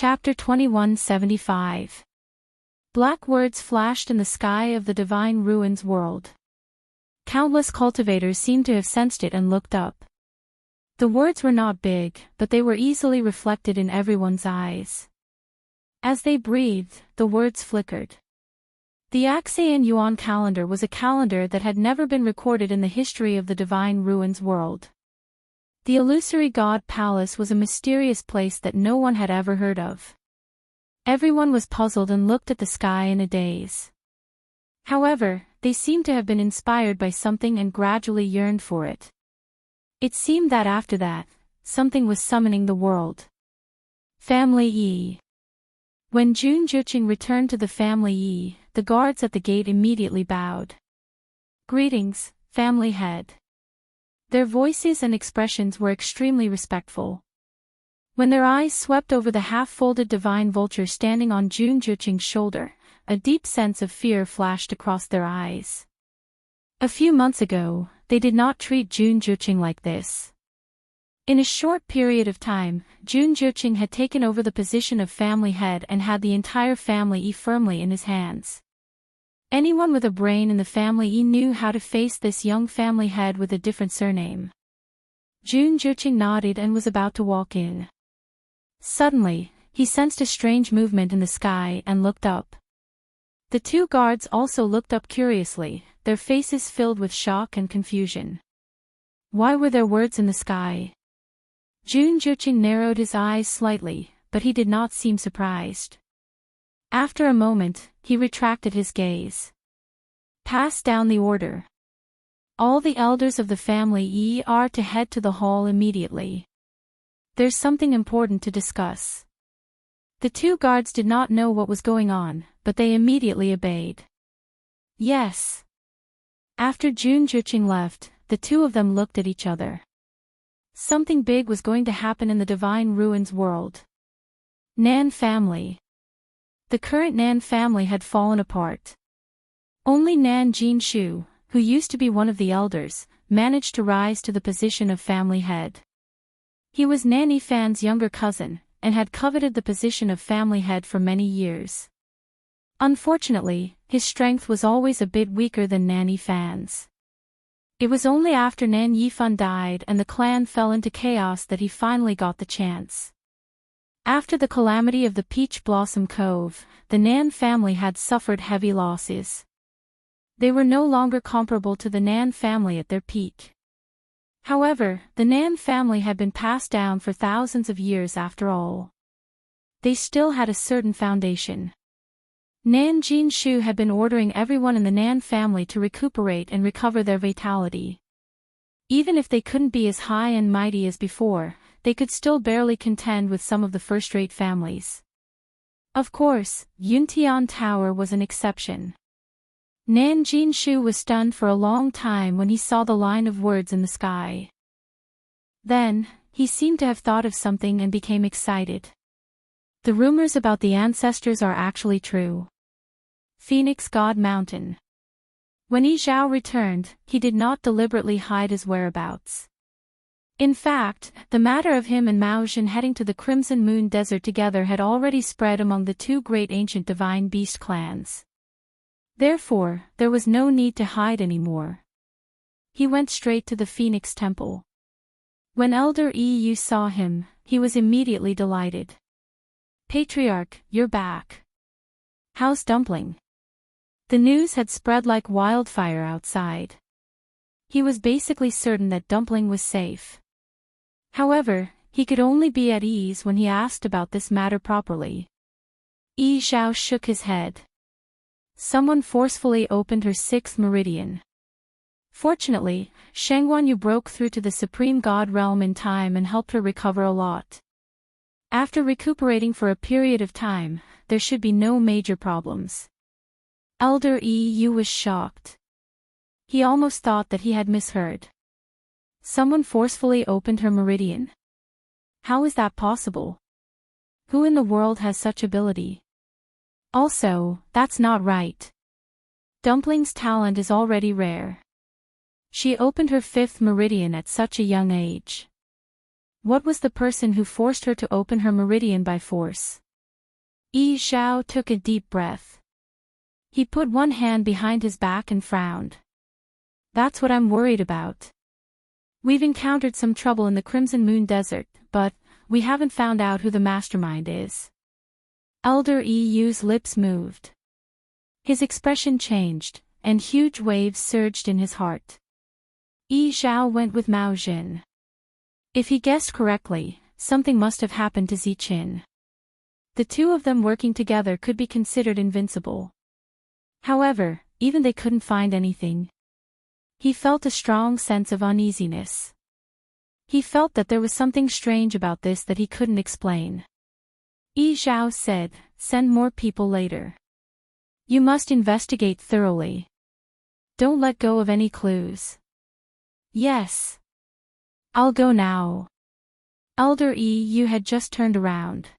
Chapter 2175. Black words flashed in the sky of the Divine Ruins world. Countless cultivators seemed to have sensed it and looked up. The words were not big, but they were easily reflected in everyone's eyes. As they breathed, the words flickered. The Axian Yuan calendar was a calendar that had never been recorded in the history of the Divine Ruins world. The illusory god palace was a mysterious place that no one had ever heard of. Everyone was puzzled and looked at the sky in a daze. However, they seemed to have been inspired by something and gradually yearned for it. It seemed that after that, something was summoning the world. Family E. When Jun Juqing returned to the Family E, the guards at the gate immediately bowed. Greetings, family head. Their voices and expressions were extremely respectful. When their eyes swept over the half-folded divine vulture standing on Jun Juqing's shoulder, a deep sense of fear flashed across their eyes. A few months ago, they did not treat Jun Juqing like this. In a short period of time, Jun Juqing had taken over the position of family head and had the entire family E firmly in his hands. Anyone with a brain in the family E knew how to face this young family head with a different surname. Jun Juqing nodded and was about to walk in. Suddenly, he sensed a strange movement in the sky and looked up. The two guards also looked up curiously, their faces filled with shock and confusion. Why were there words in the sky? Jun Juqing narrowed his eyes slightly, but he did not seem surprised. After a moment, he retracted his gaze. Pass down the order. All the elders of the family E are to head to the hall immediately. There's something important to discuss. The two guards did not know what was going on, but they immediately obeyed. Yes. After Jun Juqing left, the two of them looked at each other. Something big was going to happen in the Divine Ruins world. Nan family. The current Nan family had fallen apart. Only Nan Jinshu, who used to be one of the elders, managed to rise to the position of family head. He was Nan Yifan's younger cousin, and had coveted the position of family head for many years. Unfortunately, his strength was always a bit weaker than Nan Yifan's. It was only after Nan Yifan died and the clan fell into chaos that he finally got the chance. After the calamity of the Peach Blossom Cove, the Nan family had suffered heavy losses. They were no longer comparable to the Nan family at their peak. However, the Nan family had been passed down for thousands of years after all. They still had a certain foundation. Nan Jinshu had been ordering everyone in the Nan family to recuperate and recover their vitality. Even if they couldn't be as high and mighty as before, they could still barely contend with some of the first-rate families. Of course, Yuntian Tower was an exception. Nan Jinshu was stunned for a long time when he saw the line of words in the sky. Then, he seemed to have thought of something and became excited. The rumors about the ancestors are actually true. Phoenix God Mountain. When Yi Zhao returned, he did not deliberately hide his whereabouts. In fact, the matter of him and Mao Zhen heading to the Crimson Moon Desert together had already spread among the two great ancient divine beast clans. Therefore, there was no need to hide anymore. He went straight to the Phoenix Temple. When Elder Yu saw him, he was immediately delighted. Patriarch, you're back. How's Dumpling? The news had spread like wildfire outside. He was basically certain that Dumpling was safe. However, he could only be at ease when he asked about this matter properly. Yi Zhao shook his head. Someone forcefully opened her sixth meridian. Fortunately, Shangguanyu broke through to the Supreme God realm in time and helped her recover a lot. After recuperating for a period of time, there should be no major problems. Elder Yu was shocked. He almost thought that he had misheard. Someone forcefully opened her meridian? How is that possible? Who in the world has such ability? Also, that's not right. Dumpling's talent is already rare. She opened her fifth meridian at such a young age. What was the person who forced her to open her meridian by force? Yi Xiao took a deep breath. He put one hand behind his back and frowned. That's what I'm worried about. We've encountered some trouble in the Crimson Moon Desert, but we haven't found out who the mastermind is. Elder Yu's lips moved. His expression changed, and huge waves surged in his heart. Yi Xiao went with Mao Jin. If he guessed correctly, something must have happened to Ziqin. The two of them working together could be considered invincible. However, even they couldn't find anything. He felt a strong sense of uneasiness. He felt that there was something strange about this that he couldn't explain. Yi Xiao said, "Send more people later. You must investigate thoroughly. Don't let go of any clues." "Yes. I'll go now." Elder Yu had just turned around.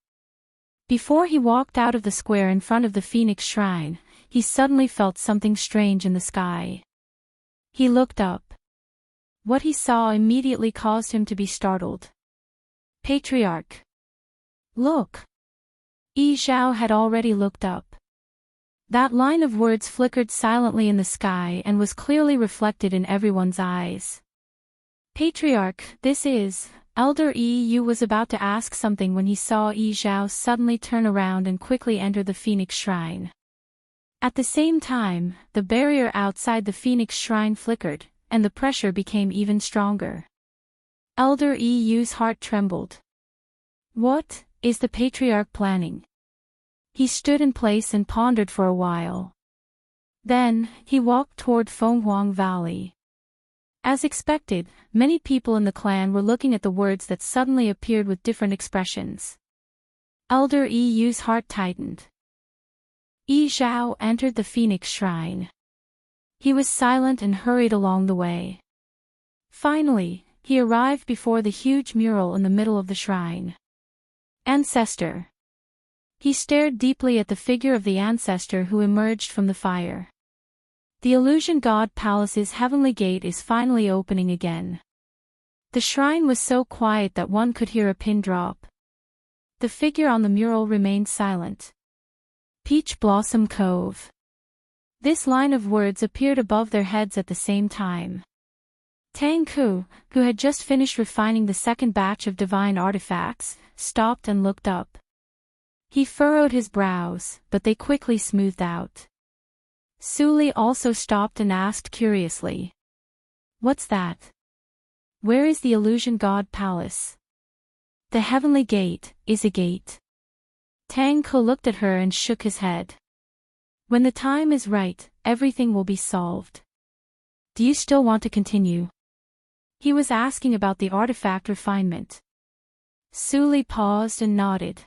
Before he walked out of the square in front of the Phoenix Shrine, he suddenly felt something strange in the sky. He looked up. What he saw immediately caused him to be startled. Patriarch. Look. Yi Xiao had already looked up. That line of words flickered silently in the sky and was clearly reflected in everyone's eyes. Patriarch, this is... Elder Yu was about to ask something when he saw Yi Xiao suddenly turn around and quickly enter the Phoenix Shrine. At the same time, the barrier outside the Phoenix Shrine flickered, and the pressure became even stronger. Elder Yu's heart trembled. What is the Patriarch planning? He stood in place and pondered for a while. Then, he walked toward Fenghuang Valley. As expected, many people in the clan were looking at the words that suddenly appeared with different expressions. Elder Yu's heart tightened. Yi Xiao entered the Phoenix Shrine. He was silent and hurried along the way. Finally, he arrived before the huge mural in the middle of the shrine. Ancestor. He stared deeply at the figure of the ancestor who emerged from the fire. The Illusion God Palace's heavenly gate is finally opening again. The shrine was so quiet that one could hear a pin drop. The figure on the mural remained silent. Peach Blossom Cove. This line of words appeared above their heads at the same time. Tang Ku, who had just finished refining the second batch of divine artifacts, stopped and looked up. He furrowed his brows, but they quickly smoothed out. Suli also stopped and asked curiously. What's that? Where is the Illusion God Palace? The Heavenly Gate is a gate. Tang Ko looked at her and shook his head. When the time is right, everything will be solved. Do you still want to continue? He was asking about the artifact refinement. Suli paused and nodded.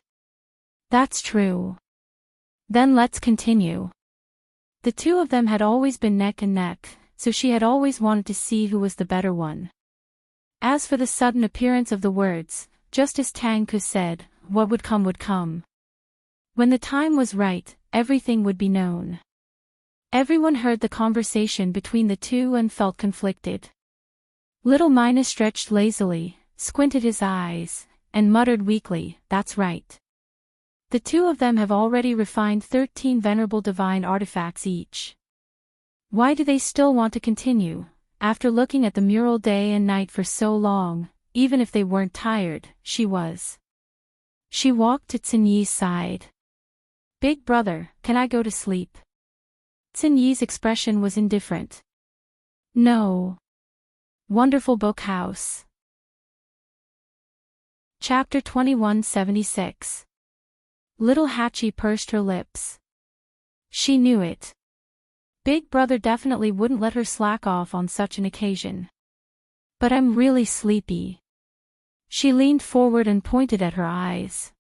That's true. Then let's continue. The two of them had always been neck and neck, so she had always wanted to see who was the better one. As for the sudden appearance of the words, just as Tang Ku said, what would come would come. When the time was right, everything would be known. Everyone heard the conversation between the two and felt conflicted. Little Mina stretched lazily, squinted his eyes, and muttered weakly, that's right. The two of them have already refined 13 venerable divine artifacts each. Why do they still want to continue, after looking at the mural day and night for so long, even if they weren't tired, she was. She walked to Tsinyi's side. Big brother, can I go to sleep? Tsinyi's expression was indifferent. No. Wonderful book house. Chapter 2176. Little Hachi pursed her lips. She knew it. Big brother definitely wouldn't let her slack off on such an occasion. But I'm really sleepy. She leaned forward and pointed at her eyes.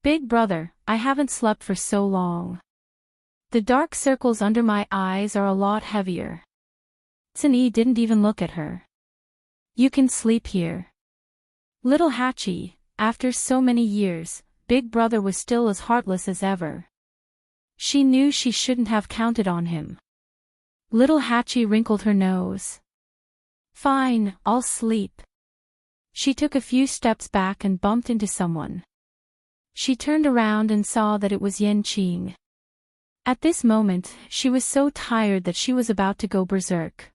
Big brother, I haven't slept for so long. The dark circles under my eyes are a lot heavier. Tsinyi didn't even look at her. You can sleep here. Little Hachi, after so many years, Big brother was still as heartless as ever. She knew she shouldn't have counted on him. Little Hachi wrinkled her nose. Fine, I'll sleep. She took a few steps back and bumped into someone. She turned around and saw that it was Enchanting. At this moment, she was so tired that she was about to go berserk.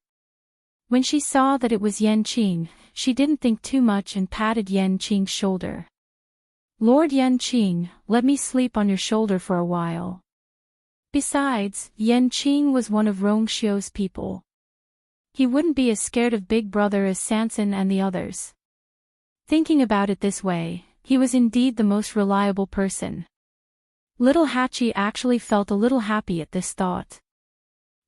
When she saw that it was Enchanting, she didn't think too much and patted Enchanting's shoulder. "Lord Enchanting, let me sleep on your shoulder for a while." Besides, Enchanting was one of Rongshio's people. He wouldn't be as scared of Big Brother as Sansan and the others. Thinking about it this way, he was indeed the most reliable person. Little Hachi actually felt a little happy at this thought.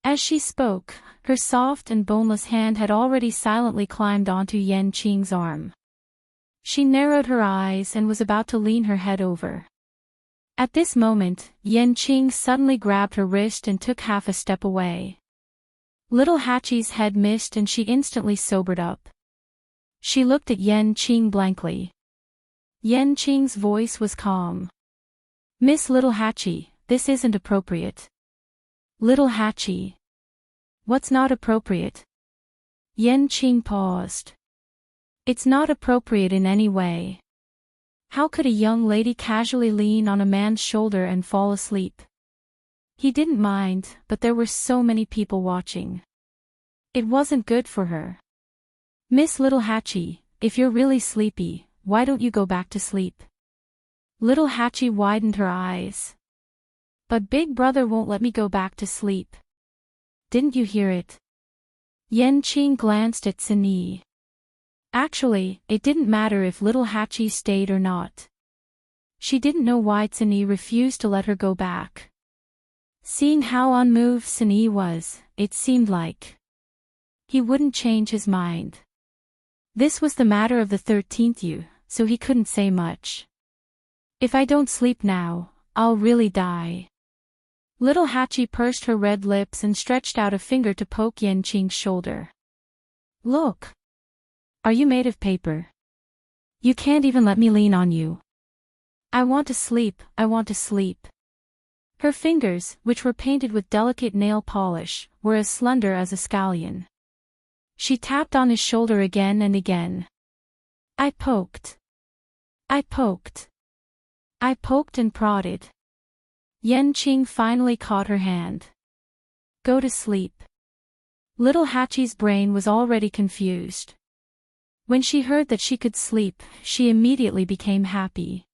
As she spoke, her soft and boneless hand had already silently climbed onto Enchanting's arm. She narrowed her eyes and was about to lean her head over. At this moment, Enchanting suddenly grabbed her wrist and took half a step away. Little Hachi's head missed and she instantly sobered up. She looked at Enchanting blankly. Enchanting's voice was calm. "Miss Little Hachi, this isn't appropriate." "Little Hachi. What's not appropriate?" Enchanting paused. "It's not appropriate in any way. How could a young lady casually lean on a man's shoulder and fall asleep?" He didn't mind, but there were so many people watching. It wasn't good for her. "Miss Little Hachi, if you're really sleepy, why don't you go back to sleep?" Little Hachi widened her eyes. "But Big Brother won't let me go back to sleep." "Didn't you hear it?" Enchanting glanced at Sunny. Actually, it didn't matter if Little Hachi stayed or not. She didn't know why Sunny refused to let her go back. Seeing how unmoved Sunny was, it seemed like he wouldn't change his mind. This was the matter of the 13th year, so he couldn't say much. "If I don't sleep now, I'll really die." Little Hachi pursed her red lips and stretched out a finger to poke Enchanting's shoulder. "Look. Are you made of paper? You can't even let me lean on you. I want to sleep, I want to sleep." Her fingers, which were painted with delicate nail polish, were as slender as a scallion. She tapped on his shoulder again and again. I poked. I poked. I poked and prodded. Enchanting finally caught her hand. "Go to sleep." Little Hachi's brain was already confused. When she heard that she could sleep, she immediately became happy.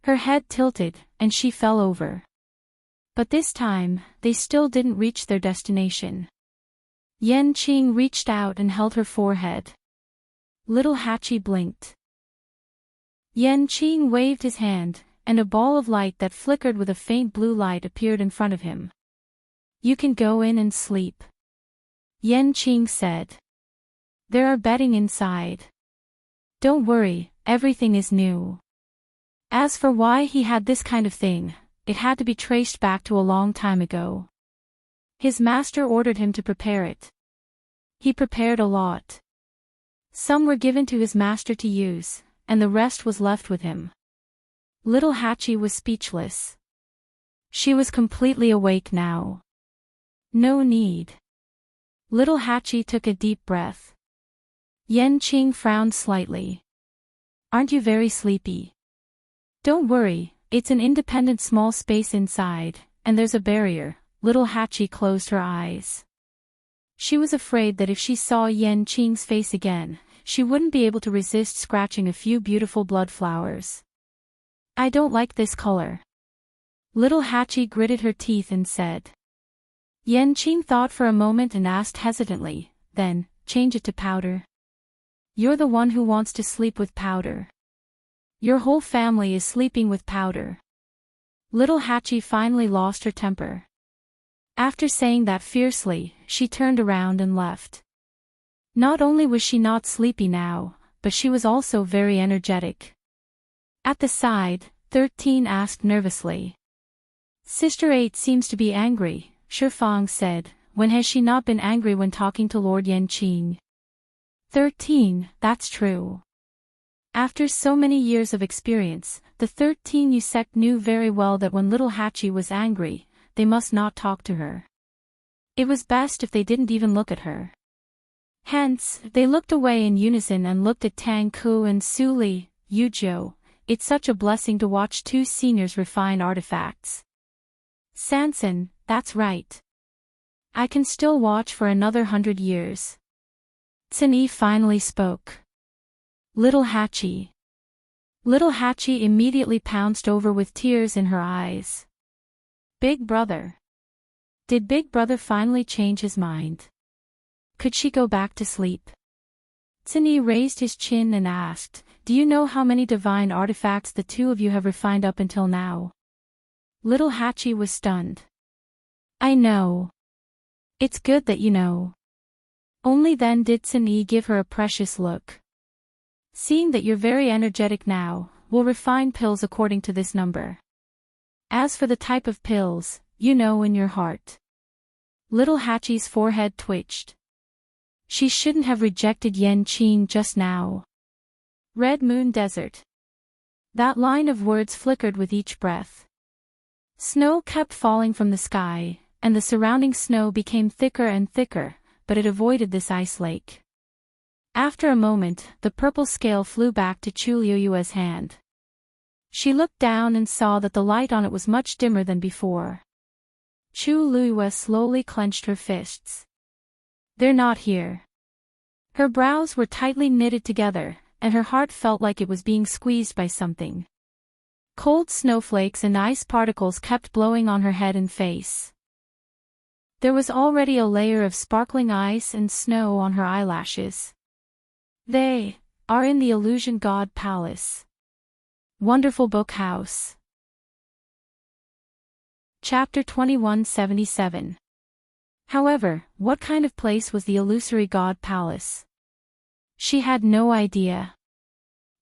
Her head tilted, and she fell over. But this time, they still didn't reach their destination. Enchanting reached out and held her forehead. Little Hachi blinked. Enchanting waved his hand, and a ball of light that flickered with a faint blue light appeared in front of him. "You can go in and sleep," Enchanting said. "There are bedding inside. Don't worry, everything is new." As for why he had this kind of thing, it had to be traced back to a long time ago. His master ordered him to prepare it. He prepared a lot. Some were given to his master to use, and the rest was left with him. Little Hachi was speechless. She was completely awake now. No need. Little Hachi took a deep breath. Enchanting frowned slightly. "Aren't you very sleepy?" "Don't worry, it's an independent small space inside, and there's a barrier." Little Hachi closed her eyes. She was afraid that if she saw Enchanting's face again, she wouldn't be able to resist scratching a few beautiful blood flowers. "I don't like this color." Little Hachi gritted her teeth and said. Enchanting thought for a moment and asked hesitantly, "Then, change it to powder." "You're the one who wants to sleep with powder. Your whole family is sleeping with powder." Little Hachi finally lost her temper. After saying that fiercely, she turned around and left. Not only was she not sleepy now, but she was also very energetic. At the side, 13 asked nervously. "Sister 8 seems to be angry," Shifang said. "When has she not been angry when talking to Lord Enchanting?" 13, that's true. After so many years of experience, the 13 sect knew very well that when Little Hachi was angry, they must not talk to her. It was best if they didn't even look at her. Hence, they looked away in unison and looked at Tang Ku and Su Li, Yu Zhou, it's such a blessing to watch two seniors refine artifacts. Sanson, that's right. I can still watch for another 100 years. Tsini finally spoke. Little Hachi. Little Hachi immediately pounced over with tears in her eyes. Big brother. Did Big Brother finally change his mind? Could she go back to sleep? Tsini raised his chin and asked, do you know how many divine artifacts the two of you have refined up until now? Little Hachi was stunned. I know. It's good that you know. Only then did Tsini give her a precious look. Seeing that you're very energetic now, we'll refine pills according to this number. As for the type of pills, you know in your heart. Little Hachi's forehead twitched. She shouldn't have rejected Yen Qin just now. Red Moon Desert. That line of words flickered with each breath. Snow kept falling from the sky, and the surrounding snow became thicker and thicker, but it avoided this ice lake. After a moment, the purple scale flew back to Chu Liuyue's hand. She looked down and saw that the light on it was much dimmer than before. Chu Liyue slowly clenched her fists. They're not here. Her brows were tightly knitted together, and her heart felt like it was being squeezed by something. Cold snowflakes and ice particles kept blowing on her head and face. There was already a layer of sparkling ice and snow on her eyelashes. They are in the Illusion God Palace. Wonderful Book House. Chapter 2177. However, what kind of place was the Illusory God Palace? She had no idea.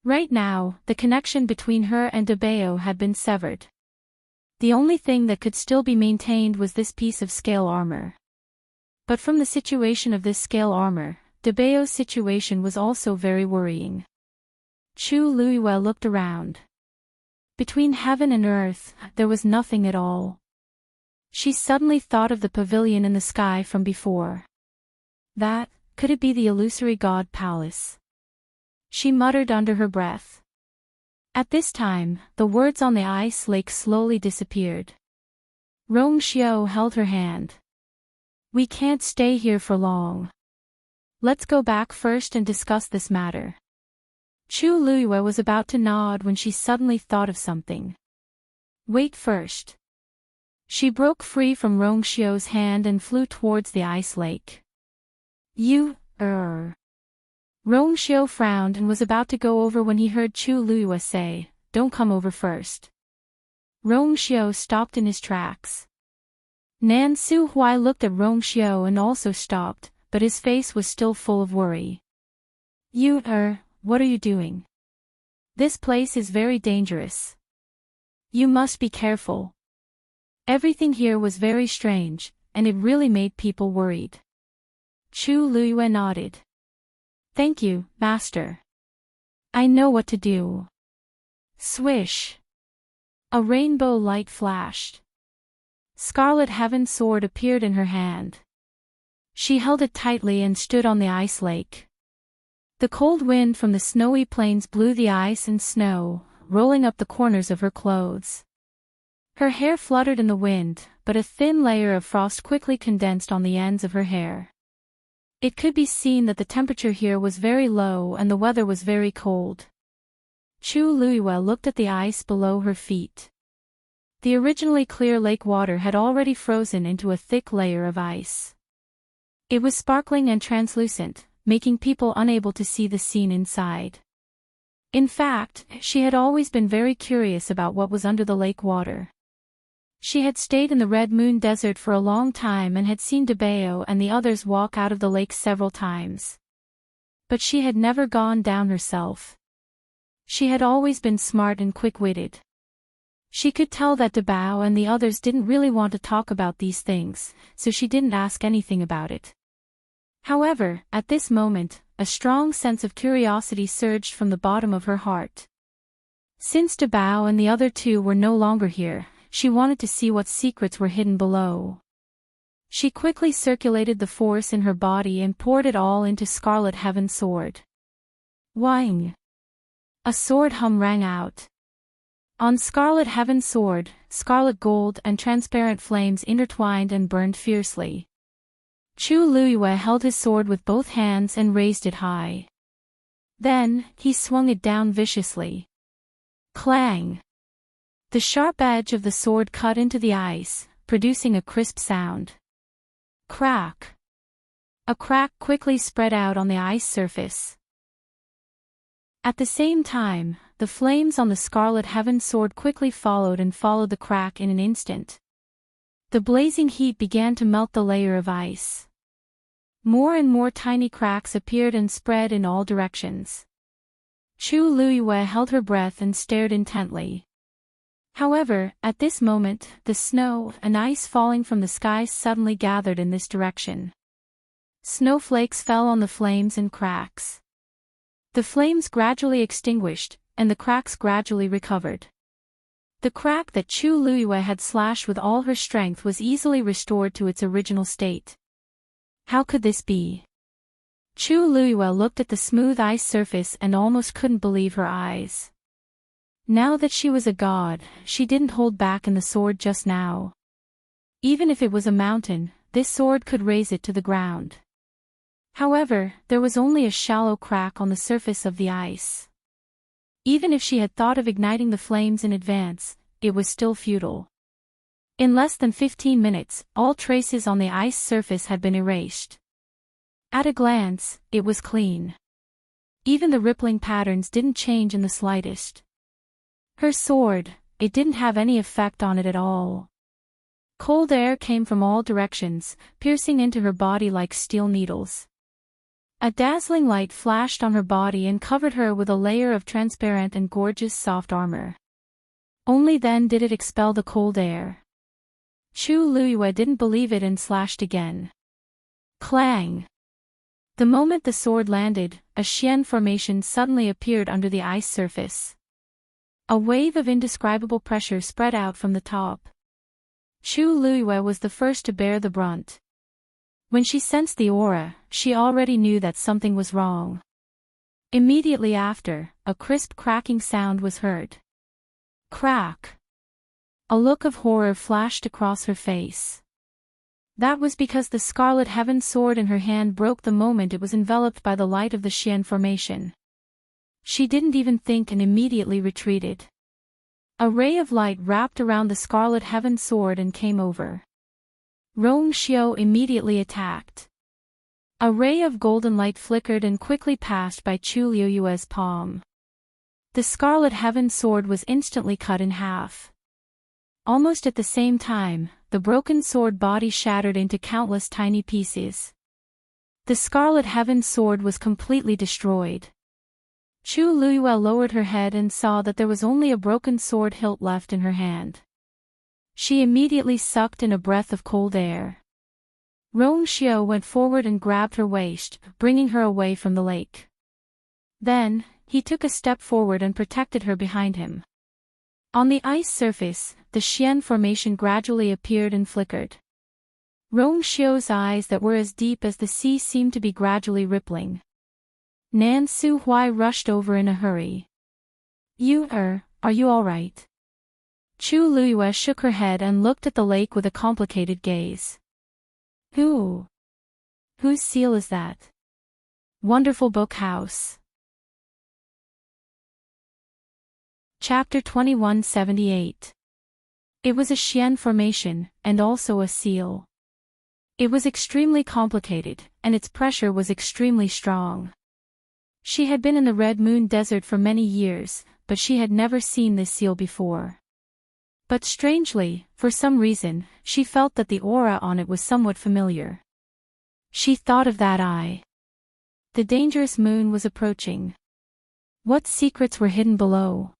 Right now, the connection between her and Debeo had been severed. The only thing that could still be maintained was this piece of scale armor. But from the situation of this scale armor, Debeo's situation was also very worrying. Chu Liyue looked around. Between heaven and earth, there was nothing at all. She suddenly thought of the pavilion in the sky from before. Could it be the Illusory God Palace? She muttered under her breath. At this time, the words on the ice lake slowly disappeared. Rong Xiao held her hand. We can't stay here for long. Let's go back first and discuss this matter. Chu Liyue was about to nod when she suddenly thought of something. Wait first. She broke free from Rong Xiao's hand and flew towards the ice lake. Rong Xiao frowned and was about to go over when he heard Chu Liyue say, don't come over first. Rong Xiao stopped in his tracks. Nan Su Huai looked at Rong Xiao and also stopped, but his face was still full of worry. What are you doing? This place is very dangerous. You must be careful. Everything here was very strange, and it really made people worried. Chu Liyue nodded. Thank you, Master. I know what to do. Swish. A rainbow light flashed. Scarlet Heaven sword appeared in her hand. She held it tightly and stood on the ice lake. The cold wind from the snowy plains blew the ice and snow, rolling up the corners of her clothes. Her hair fluttered in the wind, but a thin layer of frost quickly condensed on the ends of her hair. It could be seen that the temperature here was very low and the weather was very cold. Chu Liyue looked at the ice below her feet. The originally clear lake water had already frozen into a thick layer of ice. It was sparkling and translucent, making people unable to see the scene inside. In fact, she had always been very curious about what was under the lake water. She had stayed in the Red Moon Desert for a long time and had seen Debeo and the others walk out of the lake several times. But she had never gone down herself. She had always been smart and quick-witted. She could tell that Debeo and the others didn't really want to talk about these things, so she didn't ask anything about it. However, at this moment, a strong sense of curiosity surged from the bottom of her heart. Since Debeo and the other two were no longer here, she wanted to see what secrets were hidden below. She quickly circulated the force in her body and poured it all into Scarlet Heaven's sword. Wang! A sword hum rang out. On Scarlet Heaven's sword, scarlet gold and transparent flames intertwined and burned fiercely. Chu Luiyue held his sword with both hands and raised it high. Then, he swung it down viciously. Clang! The sharp edge of the sword cut into the ice, producing a crisp sound. Crack! A crack quickly spread out on the ice surface. At the same time, the flames on the Scarlet Heaven sword quickly followed the crack in an instant. The blazing heat began to melt the layer of ice. More and more tiny cracks appeared and spread in all directions. Chu Luiyue held her breath and stared intently. However, at this moment, the snow and ice falling from the sky suddenly gathered in this direction. Snowflakes fell on the flames and cracks. The flames gradually extinguished, and the cracks gradually recovered. The crack that Chu Luiyue had slashed with all her strength was easily restored to its original state. How could this be? Chu Luiyue looked at the smooth ice surface and almost couldn't believe her eyes. Now that she was a god, she didn't hold back in the sword just now. Even if it was a mountain, this sword could raise it to the ground. However, there was only a shallow crack on the surface of the ice. Even if she had thought of igniting the flames in advance, it was still futile. In less than 15 minutes, all traces on the ice surface had been erased. At a glance, it was clean. Even the rippling patterns didn't change in the slightest. Her sword, it didn't have any effect on it at all. Cold air came from all directions, piercing into her body like steel needles. A dazzling light flashed on her body and covered her with a layer of transparent and gorgeous soft armor. Only then did it expel the cold air. Chu Luiyue didn't believe it and slashed again. Clang! The moment the sword landed, a Xian formation suddenly appeared under the ice surface. A wave of indescribable pressure spread out from the top. Chu Luiyue was the first to bear the brunt. When she sensed the aura, she already knew that something was wrong. Immediately after, a crisp cracking sound was heard. Crack! A look of horror flashed across her face. That was because the Scarlet Heaven sword in her hand broke the moment it was enveloped by the light of the Xian formation. She didn't even think and immediately retreated. A ray of light wrapped around the Scarlet Heaven sword and came over. Rong Xiao immediately attacked. A ray of golden light flickered and quickly passed by Chu Luiyue's palm. The Scarlet Heaven sword was instantly cut in half. Almost at the same time, the broken sword body shattered into countless tiny pieces. The Scarlet Heaven sword was completely destroyed. Chu Luiyue lowered her head and saw that there was only a broken sword hilt left in her hand. She immediately sucked in a breath of cold air. Rong Xiao went forward and grabbed her waist, bringing her away from the lake. Then, he took a step forward and protected her behind him. On the ice surface, the Xian formation gradually appeared and flickered. Rong Xiao's eyes that were as deep as the sea seemed to be gradually rippling. Nan Su Hui rushed over in a hurry. Are you all right? Chu Luiyue shook her head and looked at the lake with a complicated gaze. Whose seal is that? Wonderful Book House. Chapter 2178. It was a Xian formation, and also a seal. It was extremely complicated, and its pressure was extremely strong. She had been in the Red Moon Desert for many years, but she had never seen this seal before. But strangely, for some reason, she felt that the aura on it was somewhat familiar. She thought of that eye. The dangerous moon was approaching. What secrets were hidden below?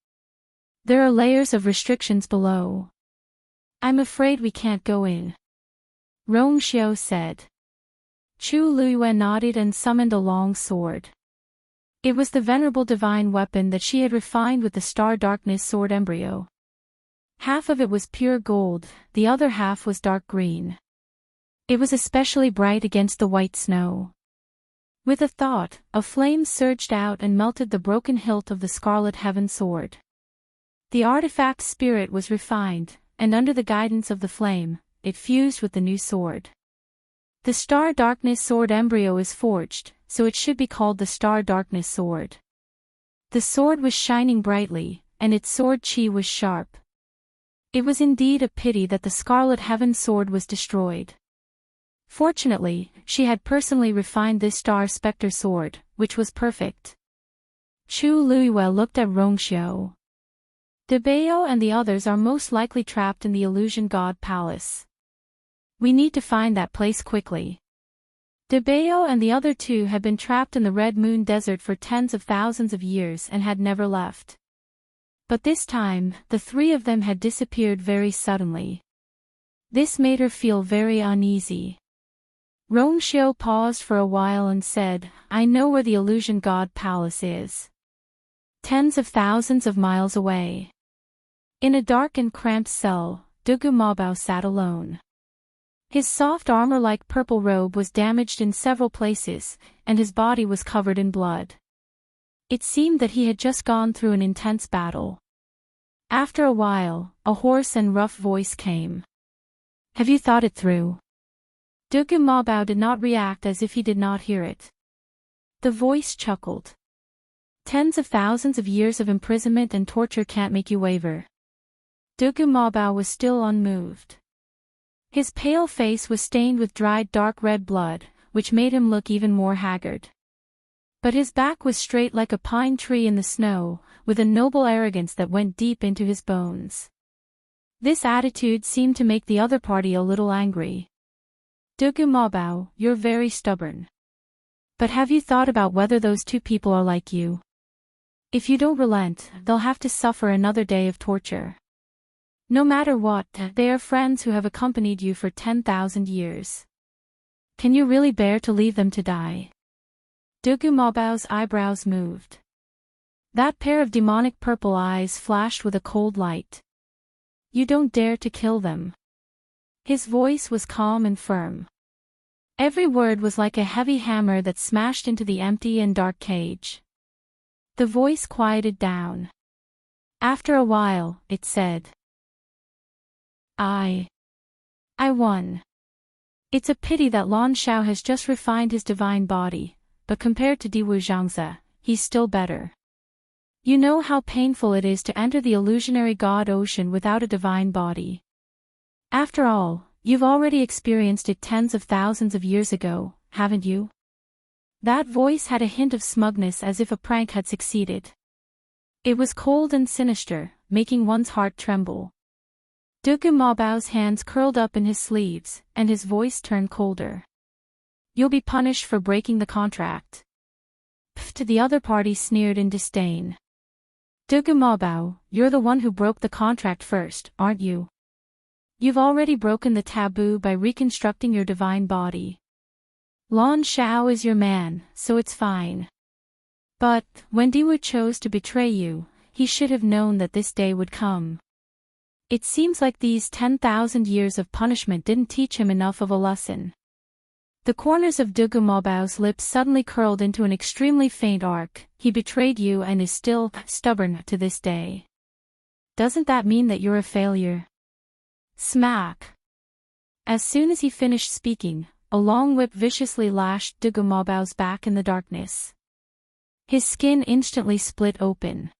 There are layers of restrictions below. I'm afraid we can't go in. Rong Xiao said. Chu Luiyue nodded and summoned a long sword. It was the venerable divine weapon that she had refined with the Star Darkness sword embryo. Half of it was pure gold, the other half was dark green. It was especially bright against the white snow. With a thought, a flame surged out and melted the broken hilt of the Scarlet Heaven sword. The artifact's spirit was refined, and under the guidance of the flame, it fused with the new sword. The Star Darkness Sword embryo is forged, so it should be called the Star Darkness Sword. The sword was shining brightly, and its sword chi was sharp. It was indeed a pity that the Scarlet Heaven Sword was destroyed. Fortunately, she had personally refined this Star Spectre sword, which was perfect. Chu Luiyue looked at Rongxiu. De Bao and the others are most likely trapped in the Illusion God Palace. We need to find that place quickly. De Bao and the other two had been trapped in the Red Moon Desert for tens of thousands of years and had never left. But this time, the three of them had disappeared very suddenly. This made her feel very uneasy. Rongxiu paused for a while and said, "I know where the Illusion God Palace is. Tens of thousands of miles away." In a dark and cramped cell, Dugu Mabao sat alone. His soft armor-like purple robe was damaged in several places, and his body was covered in blood. It seemed that he had just gone through an intense battle. After a while, a hoarse and rough voice came. "Have you thought it through?" Dugu Mabao did not react as if he did not hear it. The voice chuckled. "Tens of thousands of years of imprisonment and torture can't make you waver." Dugu Mabao was still unmoved. His pale face was stained with dried dark red blood, which made him look even more haggard. But his back was straight like a pine tree in the snow, with a noble arrogance that went deep into his bones. This attitude seemed to make the other party a little angry. "Dugu Mabao, you're very stubborn. But have you thought about whether those two people are like you? If you don't relent, they'll have to suffer another day of torture. No matter what, they are friends who have accompanied you for 10,000 years. Can you really bear to leave them to die?" Dugu Mabao's eyebrows moved. That pair of demonic purple eyes flashed with a cold light. "You don't dare to kill them." His voice was calm and firm. Every word was like a heavy hammer that smashed into the empty and dark cage. The voice quieted down. After a while, it said, I won. It's a pity that Lan Xiao has just refined his divine body, but compared to Diwu Zhangzi, he's still better. You know how painful it is to enter the illusionary god ocean without a divine body. After all, you've already experienced it tens of thousands of years ago, haven't you? That voice had a hint of smugness as if a prank had succeeded. It was cold and sinister, making one's heart tremble. Dugu Mabao's hands curled up in his sleeves, and his voice turned colder. "You'll be punished for breaking the contract." Pff, to the other party sneered in disdain. "Dugu Mabao, you're the one who broke the contract first, aren't you? You've already broken the taboo by reconstructing your divine body. Lan Xiao is your man, so it's fine. But, when Diwu chose to betray you, he should have known that this day would come. It seems like these 10,000 years of punishment didn't teach him enough of a lesson." The corners of Dugu Mabao's lips suddenly curled into an extremely faint arc. "He betrayed you and is still stubborn to this day. Doesn't that mean that you're a failure?" Smack! As soon as he finished speaking, a long whip viciously lashed Dugu Mabao's back in the darkness. His skin instantly split open.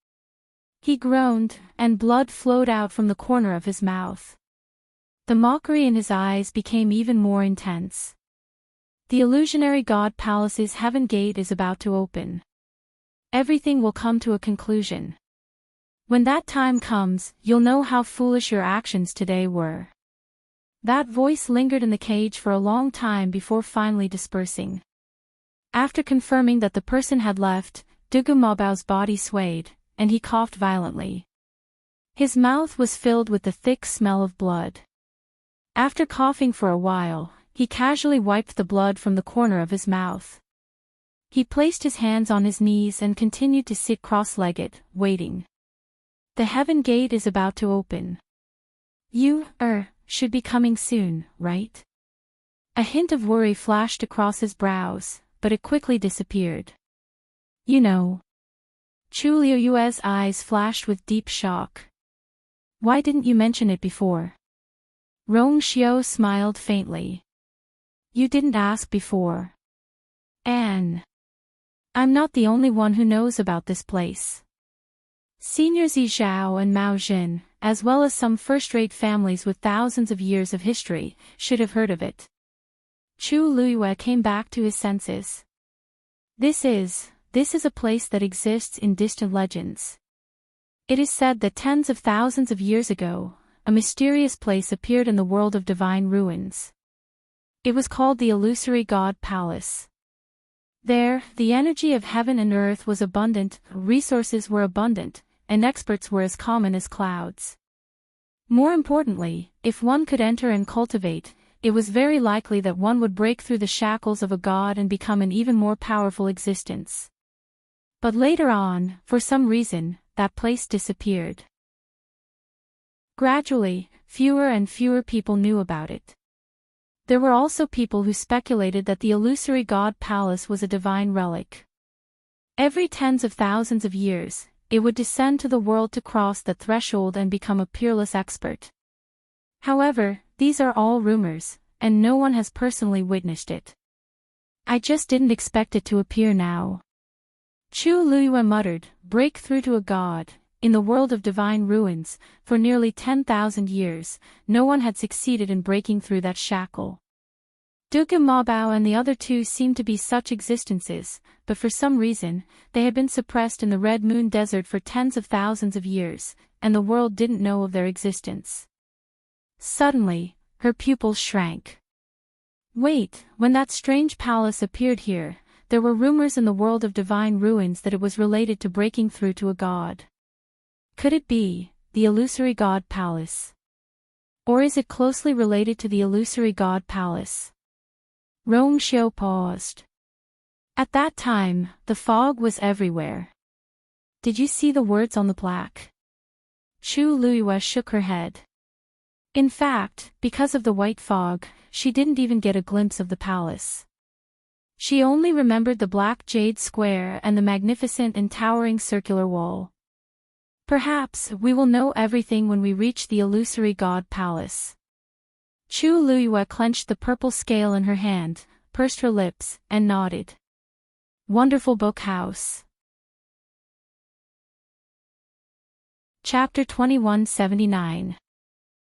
He groaned, and blood flowed out from the corner of his mouth. The mockery in his eyes became even more intense. The illusionary god palace's heaven gate is about to open. Everything will come to a conclusion. When that time comes, you'll know how foolish your actions today were. That voice lingered in the cage for a long time before finally dispersing. After confirming that the person had left, Dugu Mabao's body swayed, and he coughed violently. His mouth was filled with the thick smell of blood. After coughing for a while, he casually wiped the blood from the corner of his mouth. He placed his hands on his knees and continued to sit cross-legged, waiting. The heaven gate is about to open. You, should be coming soon, right? A hint of worry flashed across his brows, but it quickly disappeared. You know. Chu Liuyue's eyes flashed with deep shock. Why didn't you mention it before? Rong Xiao smiled faintly. You didn't ask before. Anne. I'm not the only one who knows about this place. Seniors Yi Zhao and Mao Jin, as well as some first-rate families with thousands of years of history, should have heard of it. Chu Luiyue came back to his senses. This is a place that exists in distant legends. It is said that tens of thousands of years ago, a mysterious place appeared in the world of divine ruins. It was called the Illusory God Palace. There, the energy of heaven and earth was abundant, resources were abundant, and experts were as common as clouds. More importantly, if one could enter and cultivate, it was very likely that one would break through the shackles of a god and become an even more powerful existence. But later on, for some reason, that place disappeared. Gradually, fewer and fewer people knew about it. There were also people who speculated that the Illusory God Palace was a divine relic. Every tens of thousands of years, it would descend to the world to cross the threshold and become a peerless expert. However, these are all rumors, and no one has personally witnessed it. I just didn't expect it to appear now. Chu Luiyue muttered, break through to a god. In the world of divine ruins, for nearly 10,000 years, no one had succeeded in breaking through that shackle. Duge Mabao and the other two seemed to be such existences, but for some reason, they had been suppressed in the Red Moon Desert for tens of thousands of years, and the world didn't know of their existence. Suddenly, her pupils shrank. Wait, when that strange palace appeared here, there were rumors in the world of divine ruins that it was related to breaking through to a god. Could it be the Illusory God Palace? Or is it closely related to the Illusory God Palace? Rong Xiao paused. At that time, the fog was everywhere. Did you see the words on the plaque? Chu Luiyue shook her head. In fact, because of the white fog, she didn't even get a glimpse of the palace. She only remembered the black jade square and the magnificent and towering circular wall. Perhaps we will know everything when we reach the Illusory God Palace. Chu Luiyue clenched the purple scale in her hand, pursed her lips, and nodded. Wonderful book house. Chapter 2179.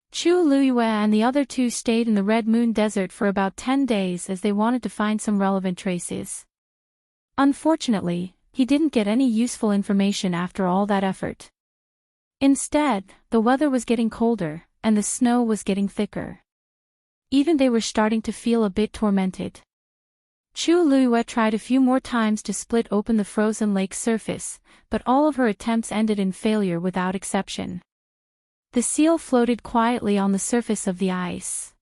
Chu Luiyue and the other two stayed in the Red Moon Desert for about 10 days as they wanted to find some relevant traces. Unfortunately, he didn't get any useful information after all that effort. Instead, the weather was getting colder, and the snow was getting thicker. Even they were starting to feel a bit tormented. Chu Luiyue tried a few more times to split open the frozen lake surface, but all of her attempts ended in failure without exception. The seal floated quietly on the surface of the ice.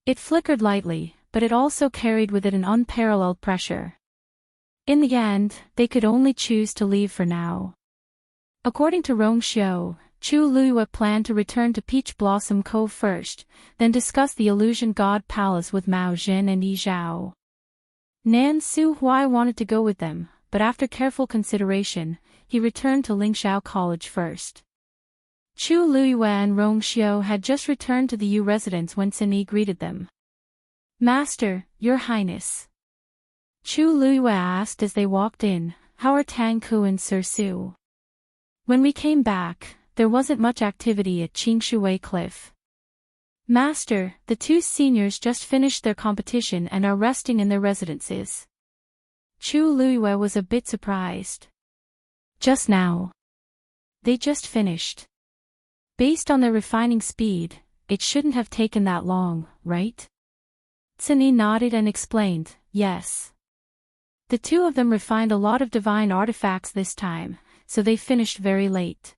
It flickered lightly, but it also carried with it an unparalleled pressure. In the end, they could only choose to leave for now. According to Rong Xiao, Chu Luiyue planned to return to Peach Blossom Cove first, then discuss the Illusion God Palace with Mao Jin and Yi Zhao. Nan Su Huai wanted to go with them, but after careful consideration, he returned to Lingxiao College first. Chu Luiyue and Rong Xiao had just returned to the Yu residence when Cini greeted them. Master, Your Highness. Chu Luiyue asked as they walked in, how are Tang Ku and Sir Su? When we came back, there wasn't much activity at Qingshui Cliff. Master, the two seniors just finished their competition and are resting in their residences. Chu Luiyue was a bit surprised. Just now. They just finished. Based on their refining speed, it shouldn't have taken that long, right? Cini nodded and explained, yes. The two of them refined a lot of divine artifacts this time, so they finished very late.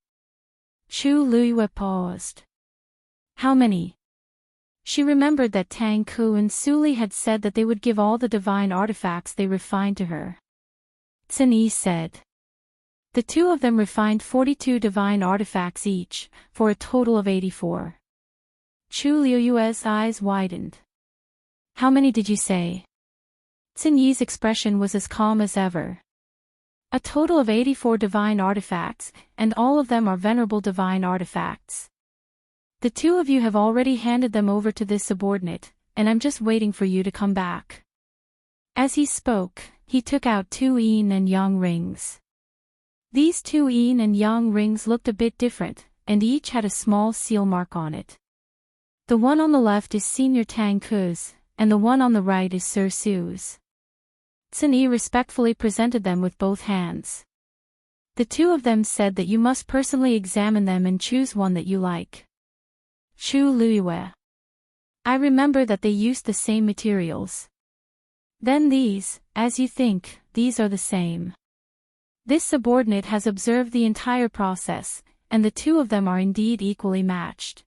Chu Luiyue paused. How many? She remembered that Tang Ku and Su Li had said that they would give all the divine artifacts they refined to her. Cini said. The two of them refined 42 divine artifacts each, for a total of 84. Chu Luiyue's eyes widened. How many did you say? Cini's expression was as calm as ever. A total of 84 divine artifacts, and all of them are venerable divine artifacts. The two of you have already handed them over to this subordinate, and I'm just waiting for you to come back. As he spoke, he took out 2 yin and yang rings. These 2 yin and yang rings looked a bit different, and each had a small seal mark on it. The one on the left is Senior Tang Ku's, and the one on the right is Sir Su's. Yi respectfully presented them with both hands. The two of them said that you must personally examine them and choose one that you like. Chu Luiyue. I remember that they used the same materials. Then these, as you think, these are the same. This subordinate has observed the entire process, and the two of them are indeed equally matched.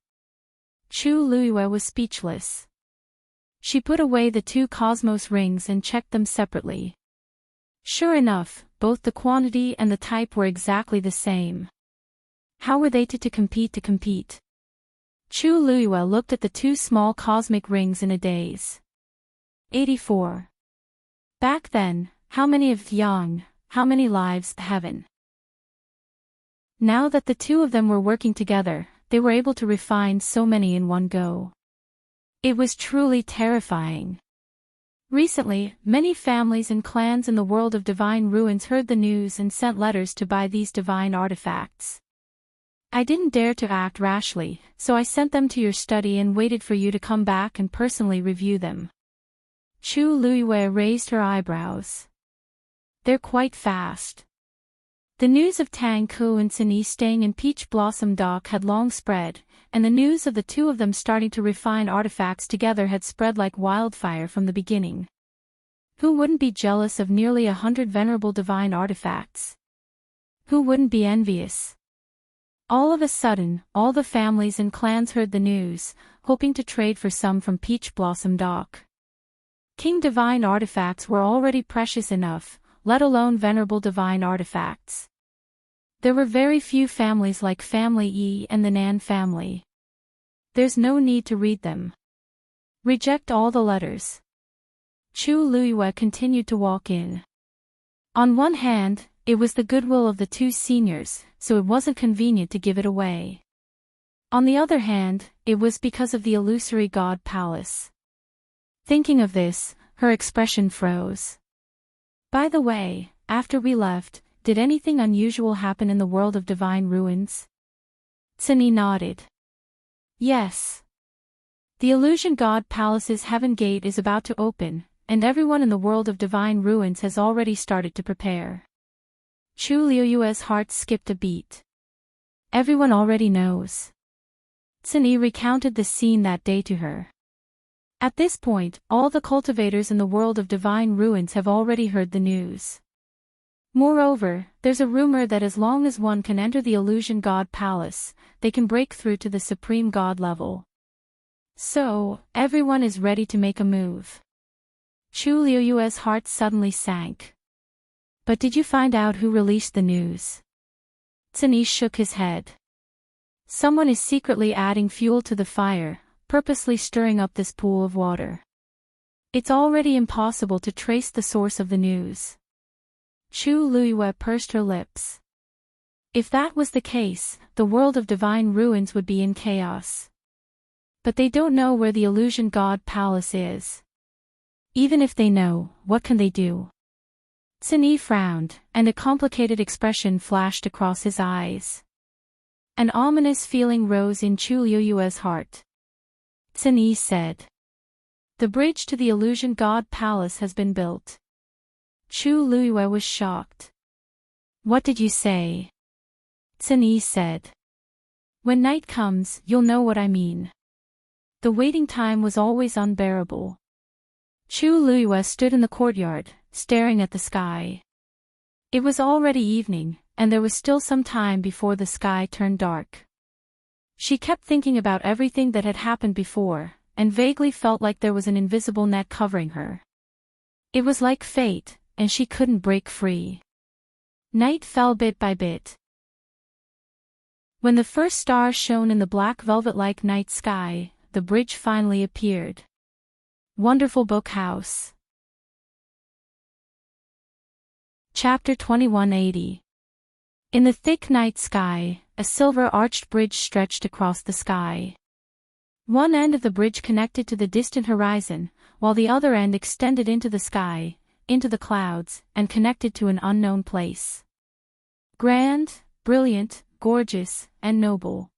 Chu Luiyue was speechless. She put away the 2 cosmos rings and checked them separately. Sure enough, both the quantity and the type were exactly the same. How were they to compete? Chu Luiyue looked at the 2 small cosmic rings in a daze. 84. Back then, how many of yang, how many lives, heaven? Now that the two of them were working together, they were able to refine so many in one go. It was truly terrifying. Recently, many families and clans in the world of divine ruins heard the news and sent letters to buy these divine artifacts. I didn't dare to act rashly, so I sent them to your study and waited for you to come back and personally review them. Chu Luiyue raised her eyebrows. They're quite fast. The news of Tang Ku and Yi staying in Peach Blossom Dock had long spread, and the news of the two of them starting to refine artifacts together had spread like wildfire from the beginning. Who wouldn't be jealous of nearly 100 venerable divine artifacts? Who wouldn't be envious? All of a sudden, all the families and clans heard the news, hoping to trade for some from Peach Blossom Dock. King divine artifacts were already precious enough, let alone venerable divine artifacts. There were very few families like Family Yi and the Nan family. There's no need to read them. Reject all the letters. Chu Luiyue continued to walk in. On one hand, it was the goodwill of the 2 seniors, so it wasn't convenient to give it away. On the other hand, it was because of the illusory god palace. Thinking of this, her expression froze. By the way, after we left, did anything unusual happen in the world of divine ruins? Yi nodded. Yes. The illusion god palace's heaven gate is about to open, and everyone in the world of divine ruins has already started to prepare. Chu Luiyue's heart skipped a beat. Everyone already knows. Yi recounted the scene that day to her. At this point, all the cultivators in the world of divine ruins have already heard the news. Moreover, there's a rumor that as long as one can enter the illusion god palace, they can break through to the supreme god level. So, everyone is ready to make a move. Chu Luiyue's heart suddenly sank. But did you find out who released the news? Yi shook his head. Someone is secretly adding fuel to the fire, purposely stirring up this pool of water. It's already impossible to trace the source of the news. Chu Luiyue pursed her lips. If that was the case, the world of divine ruins would be in chaos. But they don't know where the illusion god palace is. Even if they know, what can they do? Yi frowned, and a complicated expression flashed across his eyes. An ominous feeling rose in Chu Luiyue's heart. Yi said. The bridge to the illusion god palace has been built. Chu Luiyue was shocked. What did you say? Yi said. When night comes, you'll know what I mean. The waiting time was always unbearable. Chu Luiyue stood in the courtyard, staring at the sky. It was already evening, and there was still some time before the sky turned dark. She kept thinking about everything that had happened before, and vaguely felt like there was an invisible net covering her. It was like fate, and she couldn't break free. Night fell bit by bit. When the first star shone in the black velvet-like night sky, the bridge finally appeared. Wonderful Book House. Chapter 2180. In the thick night sky, a silver-arched bridge stretched across the sky. One end of the bridge connected to the distant horizon, while the other end extended into the sky, into the clouds, and connected to an unknown place. Grand, brilliant, gorgeous, and noble.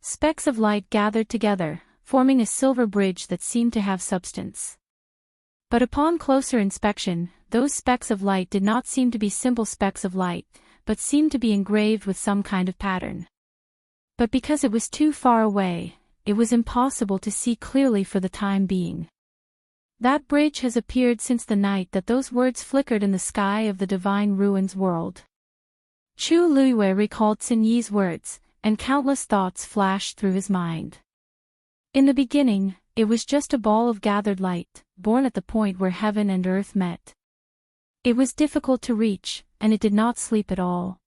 Specks of light gathered together, forming a silver bridge that seemed to have substance. But upon closer inspection, those specks of light did not seem to be simple specks of light, but seemed to be engraved with some kind of pattern. But because it was too far away, it was impossible to see clearly for the time being. That bridge has appeared since the night that those words flickered in the sky of the divine ruins world. Chu Luiyue recalled Xin Yi's words, and countless thoughts flashed through his mind. In the beginning, it was just a ball of gathered light, born at the point where heaven and earth met. It was difficult to reach, and it did not sleep at all.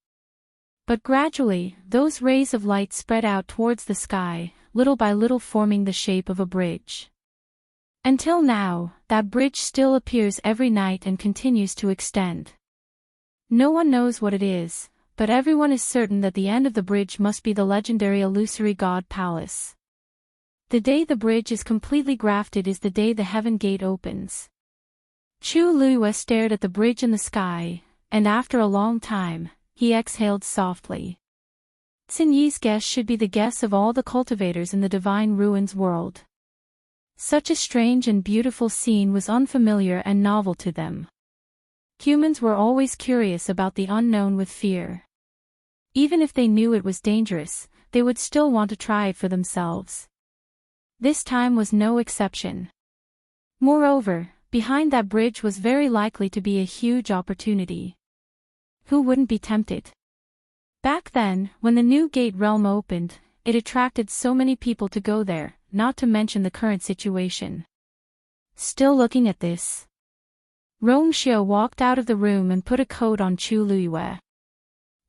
But gradually, those rays of light spread out towards the sky, little by little forming the shape of a bridge. Until now, that bridge still appears every night and continues to extend. No one knows what it is, but everyone is certain that the end of the bridge must be the legendary illusory god palace. The day the bridge is completely grafted is the day the heaven gate opens. Chu Luiyue stared at the bridge in the sky, and after a long time, he exhaled softly. Xin Yi's guess should be the guess of all the cultivators in the divine ruins world. Such a strange and beautiful scene was unfamiliar and novel to them. Humans were always curious about the unknown with fear. Even if they knew it was dangerous, they would still want to try it for themselves. This time was no exception. Moreover, behind that bridge was very likely to be a huge opportunity. Who wouldn't be tempted? Back then, when the new gate realm opened, it attracted so many people to go there, not to mention the current situation. Still looking at this? Rong Xiu walked out of the room and put a coat on Chu Luiyue.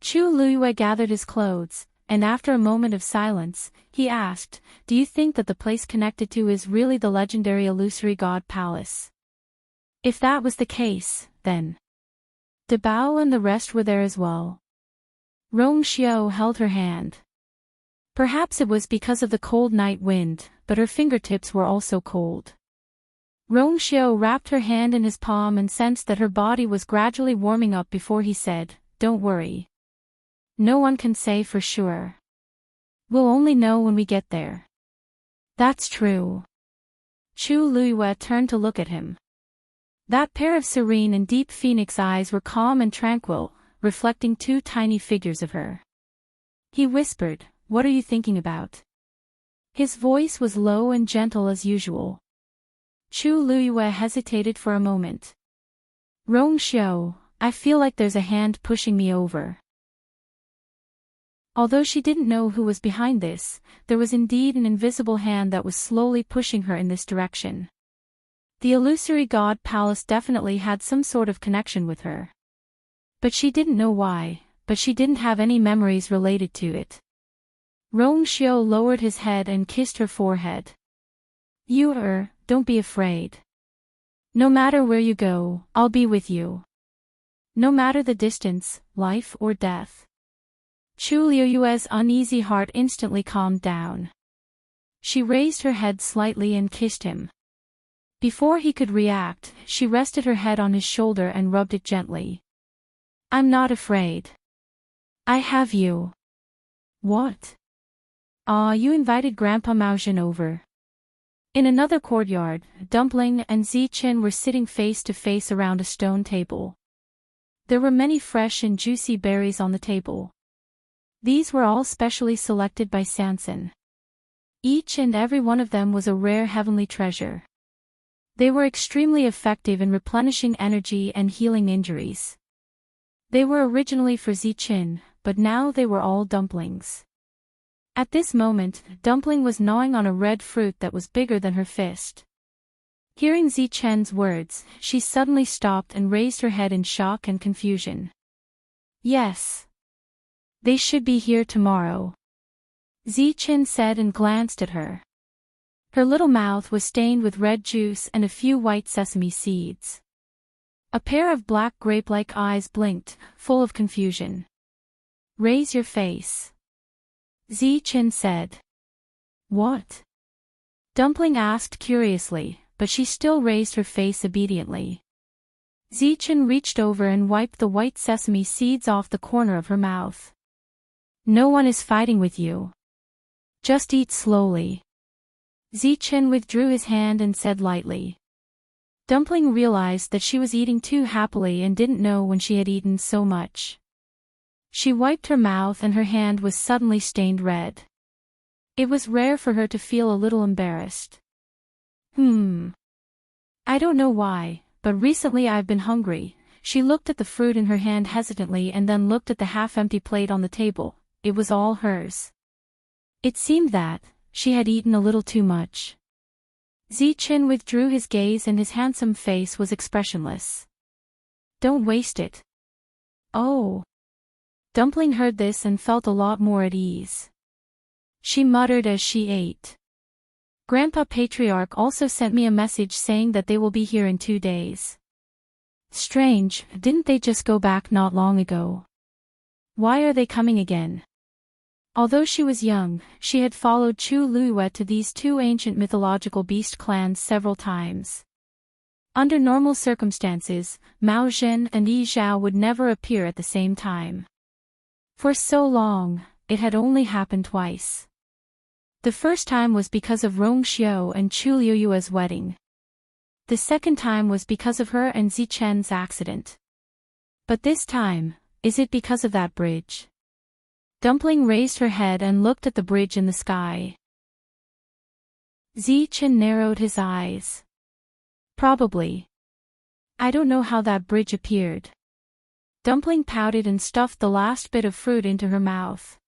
Chu Luiyue gathered his clothes, and after a moment of silence, he asked, "Do you think that the place connected to is really the legendary illusory god palace?" If that was the case, then De Bao and the rest were there as well. Rong Xiu held her hand. Perhaps it was because of the cold night wind, but her fingertips were also cold. Rong Xiu wrapped her hand in his palm and sensed that her body was gradually warming up before he said, "Don't worry. No one can say for sure. We'll only know when we get there." That's true. Chu Luiyue turned to look at him. That pair of serene and deep phoenix eyes were calm and tranquil, reflecting two tiny figures of her. He whispered, "What are you thinking about?" His voice was low and gentle as usual. Chu Luiyue hesitated for a moment. "Rong Xiu, I feel like there's a hand pushing me over." Although she didn't know who was behind this, there was indeed an invisible hand that was slowly pushing her in this direction. The illusory god palace definitely had some sort of connection with her. But she didn't know why, but she didn't have any memories related to it. Rong Xiu lowered his head and kissed her forehead. Don't be afraid. No matter where you go, I'll be with you. No matter the distance, life or death." Chu Luiyue's uneasy heart instantly calmed down. She raised her head slightly and kissed him. Before he could react, she rested her head on his shoulder and rubbed it gently. "I'm not afraid. I have you." "What?" You invited Grandpa Maojin over." In another courtyard, Dumpling and Ziqin were sitting face to face around a stone table. There were many fresh and juicy berries on the table. These were all specially selected by Sanson. Each and every one of them was a rare heavenly treasure. They were extremely effective in replenishing energy and healing injuries. They were originally for Ziqin, but now they were all dumplings. At this moment, Dumpling was gnawing on a red fruit that was bigger than her fist. Hearing Ziqin's words, she suddenly stopped and raised her head in shock and confusion. "Yes. They should be here tomorrow," Ziqin said and glanced at her. Her little mouth was stained with red juice and a few white sesame seeds. A pair of black grape-like eyes blinked, full of confusion. "Raise your face," Ziqin said. "What?" Dumpling asked curiously, but she still raised her face obediently. Zichen reached over and wiped the white sesame seeds off the corner of her mouth. No one is fighting with you. Just eat slowly. Zichen withdrew his hand and said lightly. Dumpling realized that she was eating too happily and didn't know when she had eaten so much. She wiped her mouth and her hand was suddenly stained red. It was rare for her to feel a little embarrassed. I don't know why, but recently I've been hungry. She looked at the fruit in her hand hesitantly and then looked at the half-empty plate on the table. It was all hers. It seemed that she had eaten a little too much. Zichen withdrew his gaze and his handsome face was expressionless. Don't waste it. Oh. Dumpling heard this and felt a lot more at ease. She muttered as she ate. Grandpa Patriarch also sent me a message saying that they will be here in 2 days. Strange, didn't they just go back not long ago? Why are they coming again? Although she was young, she had followed Chu Luiyue to these two ancient mythological beast clans several times. Under normal circumstances, Mao Zhen and Yi Zhao would never appear at the same time. For so long, it had only happened twice. The first time was because of Rong Xiu and Chu Liuyue's wedding. The second time was because of her and Zichen's accident. But this time, is it because of that bridge? Dumpling raised her head and looked at the bridge in the sky. Zichen narrowed his eyes. Probably. I don't know how that bridge appeared. Dumpling pouted and stuffed the last bit of fruit into her mouth.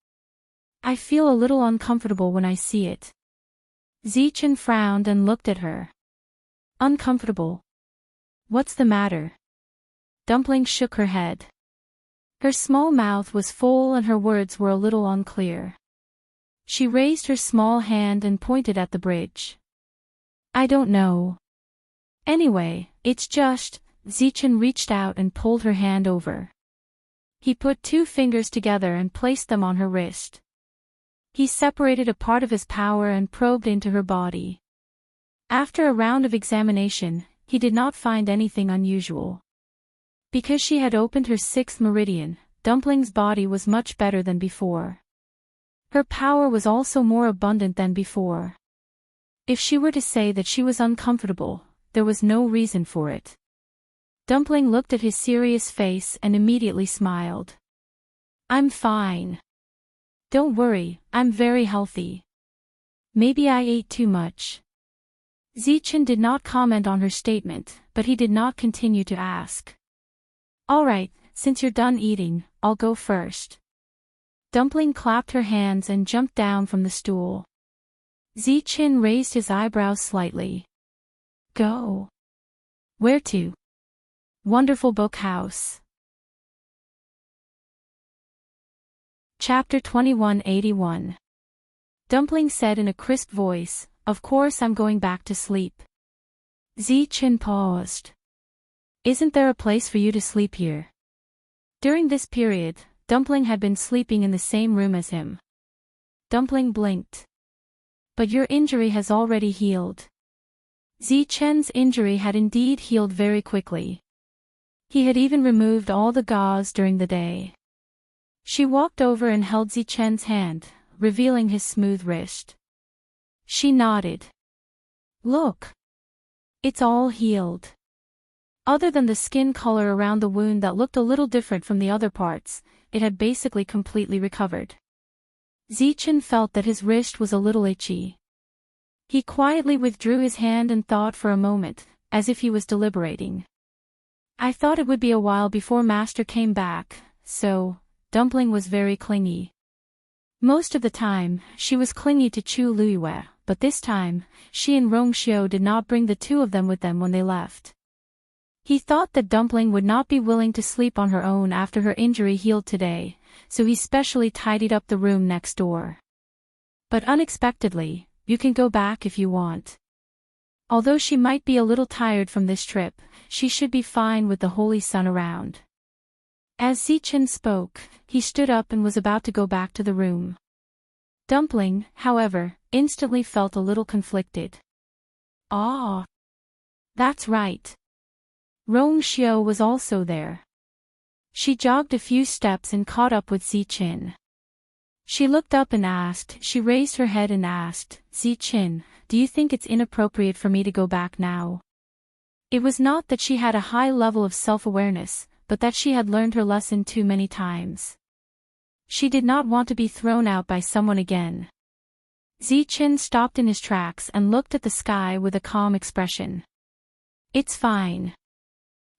I feel a little uncomfortable when I see it. Zichen frowned and looked at her. Uncomfortable? What's the matter? Dumpling shook her head. Her small mouth was full and her words were a little unclear. She raised her small hand and pointed at the bridge. I don't know. Anyway, it's just, Zichen reached out and pulled her hand over. He put 2 fingers together and placed them on her wrist. He separated a part of his power and probed into her body. After a round of examination, he did not find anything unusual. Because she had opened her 6th meridian, Dumpling's body was much better than before. Her power was also more abundant than before. If she were to say that she was uncomfortable, there was no reason for it. Dumpling looked at his serious face and immediately smiled. I'm fine. Don't worry, I'm very healthy. Maybe I ate too much. Zichen did not comment on her statement, but he did not continue to ask. Alright, since you're done eating, I'll go first. Dumpling clapped her hands and jumped down from the stool. Zichen raised his eyebrows slightly. Go. Where to? Wonderful Book House. Chapter 2181. Dumpling said in a crisp voice, Of course I'm going back to sleep. Zichen paused. Isn't there a place for you to sleep here? During this period, Dumpling had been sleeping in the same room as him. Dumpling blinked. But your injury has already healed. Zichen's injury had indeed healed very quickly. He had even removed all the gauze during the day. She walked over and held Zichen's hand, revealing his smooth wrist. She nodded. Look. It's all healed. Other than the skin color around the wound that looked a little different from the other parts, it had basically completely recovered. Zichen felt that his wrist was a little itchy. He quietly withdrew his hand and thought for a moment, as if he was deliberating. I thought it would be a while before Master came back, so, Dumpling was very clingy. Most of the time, she was clingy to Chu Luiyue, but this time, she and Rong Xiu did not bring the 2 of them with them when they left. He thought that Dumpling would not be willing to sleep on her own after her injury healed today, so he specially tidied up the room next door. But unexpectedly, you can go back if you want. Although she might be a little tired from this trip, she should be fine with the holy sun around. As Zichen spoke, he stood up and was about to go back to the room. Dumpling, however, instantly felt a little conflicted. Ah, that's right. Rongxiu was also there. She jogged a few steps and caught up with Ziqin. She looked up and she raised her head and asked, Ziqin, do you think it's inappropriate for me to go back now? It was not that she had a high level of self-awareness, but that she had learned her lesson too many times. She did not want to be thrown out by someone again. Ziqin stopped in his tracks and looked at the sky with a calm expression. It's fine.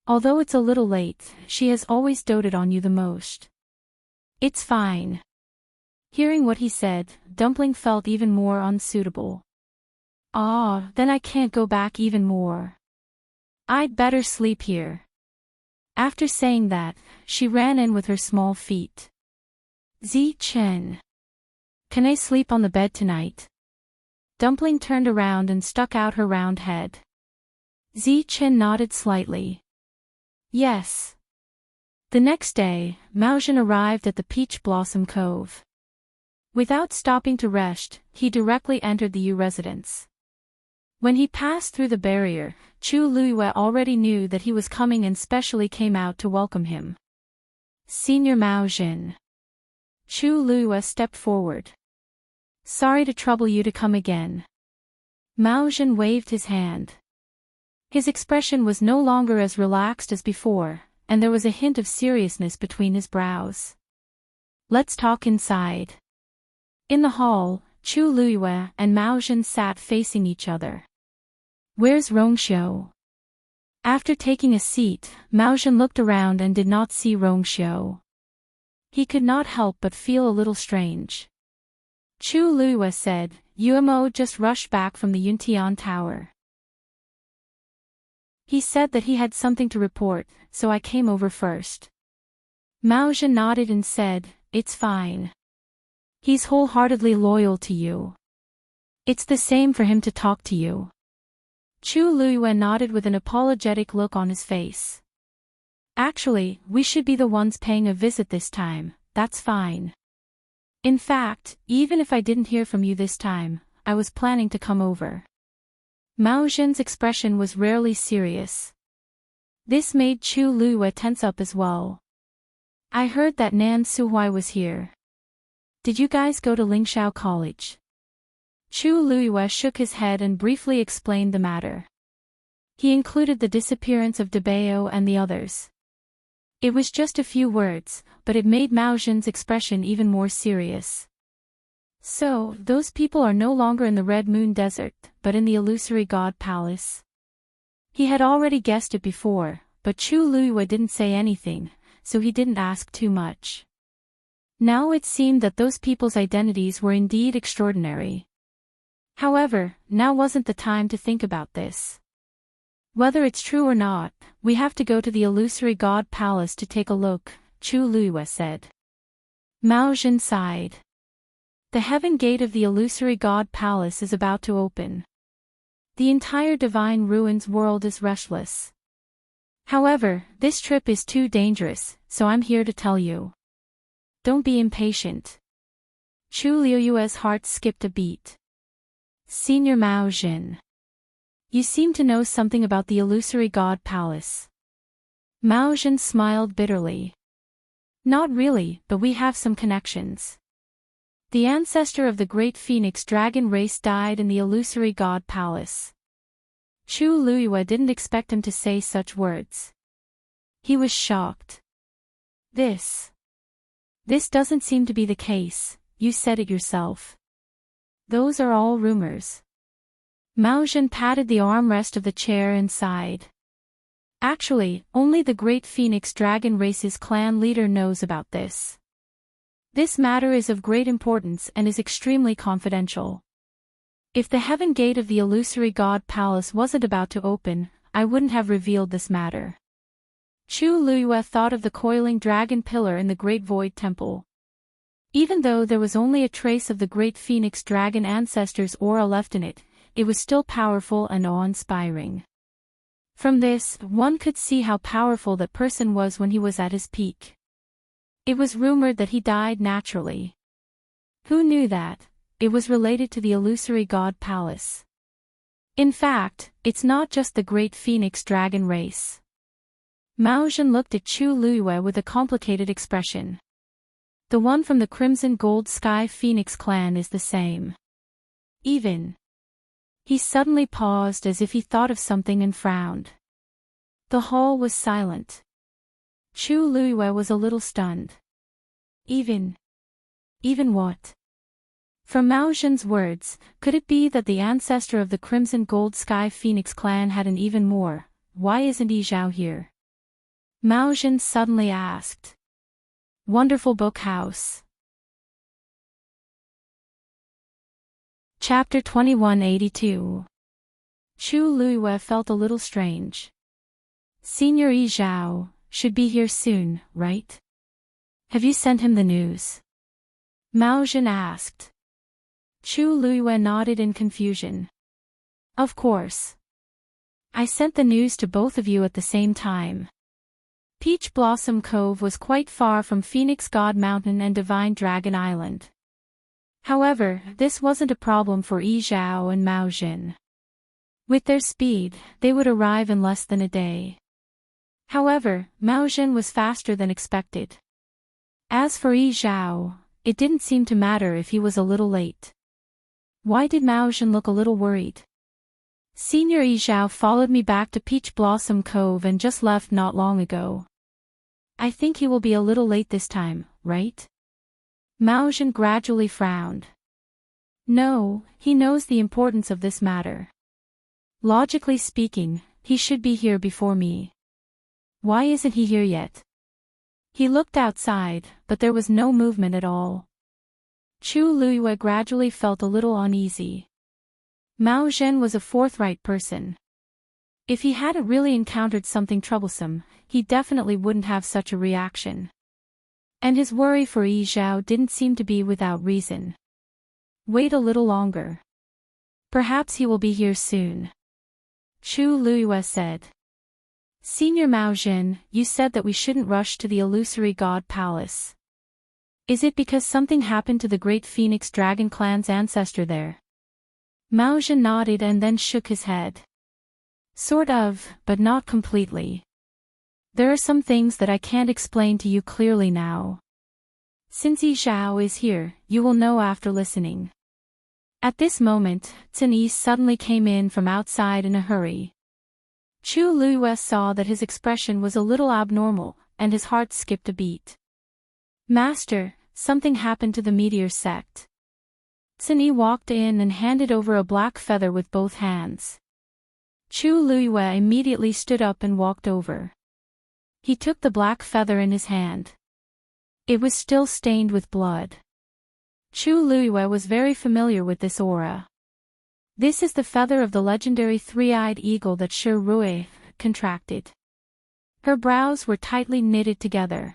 Although it's a little late, she has always doted on you the most. It's fine. Hearing what he said, Dumpling felt even more unsuitable. Ah, then I can't go back even more. I'd better sleep here. After saying that, she ran in with her small feet. Ziqin. Can I sleep on the bed tonight? Dumpling turned around and stuck out her round head. Ziqin nodded slightly. Yes. The next day, Maozhen arrived at the Peach Blossom Cove. Without stopping to rest, he directly entered the Yu residence. When he passed through the barrier, Chu Luiyue already knew that he was coming and specially came out to welcome him. Senior Maozhen. Chu Luiyue stepped forward. Sorry to trouble you to come again. Maozhen waved his hand. His expression was no longer as relaxed as before, and there was a hint of seriousness between his brows. Let's talk inside. In the hall, Chu Luiyue and Maozhen sat facing each other. Where's Rongxiu? After taking a seat, Maozhen looked around and did not see Rongxiu. He could not help but feel a little strange. Chu Luiyue said, Yuemo just rushed back from the Yuntian Tower. He said that he had something to report, so I came over first. Maozhen nodded and said, it's fine. He's wholeheartedly loyal to you. It's the same for him to talk to you. Chu Luiyue nodded with an apologetic look on his face. Actually, we should be the ones paying a visit this time, that's fine. In fact, even if I didn't hear from you this time, I was planning to come over. Maozhen's expression was rarely serious. This made Chu Luiyue tense up as well. I heard that Nan Suhui was here. Did you guys go to Lingxiao College? Chu Luiyue shook his head and briefly explained the matter. He included the disappearance of Debao and the others. It was just a few words, but it made Maozhen's expression even more serious. So, those people are no longer in the Red Moon Desert, but in the Illusory God Palace. He had already guessed it before, but Chu Luiyue didn't say anything, so he didn't ask too much. Now it seemed that those people's identities were indeed extraordinary. However, now wasn't the time to think about this. Whether it's true or not, we have to go to the Illusory God Palace to take a look, Chu Luiyue said. Maozhen sighed. The heaven gate of the Illusory God Palace is about to open. The entire Divine Ruins world is restless. However, this trip is too dangerous, so I'm here to tell you. Don't be impatient. Chu Luiyue's heart skipped a beat. Senior Maozhen. You seem to know something about the Illusory God Palace. Maozhen smiled bitterly. Not really, but we have some connections. The ancestor of the great Phoenix dragon race died in the Illusory God Palace. Chu Luiyue didn't expect him to say such words. He was shocked. This doesn't seem to be the case, you said it yourself. Those are all rumors. Maozhen patted the armrest of the chair and sighed. Actually, only the great Phoenix dragon race's clan leader knows about this. This matter is of great importance and is extremely confidential. If the heaven gate of the Illusory God Palace wasn't about to open, I wouldn't have revealed this matter. Chu Luiyue thought of the coiling dragon pillar in the Great Void Temple. Even though there was only a trace of the great Phoenix dragon ancestor's aura left in it, it was still powerful and awe-inspiring. From this, one could see how powerful that person was when he was at his peak. It was rumored that he died naturally. Who knew that, it was related to the illusory god palace. In fact, it's not just the great phoenix dragon race. Mao Zhen looked at Chu Luiyue with a complicated expression. The one from the Crimson Gold Sky Phoenix clan is the same. Even. He suddenly paused as if he thought of something and frowned. The hall was silent. Chu Luiyue was a little stunned. Even what? From Mao Zhen's words, could it be that the ancestor of the Crimson Gold Sky Phoenix clan had an even more? Why isn't Yi Zhao here? Mao Zhen suddenly asked. Wonderful Book House. Chapter 2182. Chu Luiyue felt a little strange. Senior Yi Zhao should be here soon, right? Have you sent him the news? Mao Zhen asked. Chu Luiyue nodded in confusion. Of course. I sent the news to both of you at the same time. Peach Blossom Cove was quite far from Phoenix God Mountain and Divine Dragon Island. However, this wasn't a problem for Yi Zhao and Mao Zhen. With their speed, they would arrive in less than a day. However, Mao Zhen was faster than expected. As for Yi Zhao, it didn't seem to matter if he was a little late. Why did Mao Zhen look a little worried? Senior Yi Zhao followed me back to Peach Blossom Cove and just left not long ago. I think he will be a little late this time, right? Mao Zhen gradually frowned. No, he knows the importance of this matter. Logically speaking, he should be here before me. Why isn't he here yet? He looked outside, but there was no movement at all. Chu Luiyue gradually felt a little uneasy. Mao Zhen was a forthright person. If he hadn't really encountered something troublesome, he definitely wouldn't have such a reaction. And his worry for Yi Zhao didn't seem to be without reason. Wait a little longer. Perhaps he will be here soon. Chu Luiyue said. Senior Mao Zhen, you said that we shouldn't rush to the illusory god palace. Is it because something happened to the great Phoenix Dragon clan's ancestor there? Mao Zhen nodded and then shook his head. Sort of, but not completely. There are some things that I can't explain to you clearly now. Since Yi Zhao is here, you will know after listening. At this moment, Zhen Yi suddenly came in from outside in a hurry. Chu Luiyue saw that his expression was a little abnormal, and his heart skipped a beat. Master, something happened to the meteor sect. Zhen Yi walked in and handed over a black feather with both hands. Chu Luiyue immediately stood up and walked over. He took the black feather in his hand. It was still stained with blood. Chu Luiyue was very familiar with this aura. This is the feather of the legendary three-eyed eagle that Shi Rui contracted. Her brows were tightly knitted together.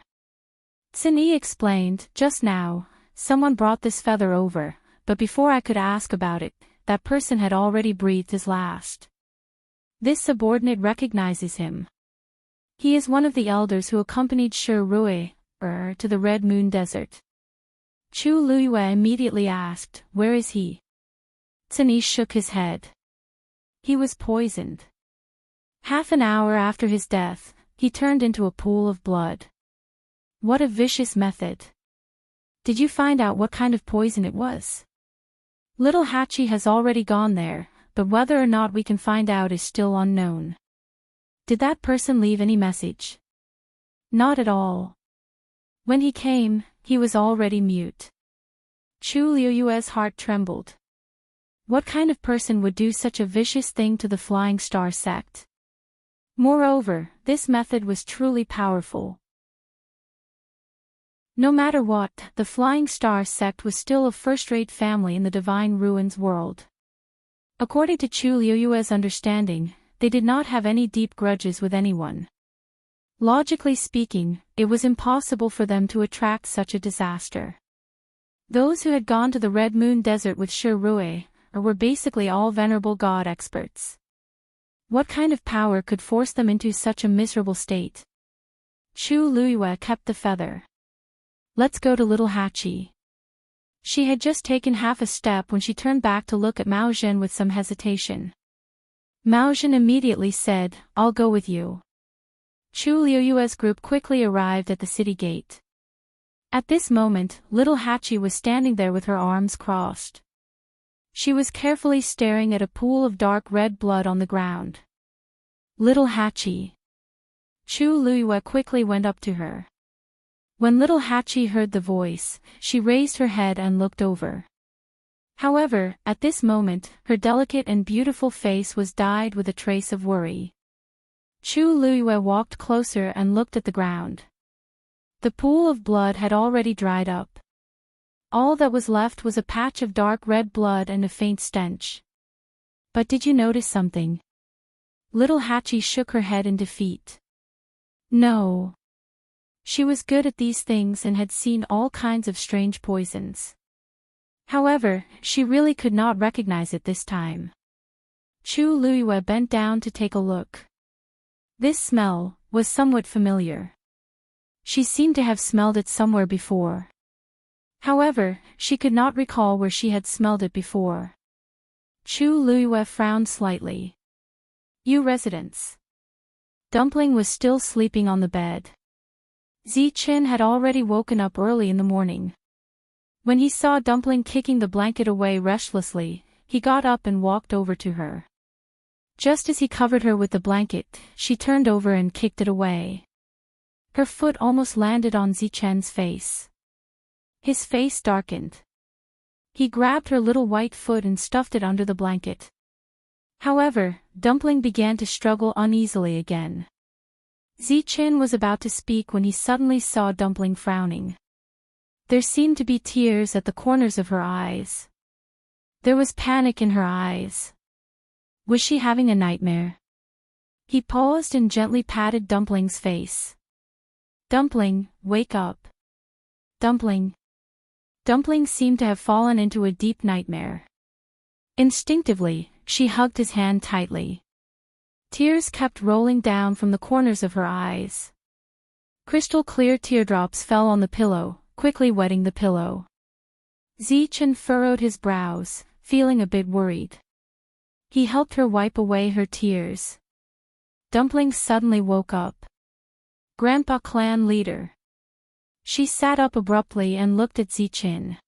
Zhen Yi explained, just now, someone brought this feather over, but before I could ask about it, that person had already breathed his last. This subordinate recognizes him. He is one of the elders who accompanied Shi Rui to the Red Moon Desert. Chu Luiyue immediately asked, where is he? Zhen Yi shook his head. He was poisoned. Half an hour after his death, he turned into a pool of blood. What a vicious method. Did you find out what kind of poison it was? Little Hachi has already gone there, but whether or not we can find out is still unknown. Did that person leave any message? Not at all. When he came, he was already mute. Chu Luiyue's heart trembled. What kind of person would do such a vicious thing to the Flying Star sect? Moreover, this method was truly powerful. No matter what, the Flying Star sect was still a first-rate family in the Divine Ruins world. According to Chu Luiyue's understanding, they did not have any deep grudges with anyone. Logically speaking, it was impossible for them to attract such a disaster. Those who had gone to the Red Moon Desert with Shi Rui were basically all venerable god experts. What kind of power could force them into such a miserable state? Chu Luiyue kept the feather. Let's go to Little Hachi. She had just taken half a step when she turned back to look at Mao Zhen with some hesitation. Mao Zhen immediately said, "I'll go with you." Chu Liuyue's group quickly arrived at the city gate. At this moment, little Hachi was standing there with her arms crossed. She was carefully staring at a pool of dark red blood on the ground. "Little Hachi." Chu Liyue quickly went up to her. When little Hachi heard the voice, she raised her head and looked over. However, at this moment, her delicate and beautiful face was dyed with a trace of worry. Chu Liyue walked closer and looked at the ground. The pool of blood had already dried up. All that was left was a patch of dark red blood and a faint stench. "But did you notice something?" Little Hachi shook her head in defeat. "No." She was good at these things and had seen all kinds of strange poisons. However, she really could not recognize it this time. Chu Liyue bent down to take a look. This smell was somewhat familiar. She seemed to have smelled it somewhere before. However, she could not recall where she had smelled it before. Chu Liyue frowned slightly. "You residents." Dumpling was still sleeping on the bed. Zichen had already woken up early in the morning. When he saw Dumpling kicking the blanket away restlessly, he got up and walked over to her. Just as he covered her with the blanket, she turned over and kicked it away. Her foot almost landed on Zichen's face. His face darkened. He grabbed her little white foot and stuffed it under the blanket. However, Dumpling began to struggle uneasily again. Zichen was about to speak when he suddenly saw Dumpling frowning. There seemed to be tears at the corners of her eyes. There was panic in her eyes. Was she having a nightmare? He paused and gently patted Dumpling's face. "Dumpling, wake up." "Dumpling." Dumpling seemed to have fallen into a deep nightmare. Instinctively, she hugged his hand tightly. Tears kept rolling down from the corners of her eyes. Crystal-clear teardrops fell on the pillow, quickly wetting the pillow. Zichen furrowed his brows, feeling a bit worried. He helped her wipe away her tears. Dumpling suddenly woke up. "Grandpa clan leader." She sat up abruptly and looked at Zichen.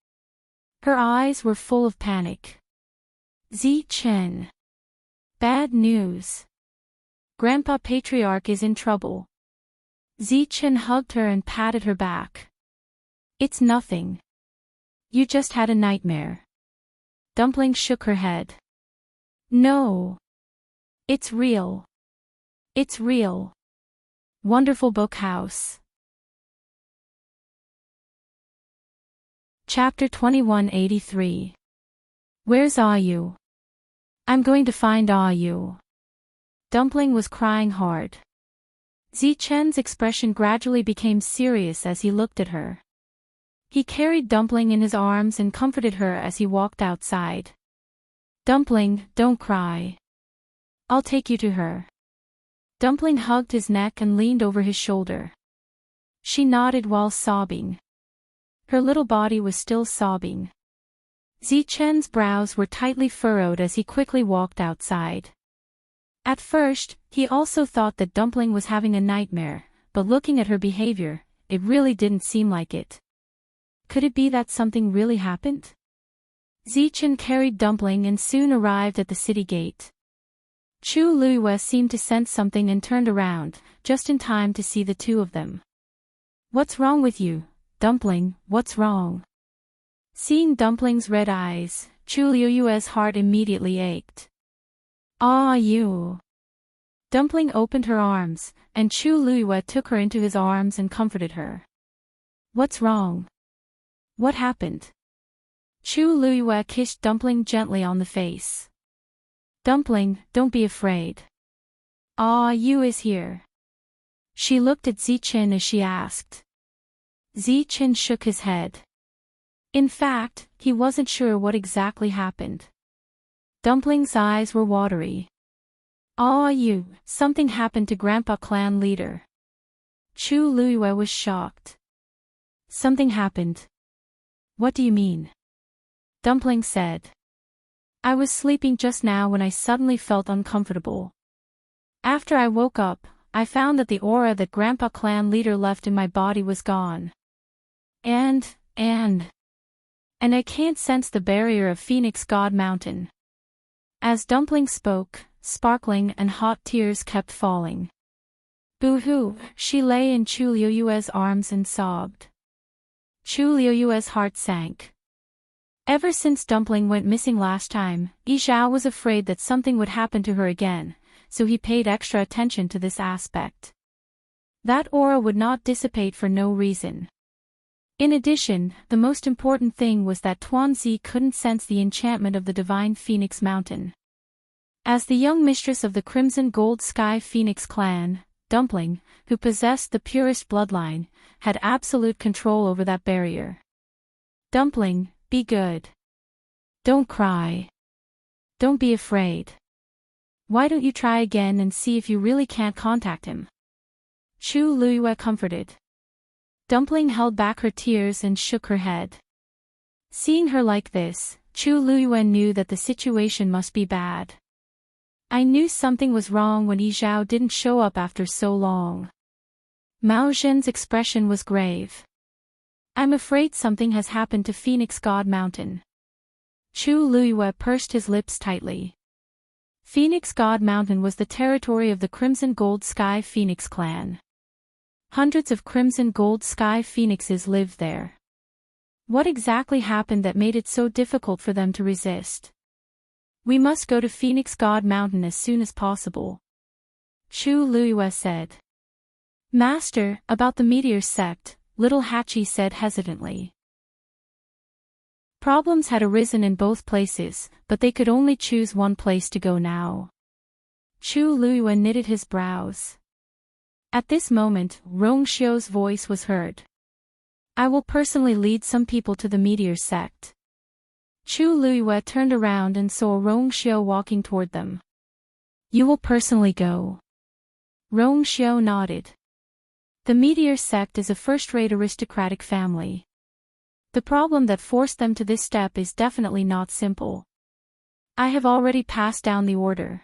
Her eyes were full of panic. "Zichen. Bad news. Grandpa Patriarch is in trouble." Zichen hugged her and patted her back. "It's nothing. You just had a nightmare." Dumpling shook her head. "No. It's real. It's real." Wonderful Book House. Chapter 2183. Where's Ayu? I'm going to find Ayu. Dumpling was crying hard. Zichen's expression gradually became serious as he looked at her. He carried Dumpling in his arms and comforted her as he walked outside. "Dumpling, don't cry. I'll take you to her." Dumpling hugged his neck and leaned over his shoulder. She nodded while sobbing. Her little body was still sobbing. Zichen's brows were tightly furrowed as he quickly walked outside. At first, he also thought that Dumpling was having a nightmare, but looking at her behavior, it really didn't seem like it. Could it be that something really happened? Zichen carried Dumpling and soon arrived at the city gate. Chu Liyue seemed to sense something and turned around, just in time to see the two of them. "What's wrong with you, Dumpling, what's wrong?" Seeing Dumpling's red eyes, Chu Liyue's heart immediately ached. "Ah, you." Dumpling opened her arms, and Chu Liyue took her into his arms and comforted her. "What's wrong? What happened?" Chu Liyue kissed Dumpling gently on the face. "Dumpling, don't be afraid. Ah, you is here." She looked at Zichen as she asked. Zichen shook his head. In fact, he wasn't sure what exactly happened. Dumpling's eyes were watery. "Ah, you, something happened to Grandpa clan leader." Chu Liyue was shocked. "Something happened? What do you mean?" Dumpling said. I was sleeping just now when I suddenly felt uncomfortable. After I woke up, I found that the aura that Grandpa Clan Leader left in my body was gone. And I can't sense the barrier of Phoenix God Mountain. As Dumpling spoke, sparkling and hot tears kept falling. Boo-hoo, she lay in Chu Liuyue's arms and sobbed. Chu Liuyue's heart sank. Ever since Dumpling went missing last time, Yi Zhao was afraid that something would happen to her again, so he paid extra attention to this aspect. That aura would not dissipate for no reason. In addition, the most important thing was that Tuanzi couldn't sense the enchantment of the divine Phoenix Mountain. As the young mistress of the Crimson Gold Sky Phoenix clan, Dumpling, who possessed the purest bloodline, had absolute control over that barrier. Dumpling, be good. Don't cry. Don't be afraid. Why don't you try again and see if you really can't contact him? Chu Liyue comforted. Dumpling held back her tears and shook her head. Seeing her like this, Chu Liyue knew that the situation must be bad. I knew something was wrong when Yi Zhao didn't show up after so long. Mao Zhen's expression was grave. I'm afraid something has happened to Phoenix God Mountain. Chu Liyue pursed his lips tightly. Phoenix God Mountain was the territory of the Crimson Gold Sky Phoenix clan. Hundreds of Crimson Gold Sky Phoenixes lived there. What exactly happened that made it so difficult for them to resist? We must go to Phoenix God Mountain as soon as possible. Chu Liyue said. Master, about the meteor sect, Little Hachi said hesitantly. Problems had arisen in both places, but they could only choose one place to go now. Chu Liyue knitted his brows. At this moment, Rong Xiu's voice was heard. I will personally lead some people to the meteor sect. Chu Liyue turned around and saw Rong Xiu walking toward them. You will personally go? Rong Xiu nodded. The meteor sect is a first-rate aristocratic family. The problem that forced them to this step is definitely not simple. I have already passed down the order.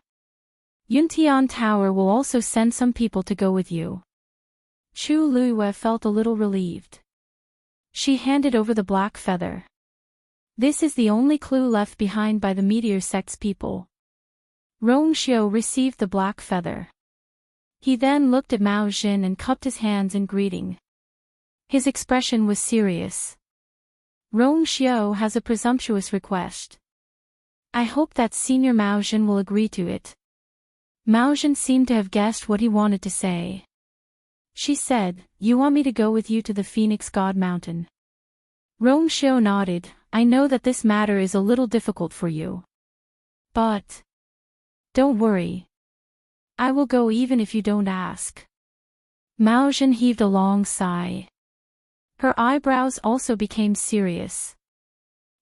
Yuntian Tower will also send some people to go with you. Chu Liyue felt a little relieved. She handed over the black feather. This is the only clue left behind by the meteor sect's people. Rong Xiu received the black feather. He then looked at Mao Zhen and cupped his hands in greeting. His expression was serious. Rong Xiu has a presumptuous request. I hope that Senior Mao Zhen will agree to it. Mao Zhen seemed to have guessed what he wanted to say. She said, You want me to go with you to the Phoenix God Mountain? Rong Xiu nodded. I know that this matter is a little difficult for you. But don't worry. I will go even if you don't ask. Mao Zhen heaved a long sigh. Her eyebrows also became serious.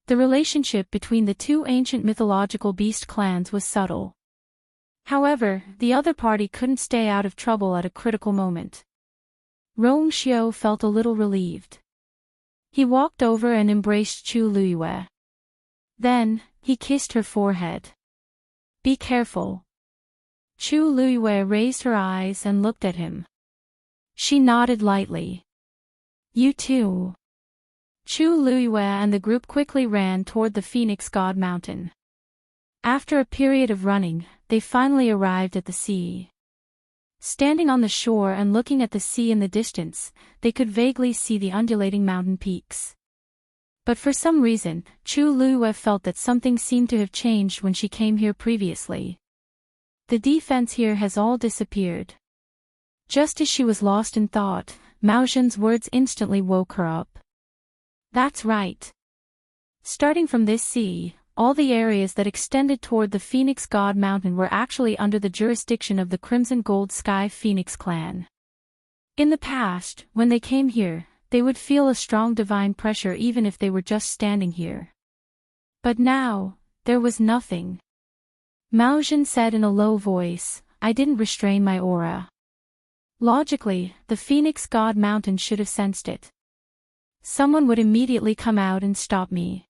The relationship between the two ancient mythological beast clans was subtle. However, the other party couldn't stay out of trouble at a critical moment. Rong Xiu felt a little relieved. He walked over and embraced Chu Liyue. Then, he kissed her forehead. Be careful. Chu Liyue raised her eyes and looked at him. She nodded lightly. You too. Chu Liyue and the group quickly ran toward the Phoenix God Mountain. After a period of running, they finally arrived at the sea. Standing on the shore and looking at the sea in the distance, they could vaguely see the undulating mountain peaks. But for some reason, Chu Liyue felt that something seemed to have changed when she came here previously. The defense here has all disappeared. Just as she was lost in thought, Mao Zhen's words instantly woke her up. That's right. Starting from this sea, all the areas that extended toward the Phoenix God Mountain were actually under the jurisdiction of the Crimson Gold Sky Phoenix clan. In the past, when they came here, they would feel a strong divine pressure even if they were just standing here. But now, there was nothing. Mao Zhen said in a low voice, I didn't restrain my aura. Logically, the Phoenix God Mountain should have sensed it. Someone would immediately come out and stop me.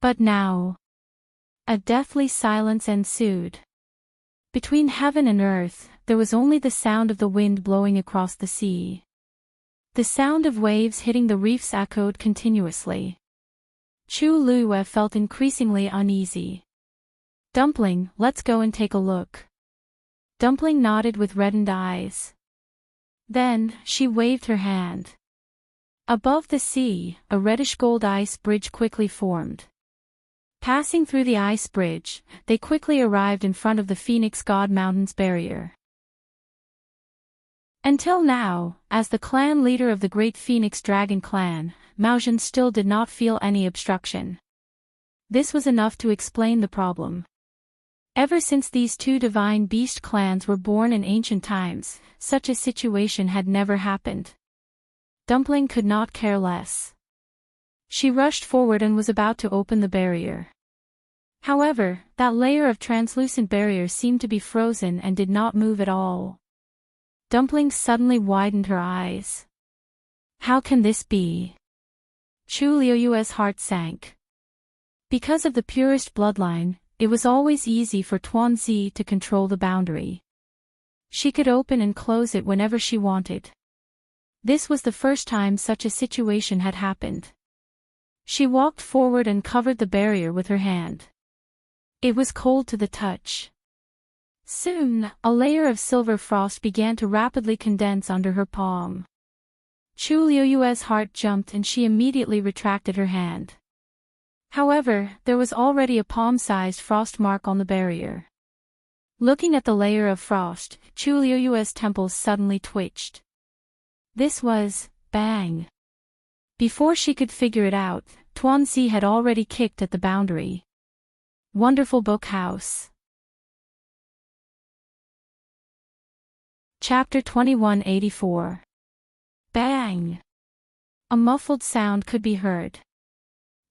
But now, a deathly silence ensued. Between heaven and earth, there was only the sound of the wind blowing across the sea. The sound of waves hitting the reefs echoed continuously. Chu Luiyue felt increasingly uneasy. "Dumpling, let's go and take a look." Dumpling nodded with reddened eyes. Then, she waved her hand. Above the sea, a reddish-gold ice bridge quickly formed. Passing through the ice bridge, they quickly arrived in front of the Phoenix God Mountain's barrier. Until now, as the clan leader of the Great Phoenix Dragon Clan, Mao Zhen still did not feel any obstruction. This was enough to explain the problem. Ever since these two divine beast clans were born in ancient times, such a situation had never happened. Dumpling could not care less. She rushed forward and was about to open the barrier. However, that layer of translucent barrier seemed to be frozen and did not move at all. Dumpling suddenly widened her eyes. How can this be? Chu Liuyue's heart sank. Because of the purest bloodline, it was always easy for Tuanzi to control the boundary. She could open and close it whenever she wanted. This was the first time such a situation had happened. She walked forward and covered the barrier with her hand. It was cold to the touch. Soon, a layer of silver frost began to rapidly condense under her palm. Chu Liuyue's heart jumped and she immediately retracted her hand. However, there was already a palm-sized frost mark on the barrier. Looking at the layer of frost, Chu Liuyue's temples suddenly twitched. This was, bang. Before she could figure it out, Tuanzi had already kicked at the boundary. Wonderful Book House. Chapter 2184. Bang! A muffled sound could be heard.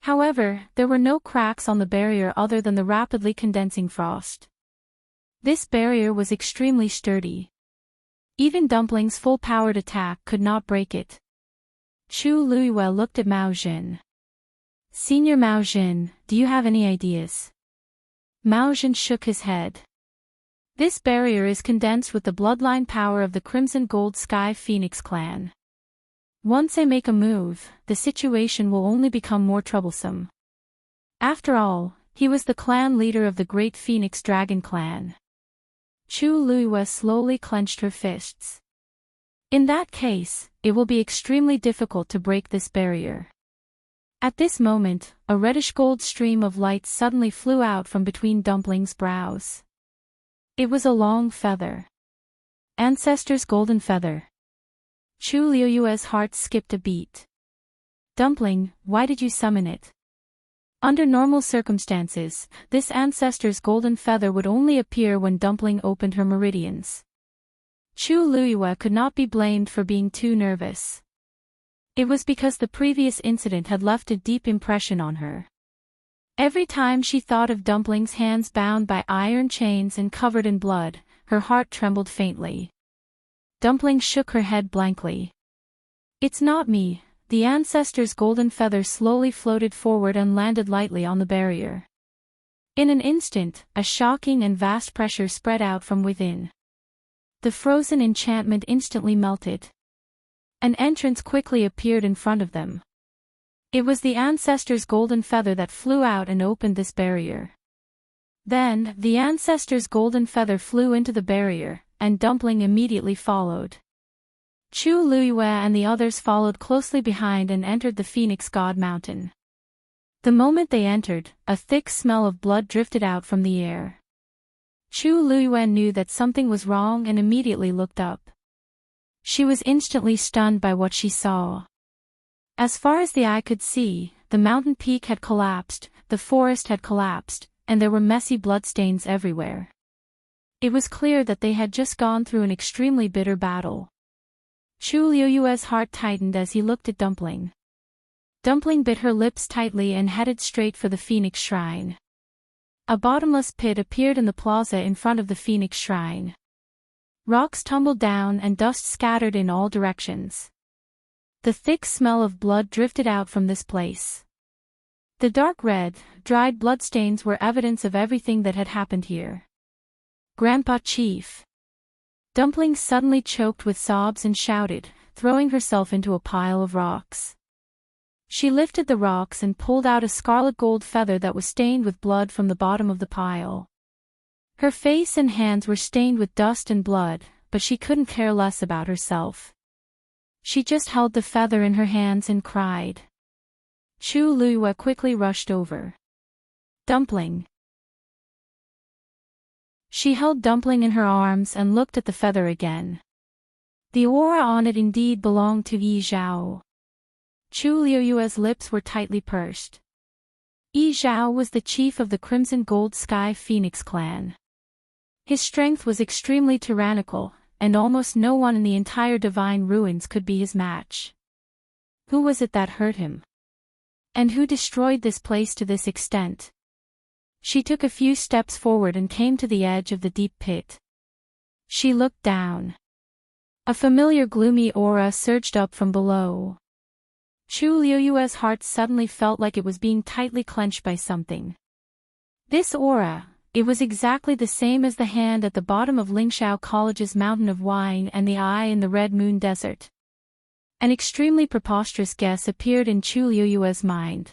However, there were no cracks on the barrier other than the rapidly condensing frost. This barrier was extremely sturdy. Even Dumpling's full-powered attack could not break it. Chu Luiyue looked at Mao Zhen. "Senior Mao Zhen, do you have any ideas?" Mao Zhen shook his head. "This barrier is condensed with the bloodline power of the Crimson Gold Sky Phoenix clan. Once I make a move, the situation will only become more troublesome." After all, he was the clan leader of the Great Phoenix Dragon Clan. Chu Luiyue slowly clenched her fists. "In that case, it will be extremely difficult to break this barrier." At this moment, a reddish-gold stream of light suddenly flew out from between Dumpling's brows. It was a long feather. Ancestor's golden feather. Chu Liuyue's heart skipped a beat. "Dumpling, why did you summon it?" Under normal circumstances, this ancestor's golden feather would only appear when Dumpling opened her meridians. Chu Luiyue could not be blamed for being too nervous. It was because the previous incident had left a deep impression on her. Every time she thought of Dumpling's hands bound by iron chains and covered in blood, her heart trembled faintly. Dumpling shook her head blankly. "It's not me." The ancestor's golden feather slowly floated forward and landed lightly on the barrier. In an instant, a shocking and vast pressure spread out from within. The frozen enchantment instantly melted. An entrance quickly appeared in front of them. It was the ancestor's golden feather that flew out and opened this barrier. Then, the ancestor's golden feather flew into the barrier, and Dumpling immediately followed. Chu Luiyue and the others followed closely behind and entered the Phoenix God Mountain. The moment they entered, a thick smell of blood drifted out from the air. Chu Luiyue knew that something was wrong and immediately looked up. She was instantly stunned by what she saw. As far as the eye could see, the mountain peak had collapsed, the forest had collapsed, and there were messy bloodstains everywhere. It was clear that they had just gone through an extremely bitter battle. Chu Liuyue's heart tightened as he looked at Dumpling. Dumpling bit her lips tightly and headed straight for the Phoenix Shrine. A bottomless pit appeared in the plaza in front of the Phoenix Shrine. Rocks tumbled down and dust scattered in all directions. The thick smell of blood drifted out from this place. The dark red, dried bloodstains were evidence of everything that had happened here. Grandpa Chief. Dumpling suddenly choked with sobs and shouted, throwing herself into a pile of rocks. She lifted the rocks and pulled out a scarlet gold feather that was stained with blood from the bottom of the pile. Her face and hands were stained with dust and blood, but she couldn't care less about herself. She just held the feather in her hands and cried. Chu Luiyue quickly rushed over. Dumpling. She held Dumpling in her arms and looked at the feather again. The aura on it indeed belonged to Yi Zhao. Chu Luiyue's lips were tightly pursed. Yi Zhao was the chief of the Crimson Gold Sky Phoenix clan. His strength was extremely tyrannical, and almost no one in the entire Divine Ruins could be his match. Who was it that hurt him? And who destroyed this place to this extent? She took a few steps forward and came to the edge of the deep pit. She looked down. A familiar gloomy aura surged up from below. Chu Luiyue's heart suddenly felt like it was being tightly clenched by something. This aura, it was exactly the same as the hand at the bottom of Lingxiao College's Mountain of Wine and the eye in the Red Moon Desert. An extremely preposterous guess appeared in Chu Luiyue's mind.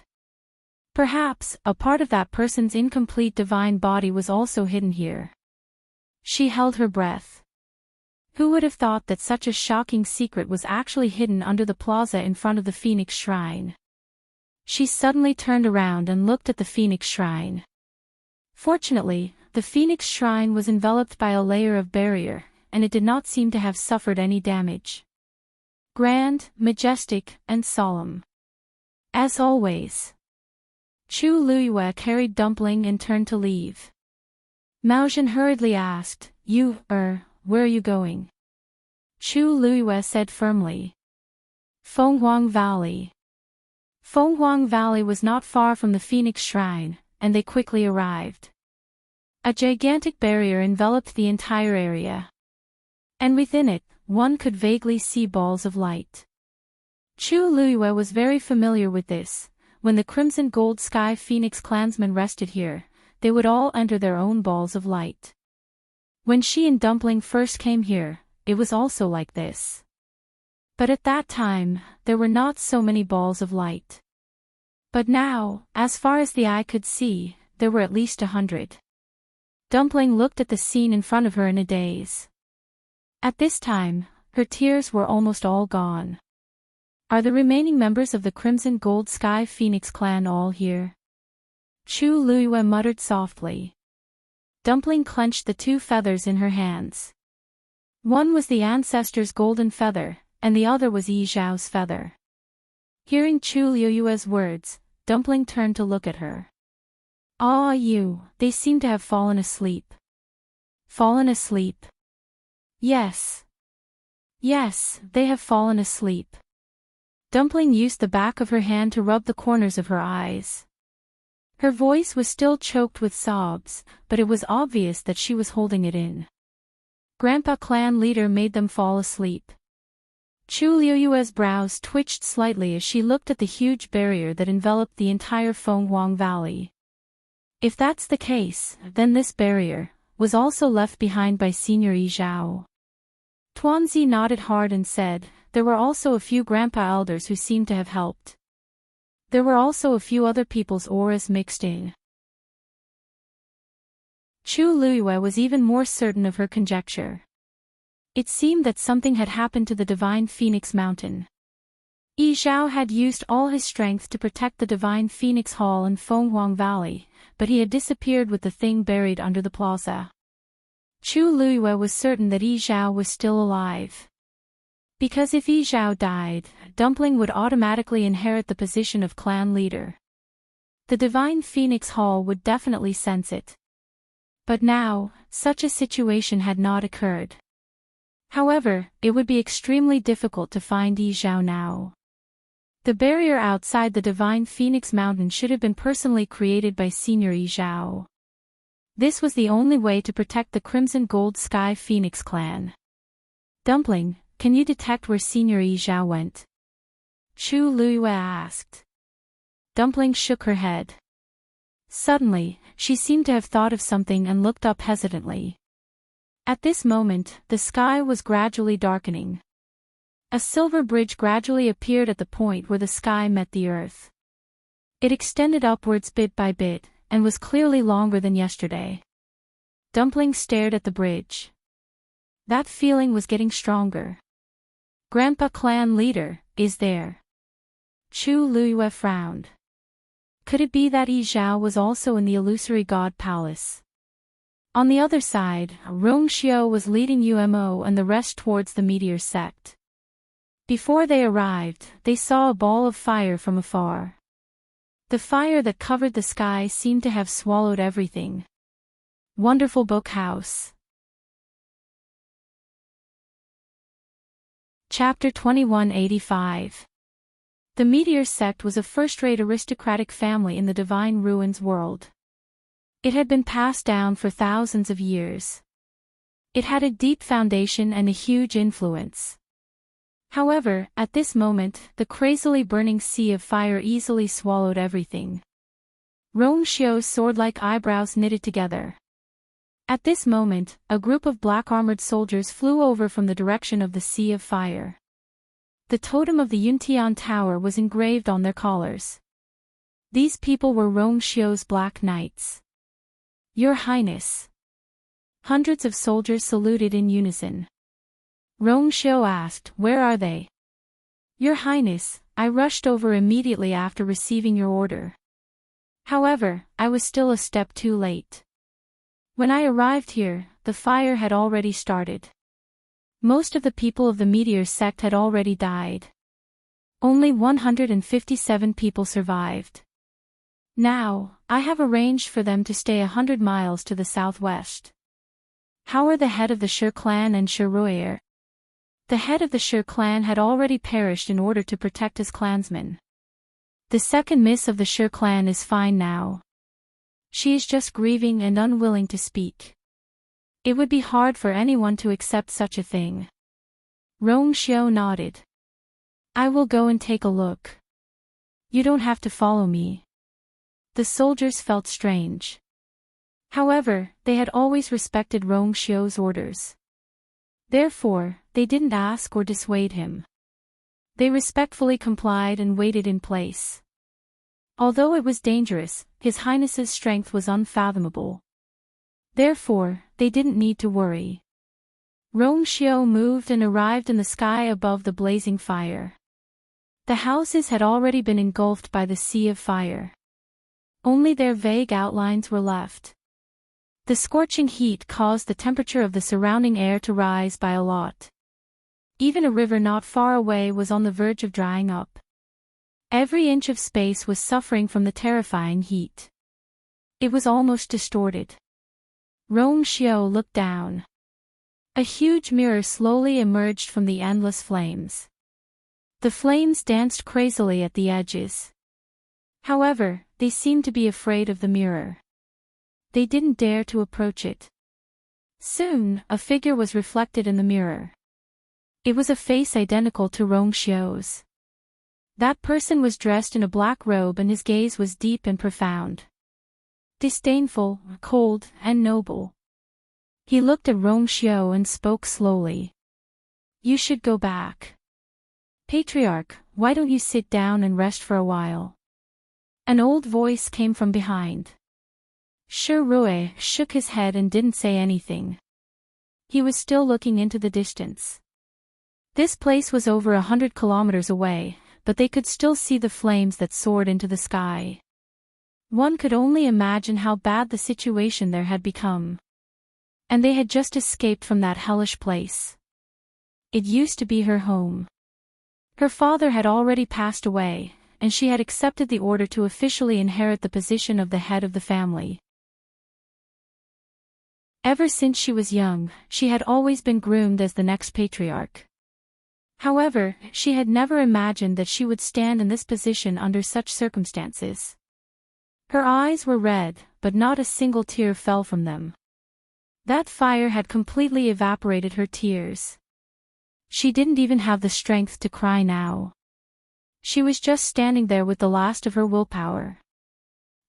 Perhaps, a part of that person's incomplete divine body was also hidden here. She held her breath. Who would have thought that such a shocking secret was actually hidden under the plaza in front of the Phoenix Shrine? She suddenly turned around and looked at the Phoenix Shrine. Fortunately, the Phoenix Shrine was enveloped by a layer of barrier, and it did not seem to have suffered any damage. Grand, majestic, and solemn. As always. Chu Luiyue carried Dumpling and turned to leave. Mao Zhen hurriedly asked, where are you going? Chu Luiyue said firmly. Fenghuang Valley. Fenghuang Valley was not far from the Phoenix Shrine, and they quickly arrived. A gigantic barrier enveloped the entire area. And within it, one could vaguely see balls of light. Chu Luiyue was very familiar with this. When the Crimson Gold Sky Phoenix clansmen rested here, they would all enter their own balls of light. When she and Dumpling first came here, it was also like this. But at that time, there were not so many balls of light. But now, as far as the eye could see, there were at least 100. Dumpling looked at the scene in front of her in a daze. At this time, her tears were almost all gone. Are the remaining members of the Crimson Gold Sky Phoenix clan all here? Chu Luiyue muttered softly. Dumpling clenched the 2 feathers in her hands. One was the ancestor's golden feather, and the other was Yi Zhao's feather. Hearing Chu Luiyue's words, Dumpling turned to look at her. They seem to have fallen asleep. Fallen asleep? Yes. Yes, they have fallen asleep. Dumpling used the back of her hand to rub the corners of her eyes. Her voice was still choked with sobs, but it was obvious that she was holding it in. Grandpa Clan Leader made them fall asleep. Chu Luiyue's brows twitched slightly as she looked at the huge barrier that enveloped the entire Fenghuang Valley. If that's the case, then this barrier was also left behind by Senior Yi Zhao. Tuanzi nodded hard and said, there were also a few grandpa elders who seemed to have helped. There were also a few other people's auras mixed in. Chu Luiyue was even more certain of her conjecture. It seemed that something had happened to the Divine Phoenix Mountain. Yi Zhao had used all his strength to protect the Divine Phoenix Hall in Fenghuang Valley, but he had disappeared with the thing buried under the plaza. Chu Luiyue was certain that Yi Zhao was still alive. Because if Yi Zhao died, Dumpling would automatically inherit the position of clan leader. The Divine Phoenix Hall would definitely sense it. But now, such a situation had not occurred. However, it would be extremely difficult to find Yi Zhao now. The barrier outside the Divine Phoenix Mountain should have been personally created by Senior Yi Zhao. This was the only way to protect the Crimson Gold Sky Phoenix clan. Dumpling, can you detect where Senior Yi Zhao went? Chu Luiyue asked. Dumpling shook her head. Suddenly, she seemed to have thought of something and looked up hesitantly. At this moment, the sky was gradually darkening. A silver bridge gradually appeared at the point where the sky met the earth. It extended upwards bit by bit, and was clearly longer than yesterday. Dumpling stared at the bridge. That feeling was getting stronger. Grandpa clan leader, is there? Chu Luyue frowned. Could it be that Yi Zhao was also in the illusory god palace? On the other side, Rong Xiao was leading Umo and the rest towards the meteor sect. Before they arrived, they saw a ball of fire from afar. The fire that covered the sky seemed to have swallowed everything. Wonderful Book House. Chapter 2185. The meteor sect was a first-rate aristocratic family in the Divine Ruins world. It had been passed down for thousands of years. It had a deep foundation and a huge influence. However, at this moment, the crazily burning sea of fire easily swallowed everything. Rong Xiao's sword-like eyebrows knitted together. At this moment, a group of black-armored soldiers flew over from the direction of the sea of fire. The totem of the Yuntian Tower was engraved on their collars. These people were Rong Xiao's Black Knights. Your Highness. Hundreds of soldiers saluted in unison. Rong Xiao asked, where are they? Your Highness, I rushed over immediately after receiving your order. However, I was still a step too late. When I arrived here, the fire had already started. Most of the people of the meteor sect had already died. Only 157 people survived. Now, I have arranged for them to stay 100 miles to the southwest. How are the head of the Shi clan and Shi Ruier? The head of the Shi clan had already perished in order to protect his clansmen. The second miss of the Shi clan is fine now. She is just grieving and unwilling to speak. It would be hard for anyone to accept such a thing. Rong Xiao nodded. I will go and take a look. You don't have to follow me. The soldiers felt strange. However, they had always respected Rong Xiao's orders. Therefore, they didn't ask or dissuade him. They respectfully complied and waited in place. Although it was dangerous, His Highness's strength was unfathomable. Therefore, they didn't need to worry. Rong Xiao moved and arrived in the sky above the blazing fire. The houses had already been engulfed by the sea of fire. Only their vague outlines were left. The scorching heat caused the temperature of the surrounding air to rise by a lot. Even a river not far away was on the verge of drying up. Every inch of space was suffering from the terrifying heat. It was almost distorted. Rong Xiao looked down. A huge mirror slowly emerged from the endless flames. The flames danced crazily at the edges. However, they seemed to be afraid of the mirror. They didn't dare to approach it. Soon, a figure was reflected in the mirror. It was a face identical to Rong Xiao's. That person was dressed in a black robe and his gaze was deep and profound. Disdainful, cold, and noble. He looked at Rong Xiao and spoke slowly. You should go back. Patriarch, why don't you sit down and rest for a while? An old voice came from behind. Shi Rui shook his head and didn't say anything. He was still looking into the distance. This place was over 100 kilometers away, but they could still see the flames that soared into the sky. One could only imagine how bad the situation there had become. And they had just escaped from that hellish place. It used to be her home. Her father had already passed away, and she had accepted the order to officially inherit the position of the head of the family. Ever since she was young, she had always been groomed as the next patriarch. However, she had never imagined that she would stand in this position under such circumstances. Her eyes were red, but not a single tear fell from them. That fire had completely evaporated her tears. She didn't even have the strength to cry now. She was just standing there with the last of her willpower.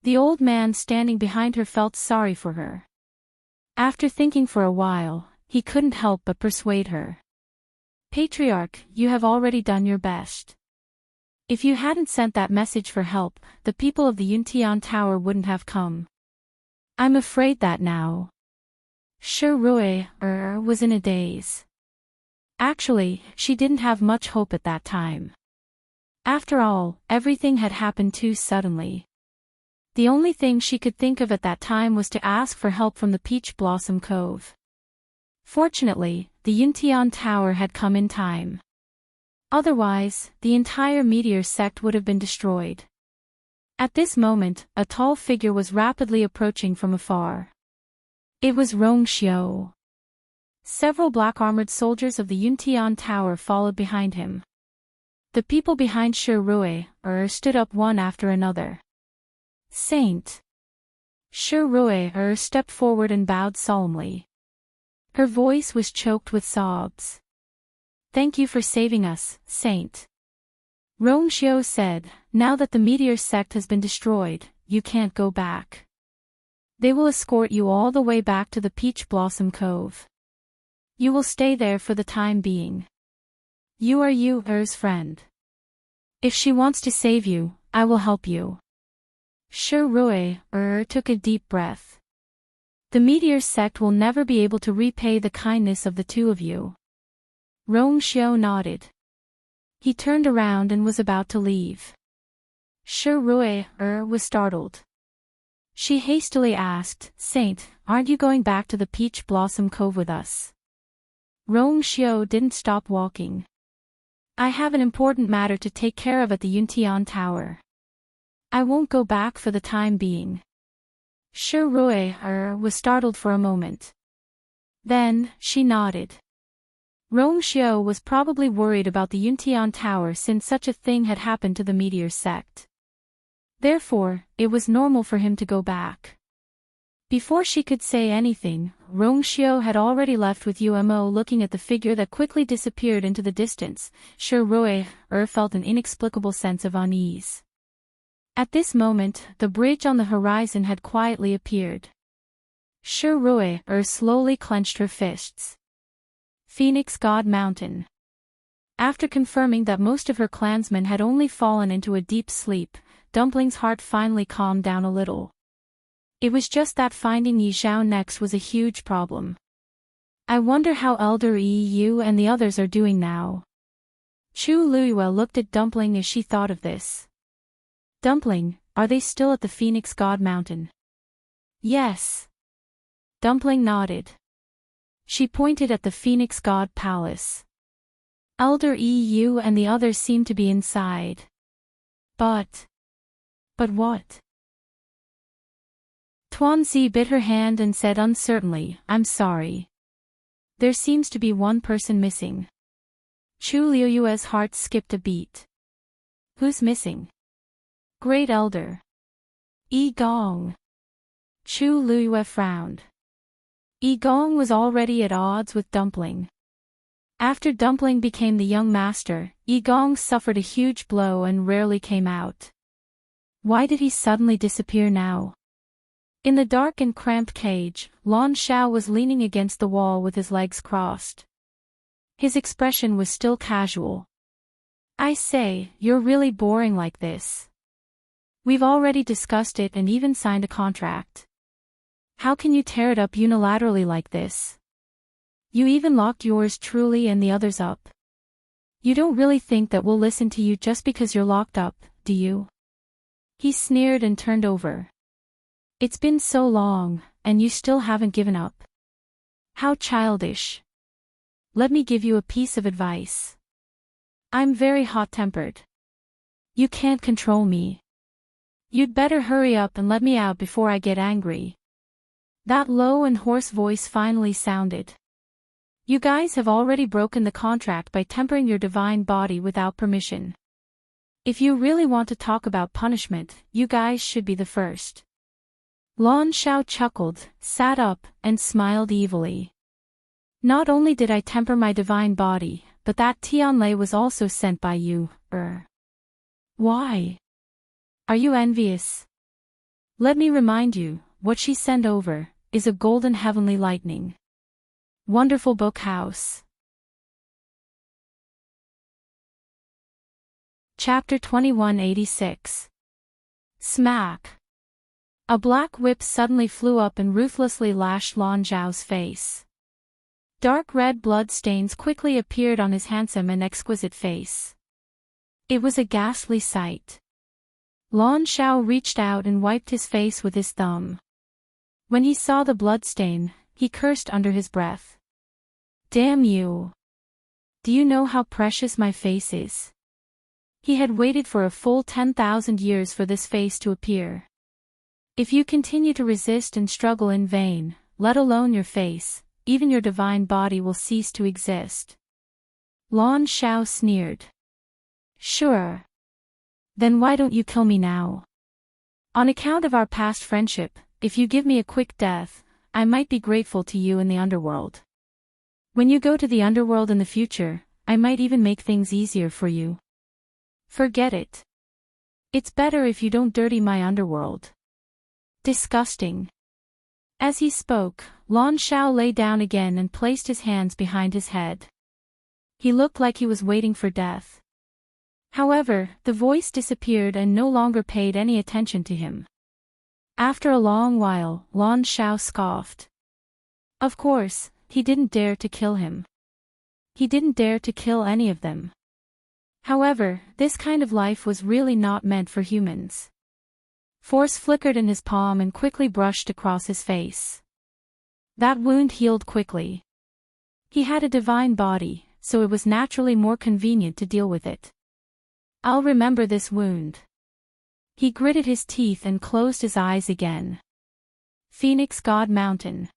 The old man standing behind her felt sorry for her. After thinking for a while, he couldn't help but persuade her. Patriarch, you have already done your best. If you hadn't sent that message for help, the people of the Yuntian Tower wouldn't have come. I'm afraid that now. Rue was in a daze. Actually, she didn't have much hope at that time. After all, everything had happened too suddenly. The only thing she could think of at that time was to ask for help from the Peach Blossom Cove. Fortunately, the Yuntian Tower had come in time. Otherwise, the entire meteor sect would have been destroyed. At this moment, a tall figure was rapidly approaching from afar. It was Rongxiu. Several black-armored soldiers of the Yuntian Tower followed behind him. The people behind Rue stood up one after another. Saint. Rue stepped forward and bowed solemnly. Her voice was choked with sobs. Thank you for saving us, Saint. Rongxiu said, now that the meteor sect has been destroyed, you can't go back. They will escort you all the way back to the Peach Blossom Cove. You will stay there for the time being. You are Yu's friend. If she wants to save you, I will help you. Rue took a deep breath. The meteor sect will never be able to repay the kindness of the two of you. Rongxiu nodded. He turned around and was about to leave. Rue was startled. She hastily asked, Saint, aren't you going back to the Peach Blossom Cove with us? Rongxiu didn't stop walking. I have an important matter to take care of at the Yuntian Tower. I won't go back for the time being. Rue was startled for a moment. Then, she nodded. Rongxiu was probably worried about the Yuntian Tower since such a thing had happened to the meteor sect. Therefore, it was normal for him to go back. Before she could say anything, Rongxiu had already left with Umo looking at the figure that quickly disappeared into the distance. Rue felt an inexplicable sense of unease. At this moment, the bridge on the horizon had quietly appeared. Rue slowly clenched her fists. Phoenix God Mountain. After confirming that most of her clansmen had only fallen into a deep sleep, Dumpling's heart finally calmed down a little. It was just that finding Yi Zhao next was a huge problem. I wonder how Elder Yu and the others are doing now. Chu Luiyue looked at Dumpling as she thought of this. Dumpling, are they still at the Phoenix God Mountain? Yes. Dumpling nodded. She pointed at the Phoenix God Palace. Elder Yu and the others seemed to be inside. But what? Tuanzi bit her hand and said uncertainly, I'm sorry. There seems to be one person missing. Chu Liuyue's heart skipped a beat. Who's missing? Great Elder. Yi Gong. Chu Liuyue frowned. Yi Gong was already at odds with Dumpling. After Dumpling became the young master, Yi Gong suffered a huge blow and rarely came out. Why did he suddenly disappear now? In the dark and cramped cage, Lan Xiao was leaning against the wall with his legs crossed. His expression was still casual. I say, you're really boring like this. We've already discussed it and even signed a contract. How can you tear it up unilaterally like this? You even locked yours truly and the others up. You don't really think that we'll listen to you just because you're locked up, do you? He sneered and turned over. It's been so long, and you still haven't given up. How childish. Let me give you a piece of advice. I'm very hot-tempered. You can't control me. You'd better hurry up and let me out before I get angry. That low and hoarse voice finally sounded. You guys have already broken the contract by tempering your divine body without permission. If you really want to talk about punishment, you guys should be the first. Lan Xiao chuckled, sat up, and smiled evilly. Not only did I temper my divine body, but that Tianlei was also sent by you, Why? Are you envious? Let me remind you, what she sent over is a golden heavenly lightning. Wonderful book house. Chapter 2186. Smack. A black whip suddenly flew up and ruthlessly lashed Lan Zhao's face. Dark red blood stains quickly appeared on his handsome and exquisite face. It was a ghastly sight. Lan Zhao reached out and wiped his face with his thumb. When he saw the bloodstain, he cursed under his breath. Damn you! Do you know how precious my face is? He had waited for a full 10,000 years for this face to appear. If you continue to resist and struggle in vain, let alone your face, even your divine body will cease to exist. Lan Zhao sneered. Sure. Then why don't you kill me now? On account of our past friendship, if you give me a quick death, I might be grateful to you in the underworld. When you go to the underworld in the future, I might even make things easier for you. Forget it. It's better if you don't dirty my underworld. Disgusting. As he spoke, Lan Zhao lay down again and placed his hands behind his head. He looked like he was waiting for death. However, the voice disappeared and no longer paid any attention to him. After a long while, Lan Zhao scoffed. Of course, he didn't dare to kill him. He didn't dare to kill any of them. However, this kind of life was really not meant for humans. Force flickered in his palm and quickly brushed across his face. That wound healed quickly. He had a divine body, so it was naturally more convenient to deal with it. I'll remember this wound. He gritted his teeth and closed his eyes again. Phoenix God Mountain.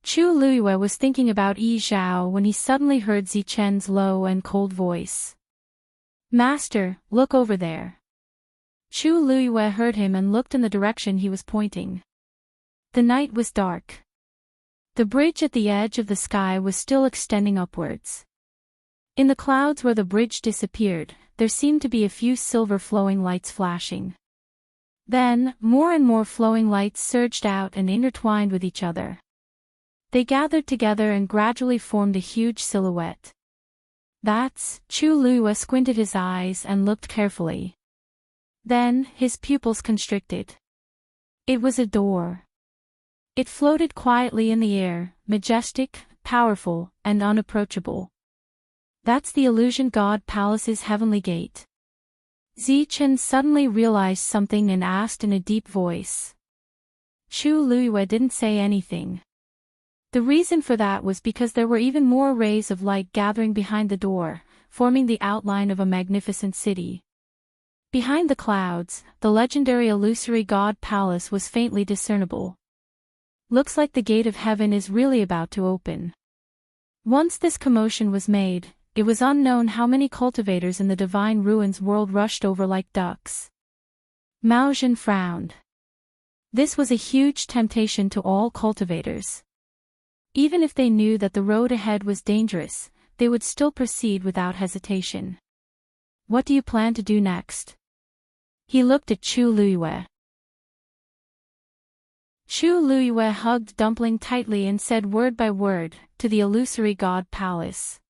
Chu Luiyue was thinking about Yi Zhao when he suddenly heard Zichen's low and cold voice. Master, look over there. Chu Luiyue heard him and looked in the direction he was pointing. The night was dark. The bridge at the edge of the sky was still extending upwards. In the clouds where the bridge disappeared, there seemed to be a few silver flowing lights flashing. Then, more and more flowing lights surged out and intertwined with each other. They gathered together and gradually formed a huge silhouette. That's, Chu Luiyue squinted his eyes and looked carefully. Then, his pupils constricted. It was a door. It floated quietly in the air, majestic, powerful, and unapproachable. That's the Illusion God Palace's heavenly gate. Zichen suddenly realized something and asked in a deep voice. Chu Luiyue didn't say anything. The reason for that was because there were even more rays of light gathering behind the door, forming the outline of a magnificent city. Behind the clouds, the legendary illusory God Palace was faintly discernible. Looks like the gate of heaven is really about to open. Once this commotion was made, it was unknown how many cultivators in the divine ruins world rushed over like ducks. Mao Zhen frowned. This was a huge temptation to all cultivators. Even if they knew that the road ahead was dangerous, they would still proceed without hesitation. What do you plan to do next? He looked at Chu Luiyue. Chu Luiyue hugged Dumpling tightly and said word by word, to the illusory God Palace.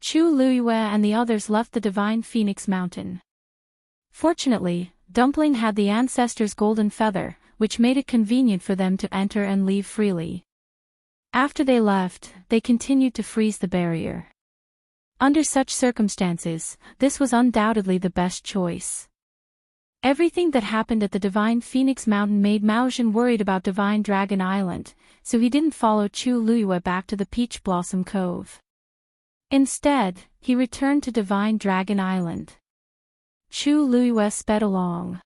Chu Luiyue and the others left the divine Phoenix Mountain. Fortunately, Dumpling had the ancestor's golden feather, which made it convenient for them to enter and leave freely. After they left, they continued to freeze the barrier. Under such circumstances, this was undoubtedly the best choice. Everything that happened at the Divine Phoenix Mountain made Mao Zhen worried about Divine Dragon Island, so he didn't follow Chu Luiyue back to the Peach Blossom Cove. Instead, he returned to Divine Dragon Island. Chu Luiyue sped along.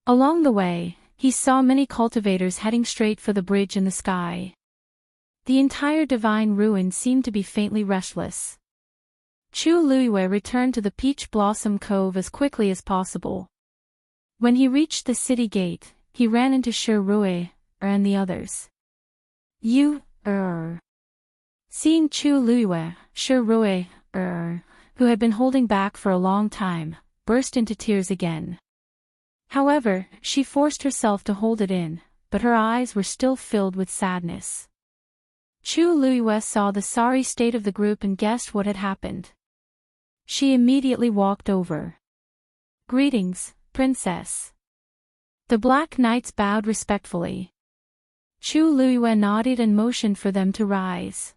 Along the way, he saw many cultivators heading straight for the bridge in the sky. The entire divine ruin seemed to be faintly restless. Chu Luiyue returned to the Peach Blossom Cove as quickly as possible. When he reached the city gate, he ran into Shi Rui and the others. Seeing Chu Luiyue, Shi Rui, who had been holding back for a long time, burst into tears again. However, she forced herself to hold it in, but her eyes were still filled with sadness. Chu Luiyue saw the sorry state of the group and guessed what had happened. She immediately walked over. "Greetings, Princess." The Black Knights bowed respectfully. Chu Luiyue nodded and motioned for them to rise.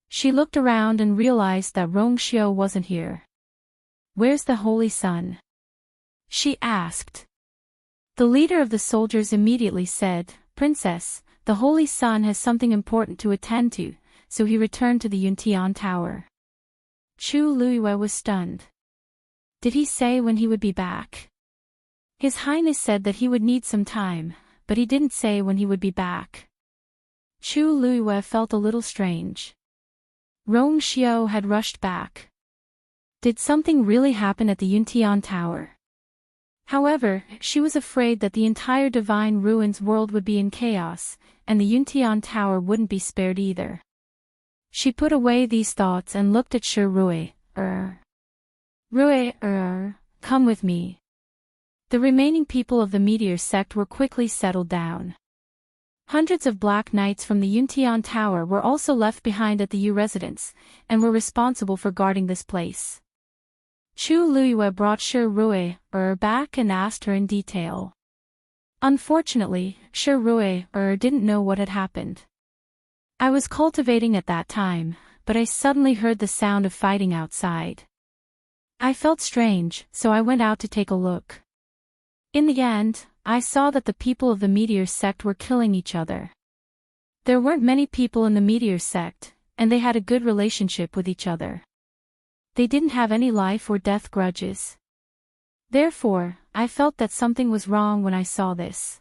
She looked around and realized that Rongxiu wasn't here. "Where's the Holy Sun?" she asked. The leader of the soldiers immediately said, "Princess, the Holy Sun has something important to attend to, so he returned to the Yuntian Tower." Chu Luiyue was stunned. Did he say when he would be back? His Highness said that he would need some time, but he didn't say when he would be back. Chu Luiyue felt a little strange. Rongxiu had rushed back. Did something really happen at the Yuntian Tower? However, she was afraid that the entire Divine Ruins world would be in chaos, and the Yuntian Tower wouldn't be spared either. She put away these thoughts and looked at Shi Rui. Rui, come with me." The remaining people of the Meteor sect were quickly settled down. Hundreds of Black Knights from the Yuntian Tower were also left behind at the Yu residence, and were responsible for guarding this place. Chu Luiyue brought Shi Rui back and asked her in detail. Unfortunately, Shi Rui didn't know what had happened. "I was cultivating at that time, but I suddenly heard the sound of fighting outside. I felt strange, so I went out to take a look. In the end, I saw that the people of the Meteor sect were killing each other. There weren't many people in the Meteor sect, and they had a good relationship with each other. They didn't have any life or death grudges. Therefore, I felt that something was wrong when I saw this.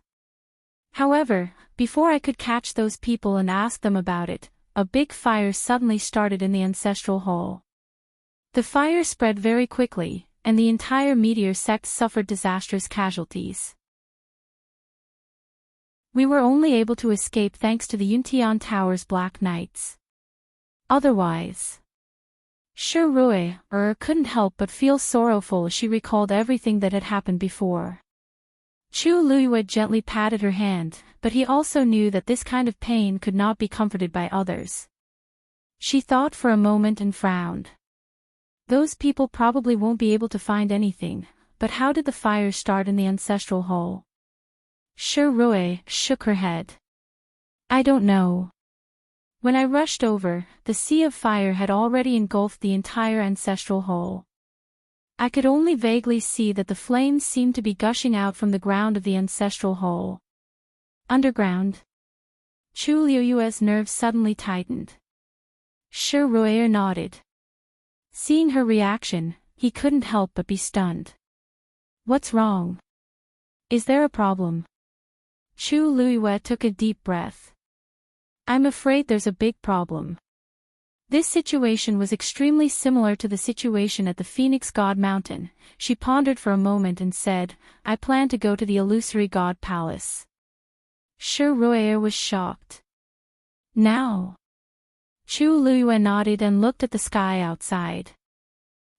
However, before I could catch those people and ask them about it, a big fire suddenly started in the ancestral hall. The fire spread very quickly, and the entire Meteor sect suffered disastrous casualties. We were only able to escape thanks to the Yuntian Tower's Black Knights. Otherwise, Shi Rui couldn't help but feel sorrowful as she recalled everything that had happened before. Chu Luiyue gently patted her hand, but he also knew that this kind of pain could not be comforted by others. She thought for a moment and frowned. Those people probably won't be able to find anything, but how did the fire start in the ancestral hall? Shi Rui shook her head. "I don't know. When I rushed over, the sea of fire had already engulfed the entire ancestral hall. I could only vaguely see that the flames seemed to be gushing out from the ground of the ancestral hall." Underground? Chu Luiyue's nerves suddenly tightened. Shi Rui nodded. Seeing her reaction, he couldn't help but be stunned. "What's wrong? Is there a problem?" Chu Luiyue took a deep breath. "I'm afraid there's a big problem." This situation was extremely similar to the situation at the Phoenix God Mountain. She pondered for a moment and said, "I plan to go to the Illusory God Palace." Shi Rui was shocked. "Now?" Chu Luiyue nodded and looked at the sky outside.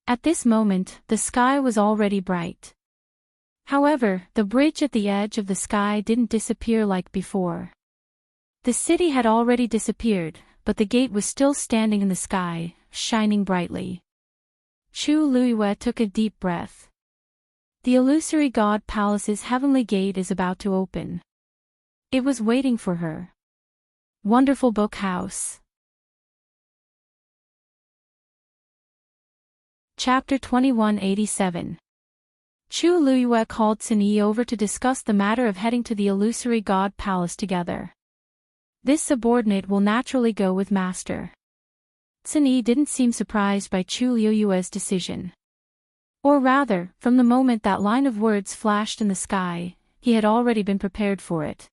At this moment, the sky was already bright. However, the bridge at the edge of the sky didn't disappear like before. The city had already disappeared, but the gate was still standing in the sky, shining brightly. Chu Luiyue took a deep breath. The Illusory God Palace's heavenly gate is about to open. It was waiting for her. Wonderful Book House. Chapter 2187. Chu Luiyue called Cini over to discuss the matter of heading to the Illusory God Palace together. This subordinate will naturally go with Master. Cini didn't seem surprised by Chu Luiyue's decision. Or rather, from the moment that line of words flashed in the sky, he had already been prepared for it.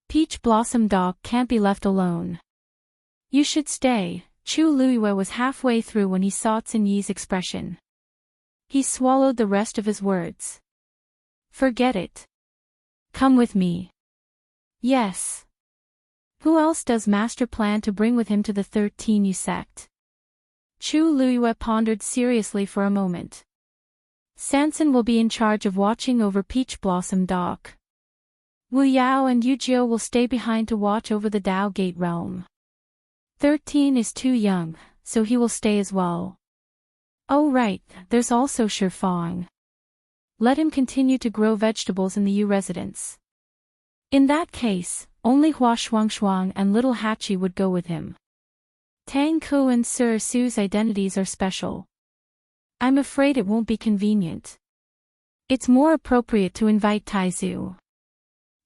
Peach Blossom Dog can't be left alone. You should stay. Chu Luiyue was halfway through when he saw Cini's expression. He swallowed the rest of his words. Forget it. Come with me. Yes. Who else does Master plan to bring with him to the 13U sect? Chu Luiyue pondered seriously for a moment. Sanson will be in charge of watching over Peach Blossom Dock. Wu Yao and Yujio will stay behind to watch over the Dao Gate realm. 13 is too young, so he will stay as well. Oh right, there's also Shifang. Let him continue to grow vegetables in the U residence. In that case, only Hua Shuangshuang and Little Hachi would go with him. Tang Ku and Sir Su's identities are special. I'm afraid it won't be convenient. It's more appropriate to invite Taizu.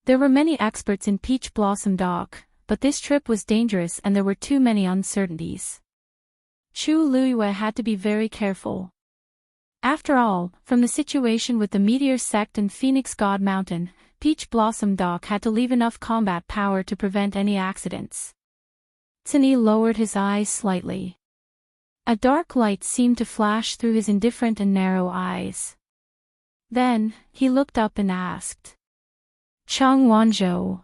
There were many experts in Peach Blossom Dock, but this trip was dangerous and there were too many uncertainties. Chu Luiyue had to be very careful. After all, from the situation with the Meteor Sect and Phoenix God Mountain, Peach Blossom Dock had to leave enough combat power to prevent any accidents. Tini lowered his eyes slightly. A dark light seemed to flash through his indifferent and narrow eyes. Then, he looked up and asked. Chang Wanzhou.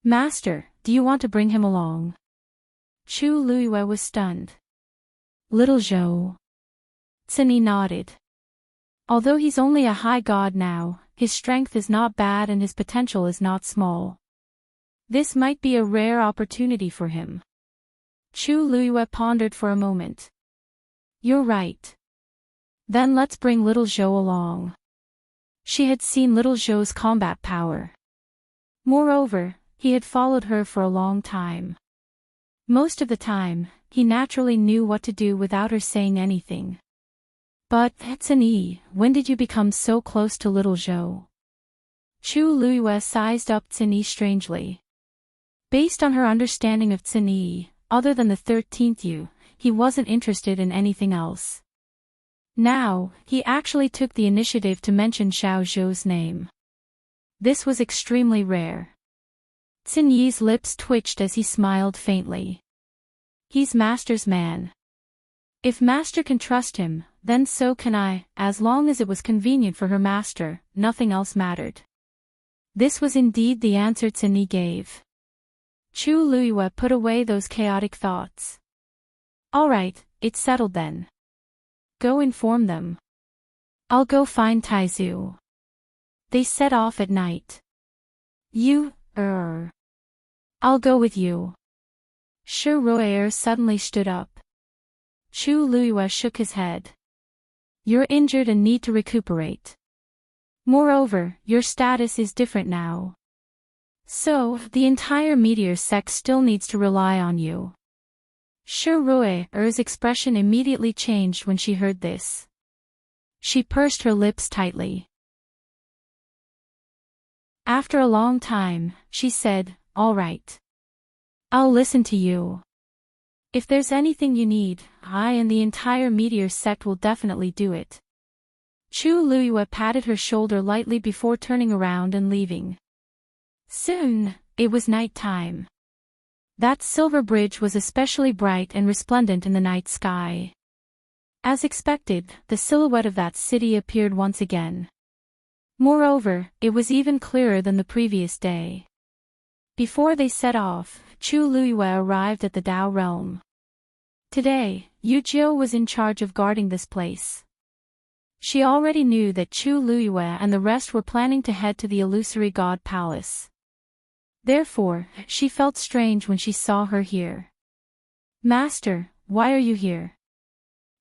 Master, do you want to bring him along? Chu Luiyue was stunned. Little Zhou. Tini nodded. Although he's only a high god now, his strength is not bad and his potential is not small. This might be a rare opportunity for him. Chu Luiyue pondered for a moment. You're right. Then let's bring Little Zhou along. She had seen Little Zhou's combat power. Moreover, he had followed her for a long time. Most of the time, he naturally knew what to do without her saying anything. But, Tini, when did you become so close to Little Zhou? Chu Luiyue sized up Tini strangely. Based on her understanding of Tini, other than the 13th Yu, he wasn't interested in anything else. Now, he actually took the initiative to mention Xiao Zhou's name. This was extremely rare. Tini's lips twitched as he smiled faintly. He's Master's man. If Master can trust him, then so can I, as long as it was convenient for her master, nothing else mattered. This was indeed the answer Tini gave. Chu Luiyue put away those chaotic thoughts. All right, it's settled then. Go inform them. I'll go find Taizu. They set off at night. I'll go with you. Shi Ruier suddenly stood up. Chu Luiyue shook his head. You're injured and need to recuperate. Moreover, your status is different now. So, the entire Meteor Sect still needs to rely on you. Shi Ruier's expression immediately changed when she heard this. She pursed her lips tightly. After a long time, she said, all right. I'll listen to you. If there's anything you need, I and the entire Meteor Sect will definitely do it. Chu Luiyue patted her shoulder lightly before turning around and leaving. Soon, it was night time. That silver bridge was especially bright and resplendent in the night sky. As expected, the silhouette of that city appeared once again. Moreover, it was even clearer than the previous day. Before they set off, Chu Luiyue arrived at the Dao realm. Today, Yujio was in charge of guarding this place. She already knew that Chu Luiyue and the rest were planning to head to the illusory god palace. Therefore, she felt strange when she saw her here. Master, why are you here?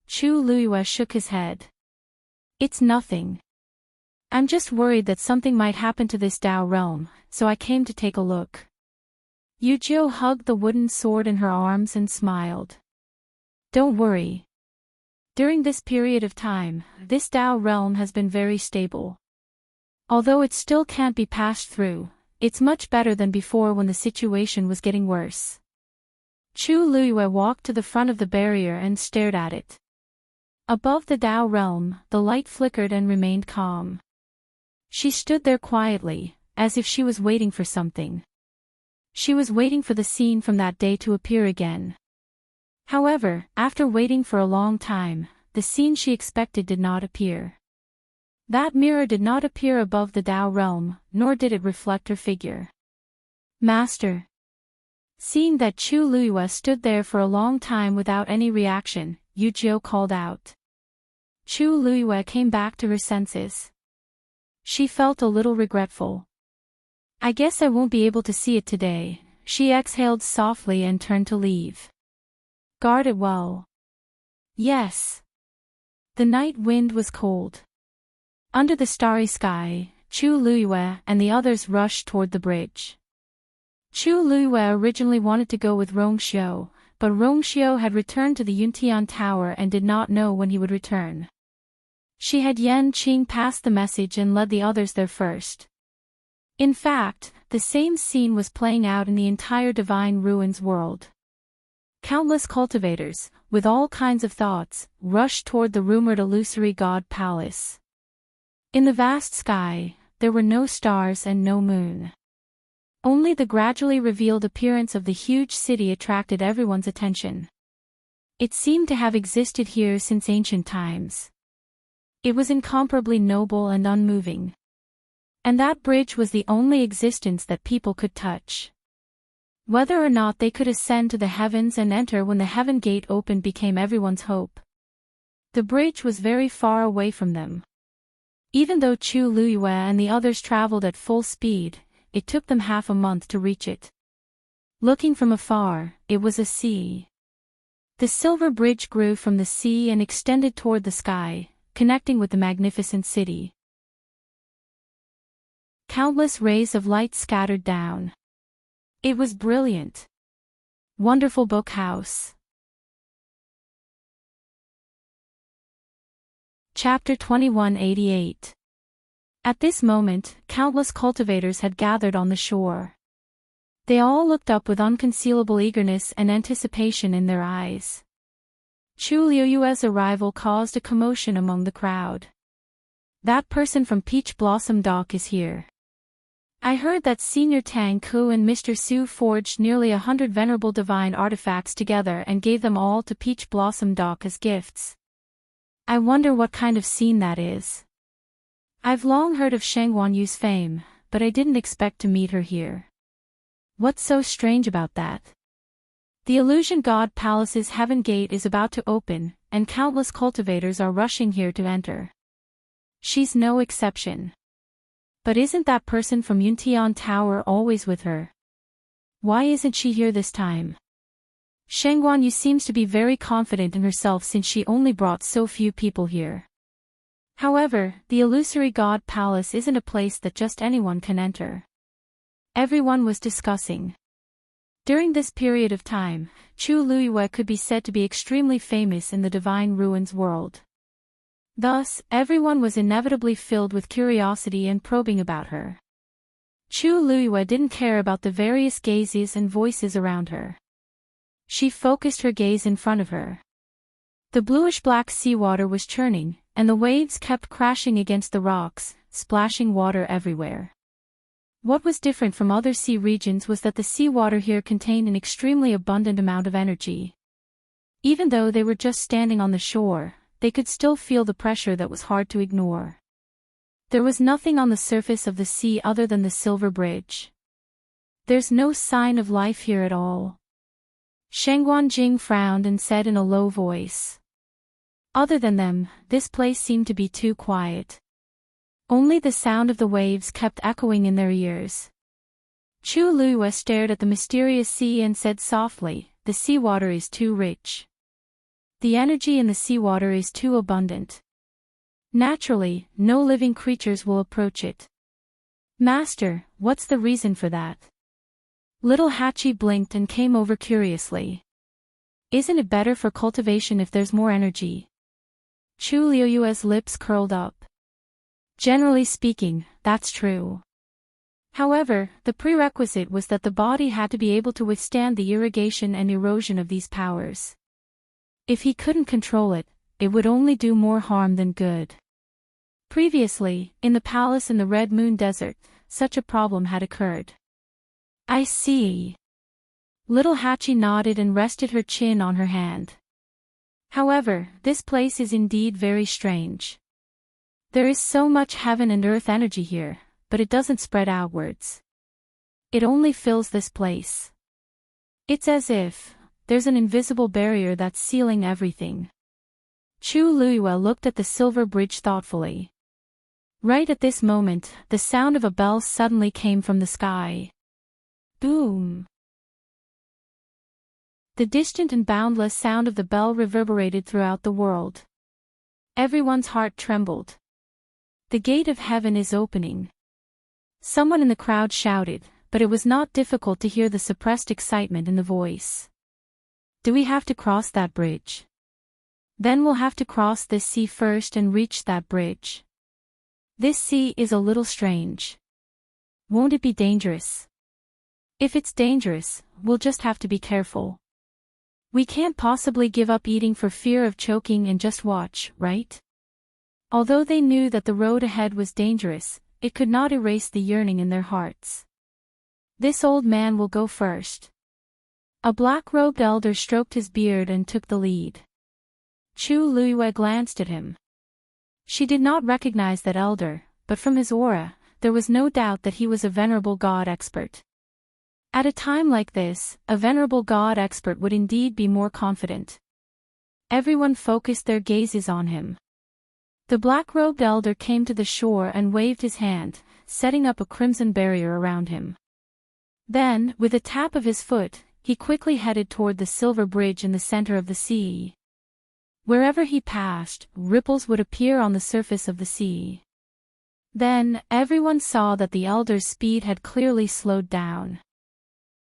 Chu Luiyue shook his head. It's nothing. I'm just worried that something might happen to this Dao realm, so I came to take a look. Yujio hugged the wooden sword in her arms and smiled. Don't worry. During this period of time, this Dao realm has been very stable. Although it still can't be passed through, it's much better than before when the situation was getting worse. Chu Luiyue walked to the front of the barrier and stared at it. Above the Dao realm, the light flickered and remained calm. She stood there quietly, as if she was waiting for something. She was waiting for the scene from that day to appear again. However, after waiting for a long time, the scene she expected did not appear. That mirror did not appear above the Dao realm, nor did it reflect her figure. Master. Seeing that Chu Luiyue stood there for a long time without any reaction, Yujio called out. Chu Luiyue came back to her senses. She felt a little regretful. I guess I won't be able to see it today, she exhaled softly and turned to leave. Guard it well. Yes. The night wind was cold. Under the starry sky, Chu Luiyue and the others rushed toward the bridge. Chu Luiyue originally wanted to go with Rongxiu, but Rongxiu had returned to the Yuntian Tower and did not know when he would return. She had Yan Qing pass the message and led the others there first. In fact, the same scene was playing out in the entire Divine Ruins world. Countless cultivators, with all kinds of thoughts, rushed toward the rumored illusory god palace. In the vast sky, there were no stars and no moon. Only the gradually revealed appearance of the huge city attracted everyone's attention. It seemed to have existed here since ancient times. It was incomparably noble and unmoving. And that bridge was the only existence that people could touch. Whether or not they could ascend to the heavens and enter when the heaven gate opened became everyone's hope. The bridge was very far away from them. Even though Chu Luiyue and the others traveled at full speed, it took them half a month to reach it. Looking from afar, it was a sea. The silver bridge grew from the sea and extended toward the sky, connecting with the magnificent city. Countless rays of light scattered down. It was brilliant. Wonderful book house. Chapter 2188. At this moment, countless cultivators had gathered on the shore. They all looked up with unconcealable eagerness and anticipation in their eyes. Chu Luiyue's arrival caused a commotion among the crowd. That person from Peach Blossom Dock is here. I heard that Senior Tang Ku and Mr. Su forged nearly 100 venerable divine artifacts together and gave them all to Peach Blossom Dock as gifts. I wonder what kind of scene that is. I've long heard of Sheng Guanyu's fame, but I didn't expect to meet her here. What's so strange about that? The Illusion God Palace's Heaven Gate is about to open, and countless cultivators are rushing here to enter. She's no exception. But isn't that person from Yuntian Tower always with her? Why isn't she here this time? Sheng Guanyu seems to be very confident in herself since she only brought so few people here. However, the Illusory God Palace isn't a place that just anyone can enter. Everyone was discussing. During this period of time, Chu Luiyue could be said to be extremely famous in the Divine Ruins world. Thus, everyone was inevitably filled with curiosity and probing about her. Chu Luiyue didn't care about the various gazes and voices around her. She focused her gaze in front of her. The bluish-black seawater was churning, and the waves kept crashing against the rocks, splashing water everywhere. What was different from other sea regions was that the seawater here contained an extremely abundant amount of energy. Even though they were just standing on the shore, they could still feel the pressure that was hard to ignore. There was nothing on the surface of the sea other than the silver bridge. There's no sign of life here at all. Sheng Guanjing frowned and said in a low voice. Other than them, this place seemed to be too quiet. Only the sound of the waves kept echoing in their ears. Chu Luiyue stared at the mysterious sea and said softly, "The seawater is too rich. The energy in the seawater is too abundant. Naturally, no living creatures will approach it." "Master, what's the reason for that?" Little Hachi blinked and came over curiously. "Isn't it better for cultivation if there's more energy?" Chu Luiyue's lips curled up. "Generally speaking, that's true. However, the prerequisite was that the body had to be able to withstand the irrigation and erosion of these powers. If he couldn't control it, it would only do more harm than good." Previously, in the palace in the Red Moon Desert, such a problem had occurred. "I see." Little Hachi nodded and rested her chin on her hand. "However, this place is indeed very strange. There is so much heaven and earth energy here, but it doesn't spread outwards. It only fills this place. It's as if there's an invisible barrier that's sealing everything." Chu Luiyue looked at the silver bridge thoughtfully. Right at this moment, the sound of a bell suddenly came from the sky. Boom! The distant and boundless sound of the bell reverberated throughout the world. Everyone's heart trembled. The gate of heaven is opening. Someone in the crowd shouted, but it was not difficult to hear the suppressed excitement in the voice. Do we have to cross that bridge? Then we'll have to cross this sea first and reach that bridge. This sea is a little strange. Won't it be dangerous? If it's dangerous, we'll just have to be careful. We can't possibly give up eating for fear of choking and just watch, right? Although they knew that the road ahead was dangerous, it could not erase the yearning in their hearts. This old man will go first. A black-robed elder stroked his beard and took the lead. Chu Luiyue glanced at him. She did not recognize that elder, but from his aura, there was no doubt that he was a venerable god expert. At a time like this, a venerable god expert would indeed be more confident. Everyone focused their gazes on him. The black-robed elder came to the shore and waved his hand, setting up a crimson barrier around him. Then, with a tap of his foot, he quickly headed toward the silver bridge in the center of the sea. Wherever he passed, ripples would appear on the surface of the sea. Then, everyone saw that the elder's speed had clearly slowed down.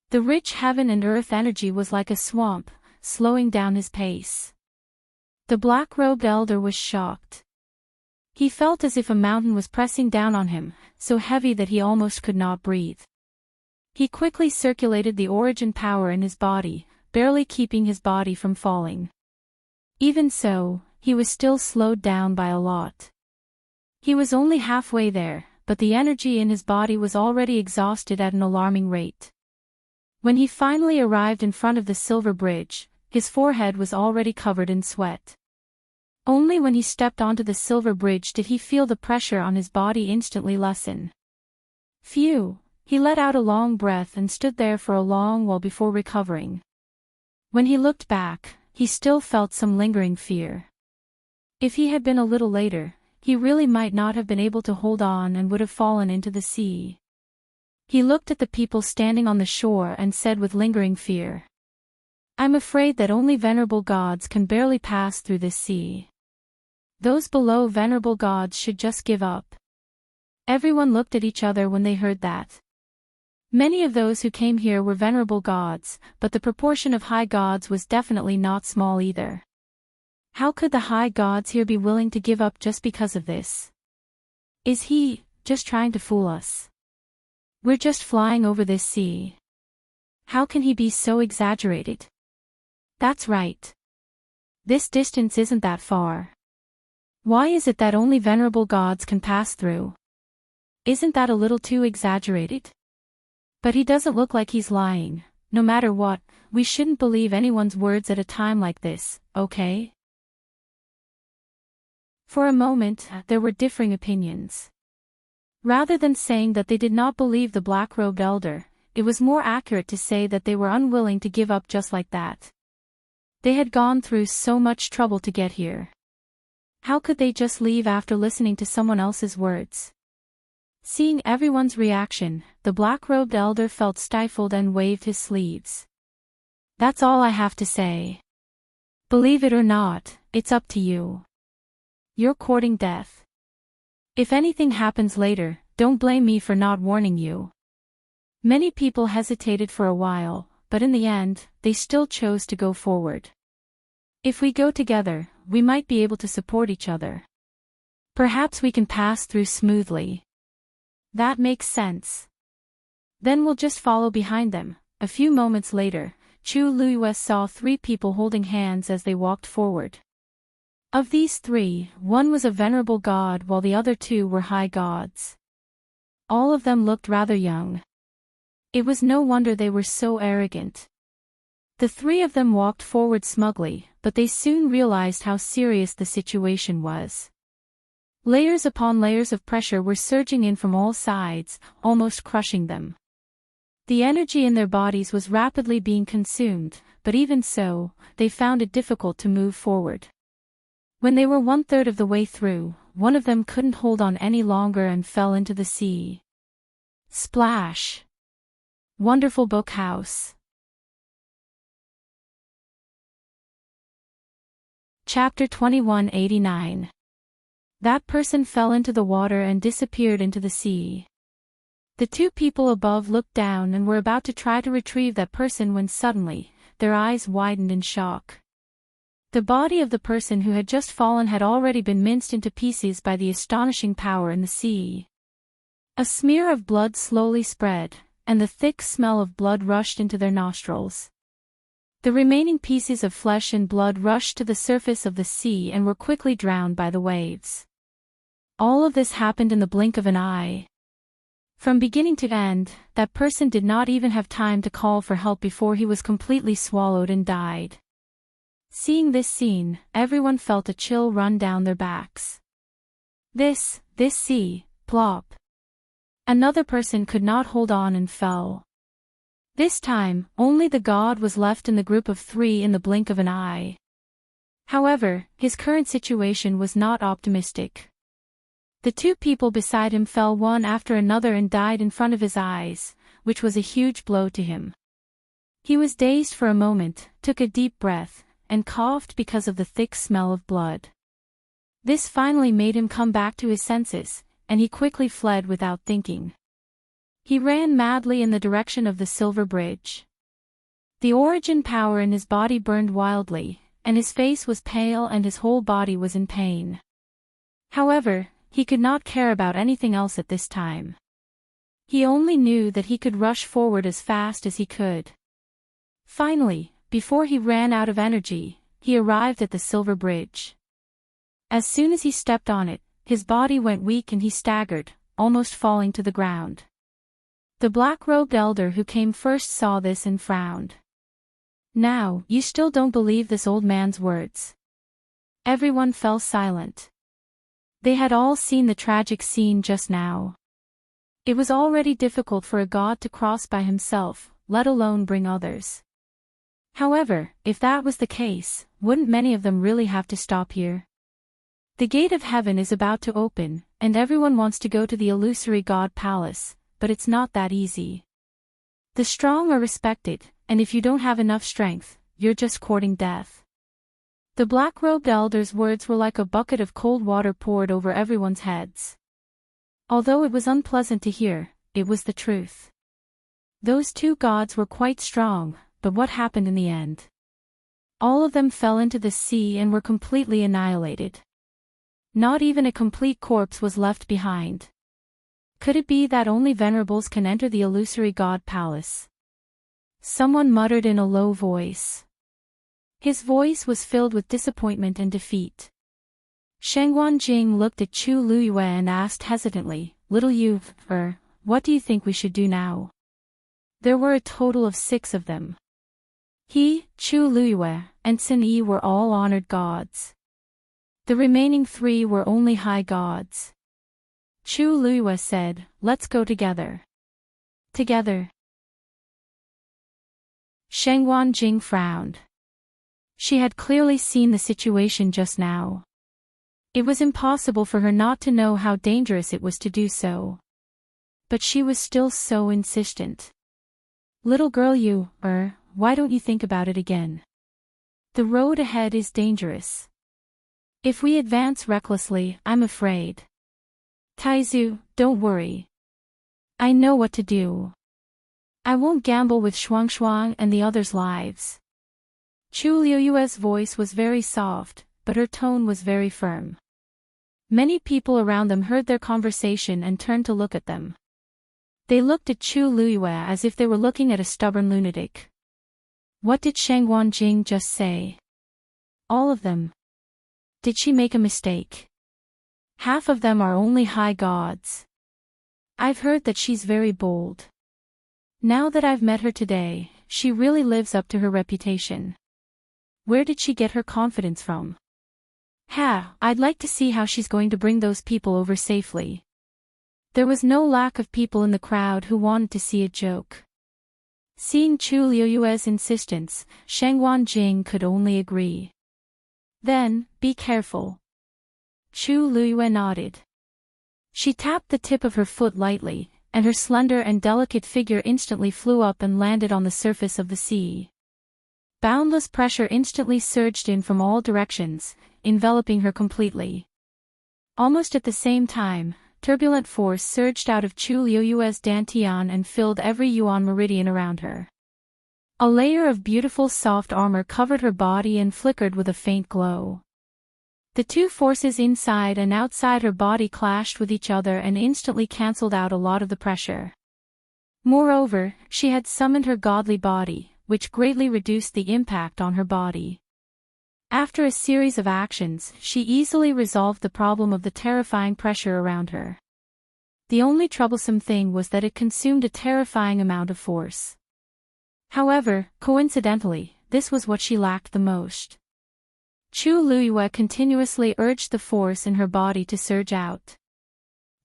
The rich heaven and earth energy was like a swamp, slowing down his pace. The black-robed elder was shocked. He felt as if a mountain was pressing down on him, so heavy that he almost could not breathe. He quickly circulated the origin power in his body, barely keeping his body from falling. Even so, he was still slowed down by a lot. He was only halfway there, but the energy in his body was already exhausted at an alarming rate. When he finally arrived in front of the silver bridge, his forehead was already covered in sweat. Only when he stepped onto the silver bridge did he feel the pressure on his body instantly lessen. Phew! He let out a long breath and stood there for a long while before recovering. When he looked back, he still felt some lingering fear. If he had been a little later, he really might not have been able to hold on and would have fallen into the sea. He looked at the people standing on the shore and said with lingering fear, "I'm afraid that only venerable gods can barely pass through this sea. Those below venerable gods should just give up." Everyone looked at each other when they heard that. Many of those who came here were venerable gods, but the proportion of high gods was definitely not small either. How could the high gods here be willing to give up just because of this? Is he just trying to fool us? We're just flying over this sea. How can he be so exaggerated? That's right. This distance isn't that far. Why is it that only venerable gods can pass through? Isn't that a little too exaggerated? But he doesn't look like he's lying. No matter what, we shouldn't believe anyone's words at a time like this, okay? For a moment, there were differing opinions. Rather than saying that they did not believe the black-robed elder, it was more accurate to say that they were unwilling to give up just like that. They had gone through so much trouble to get here. How could they just leave after listening to someone else's words? Seeing everyone's reaction, the black-robed elder felt stifled and waved his sleeves. That's all I have to say. Believe it or not, it's up to you. You're courting death. If anything happens later, don't blame me for not warning you. Many people hesitated for a while, but in the end, they still chose to go forward. If we go together, we might be able to support each other. Perhaps we can pass through smoothly. That makes sense. Then we'll just follow behind them. A few moments later, Chu Luiyue saw 3 people holding hands as they walked forward. Of these 3, one was a venerable god while the other 2 were high gods. All of them looked rather young. It was no wonder they were so arrogant. The 3 of them walked forward smugly, but they soon realized how serious the situation was. Layers upon layers of pressure were surging in from all sides, almost crushing them. The energy in their bodies was rapidly being consumed, but even so, they found it difficult to move forward. When they were 1/3 of the way through, one of them couldn't hold on any longer and fell into the sea. Splash! Wonderful Book House. Chapter 2189. That person fell into the water and disappeared into the sea. The two people above looked down and were about to try to retrieve that person when suddenly, their eyes widened in shock. The body of the person who had just fallen had already been minced into pieces by the astonishing power in the sea. A smear of blood slowly spread, and the thick smell of blood rushed into their nostrils. The remaining pieces of flesh and blood rushed to the surface of the sea and were quickly drowned by the waves. All of this happened in the blink of an eye. From beginning to end, that person did not even have time to call for help before he was completely swallowed and died. Seeing this scene, everyone felt a chill run down their backs. This sea, plop. Another person could not hold on and fell. This time, only the god was left in the group of 3 in the blink of an eye. However, his current situation was not optimistic. The 2 people beside him fell one after another and died in front of his eyes, which was a huge blow to him. He was dazed for a moment, took a deep breath, and coughed because of the thick smell of blood. This finally made him come back to his senses, and he quickly fled without thinking. He ran madly in the direction of the Silver Bridge. The origin power in his body burned wildly, and his face was pale and his whole body was in pain. However, he could not care about anything else at this time. He only knew that he could rush forward as fast as he could. Finally, before he ran out of energy, he arrived at the Silver Bridge. As soon as he stepped on it, his body went weak and he staggered, almost falling to the ground. The black-robed elder who came first saw this and frowned. "Now, you still don't believe this old man's words?" Everyone fell silent. They had all seen the tragic scene just now. It was already difficult for a god to cross by himself, let alone bring others. However, if that was the case, wouldn't many of them really have to stop here? The gate of heaven is about to open, and everyone wants to go to the illusory god palace, but it's not that easy. The strong are respected, and if you don't have enough strength, you're just courting death. The black-robed elder's words were like a bucket of cold water poured over everyone's heads. Although it was unpleasant to hear, it was the truth. Those 2 gods were quite strong, but what happened in the end? All of them fell into the sea and were completely annihilated. Not even a complete corpse was left behind. Could it be that only venerables can enter the illusory god palace? Someone muttered in a low voice. His voice was filled with disappointment and defeat. Shangguan looked at Chu Luyue and asked hesitantly, "Little you, what do you think we should do now?" There were a total of 6 of them. He, Chu Luyue, and Sin Yi were all honored gods. The remaining 3 were only high gods. Chu Luyue said, "Let's go together." Together. Shangguan frowned. She had clearly seen the situation just now. It was impossible for her not to know how dangerous it was to do so. But she was still so insistent. "Little girl you, why don't you think about it again? The road ahead is dangerous. If we advance recklessly, I'm afraid." "Taizu, don't worry. I know what to do. I won't gamble with Shuang and the others' lives." Chu Liyue's voice was very soft, but her tone was very firm. Many people around them heard their conversation and turned to look at them. They looked at Chu Liyue as if they were looking at a stubborn lunatic. What did Shangguan just say? All of them. Did she make a mistake? Half of them are only high gods. I've heard that she's very bold. Now that I've met her today, she really lives up to her reputation. Where did she get her confidence from? I'd like to see how she's going to bring those people over safely. There was no lack of people in the crowd who wanted to see a joke. Seeing Chu Liyue's insistence, Shangguan could only agree. Then, be careful. Chu Liyue nodded. She tapped the tip of her foot lightly, and her slender and delicate figure instantly flew up and landed on the surface of the sea. Boundless pressure instantly surged in from all directions, enveloping her completely. Almost at the same time, turbulent force surged out of Chu Liyue's dantian and filled every yuan meridian around her. A layer of beautiful soft armor covered her body and flickered with a faint glow. The two forces inside and outside her body clashed with each other and instantly cancelled out a lot of the pressure. Moreover, she had summoned her godly body, which greatly reduced the impact on her body. After a series of actions, she easily resolved the problem of the terrifying pressure around her. The only troublesome thing was that it consumed a terrifying amount of force. However, coincidentally, this was what she lacked the most. Chu Liyue continuously urged the force in her body to surge out.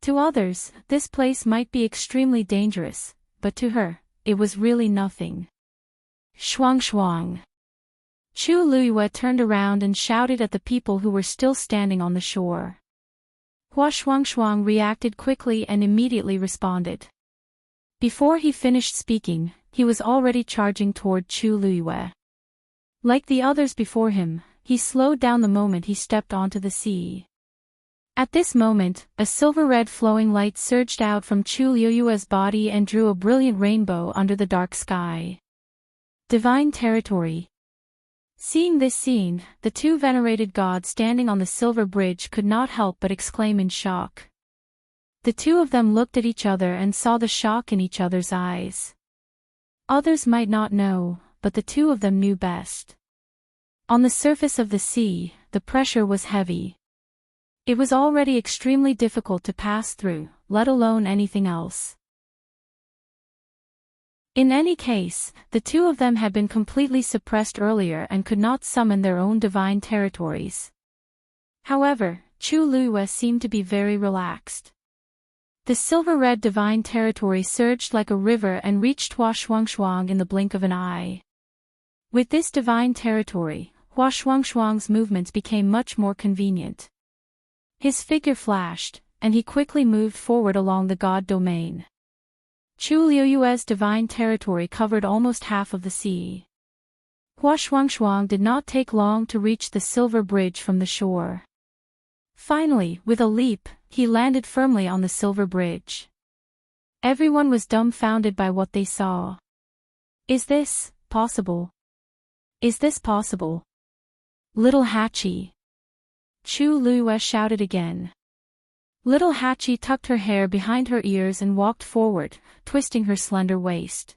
To others, this place might be extremely dangerous, but to her, it was really nothing. Shuang shuang. Chu Liyue turned around and shouted at the people who were still standing on the shore. Hua Shuang reacted quickly and immediately responded. Before he finished speaking, he was already charging toward Chu Liyue. Like the others before him, he slowed down the moment he stepped onto the sea. At this moment, a silver-red flowing light surged out from Chu Liyue's body and drew a brilliant rainbow under the dark sky. Divine territory. Seeing this scene, the two venerated gods standing on the silver bridge could not help but exclaim in shock. The two of them looked at each other and saw the shock in each other's eyes. Others might not know, but the two of them knew best. On the surface of the sea, the pressure was heavy. It was already extremely difficult to pass through, let alone anything else. In any case, the two of them had been completely suppressed earlier and could not summon their own divine territories. However, Chu Liyue seemed to be very relaxed. The silver-red divine territory surged like a river and reached Hua Shuang in the blink of an eye. With this divine territory, Hua Shuang's movements became much more convenient. His figure flashed, and he quickly moved forward along the god domain. Chu Liyue's divine territory covered almost half of the sea. Hua Shuang did not take long to reach the silver bridge from the shore. Finally, with a leap, he landed firmly on the silver bridge. Everyone was dumbfounded by what they saw. Is this possible? Is this possible? Little Hachi! Chu Liyue shouted again. Little Hachi tucked her hair behind her ears and walked forward, twisting her slender waist.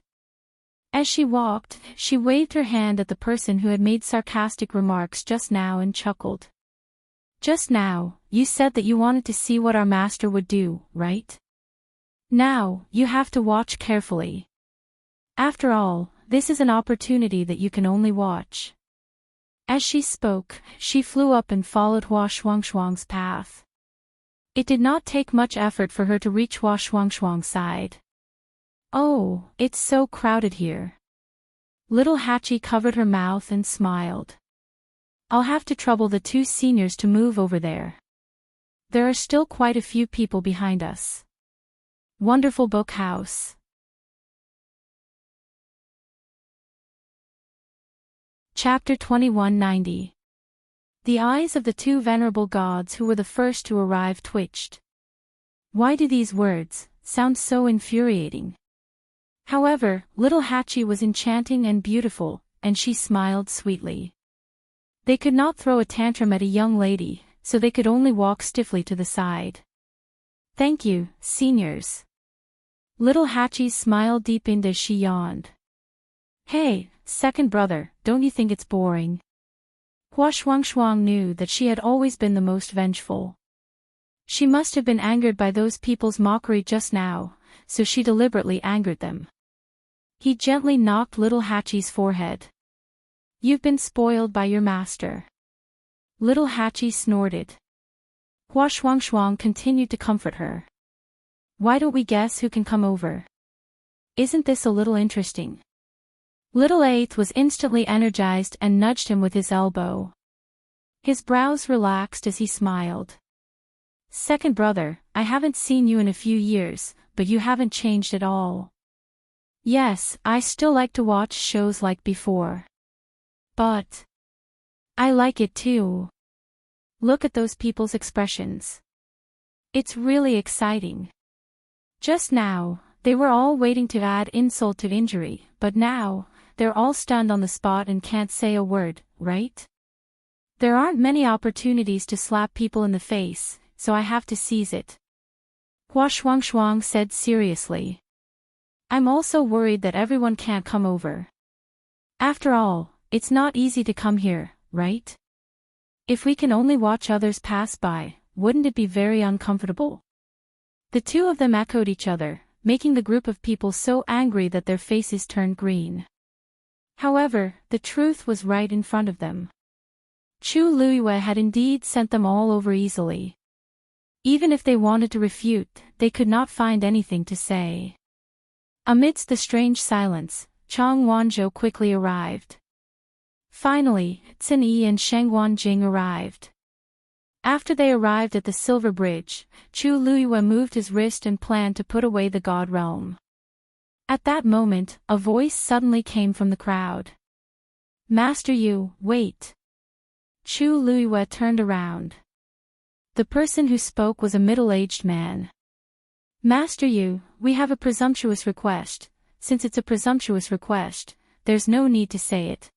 As she walked, she waved her hand at the person who had made sarcastic remarks just now and chuckled. Just now, you said that you wanted to see what our master would do, right? Now, you have to watch carefully. After all, this is an opportunity that you can only watch. As she spoke, she flew up and followed Hua Shuang's path. It did not take much effort for her to reach Hua Shuang's side. Oh, it's so crowded here. Little Hachi covered her mouth and smiled. I'll have to trouble the two seniors to move over there. There are still quite a few people behind us. Wonderful book house. Chapter 2190. The eyes of the two venerable gods who were the first to arrive twitched. Why do these words sound so infuriating? However, little Hachi was enchanting and beautiful, and she smiled sweetly. They could not throw a tantrum at a young lady, so they could only walk stiffly to the side. Thank you, seniors. Little Hachi's smile deepened as she yawned. Hey, second brother, don't you think it's boring? Hua Shuang knew that she had always been the most vengeful. She must have been angered by those people's mockery just now, so she deliberately angered them. He gently knocked little Hachi's forehead. You've been spoiled by your master. Little Hachi snorted. Hua Shuang continued to comfort her. Why don't we guess who can come over? Isn't this a little interesting? Little Eighth was instantly energized and nudged him with his elbow. His brows relaxed as he smiled. Second brother, I haven't seen you in a few years, but you haven't changed at all. Yes, I still like to watch shows like before. But I like it too. Look at those people's expressions. It's really exciting. Just now, they were all waiting to add insult to injury, but now, they're all stunned on the spot and can't say a word, right? There aren't many opportunities to slap people in the face, so I have to seize it. Hua Shuang said seriously. I'm also worried that everyone can't come over. After all, it's not easy to come here, right? If we can only watch others pass by, wouldn't it be very uncomfortable? The two of them echoed each other, making the group of people so angry that their faces turned green. However, the truth was right in front of them. Chu Luiyue had indeed sent them all over easily. Even if they wanted to refute, they could not find anything to say. Amidst the strange silence, Chang Wanzhou quickly arrived. Finally, Cin Yi and Sheng Wanjing arrived. After they arrived at the Silver Bridge, Chu Luiyue moved his wrist and planned to put away the God Realm. At that moment, a voice suddenly came from the crowd. Master Yu, wait. Chu Luiyue turned around. The person who spoke was a middle-aged man. Master Yu, we have a presumptuous request. Since it's a presumptuous request, there's no need to say it.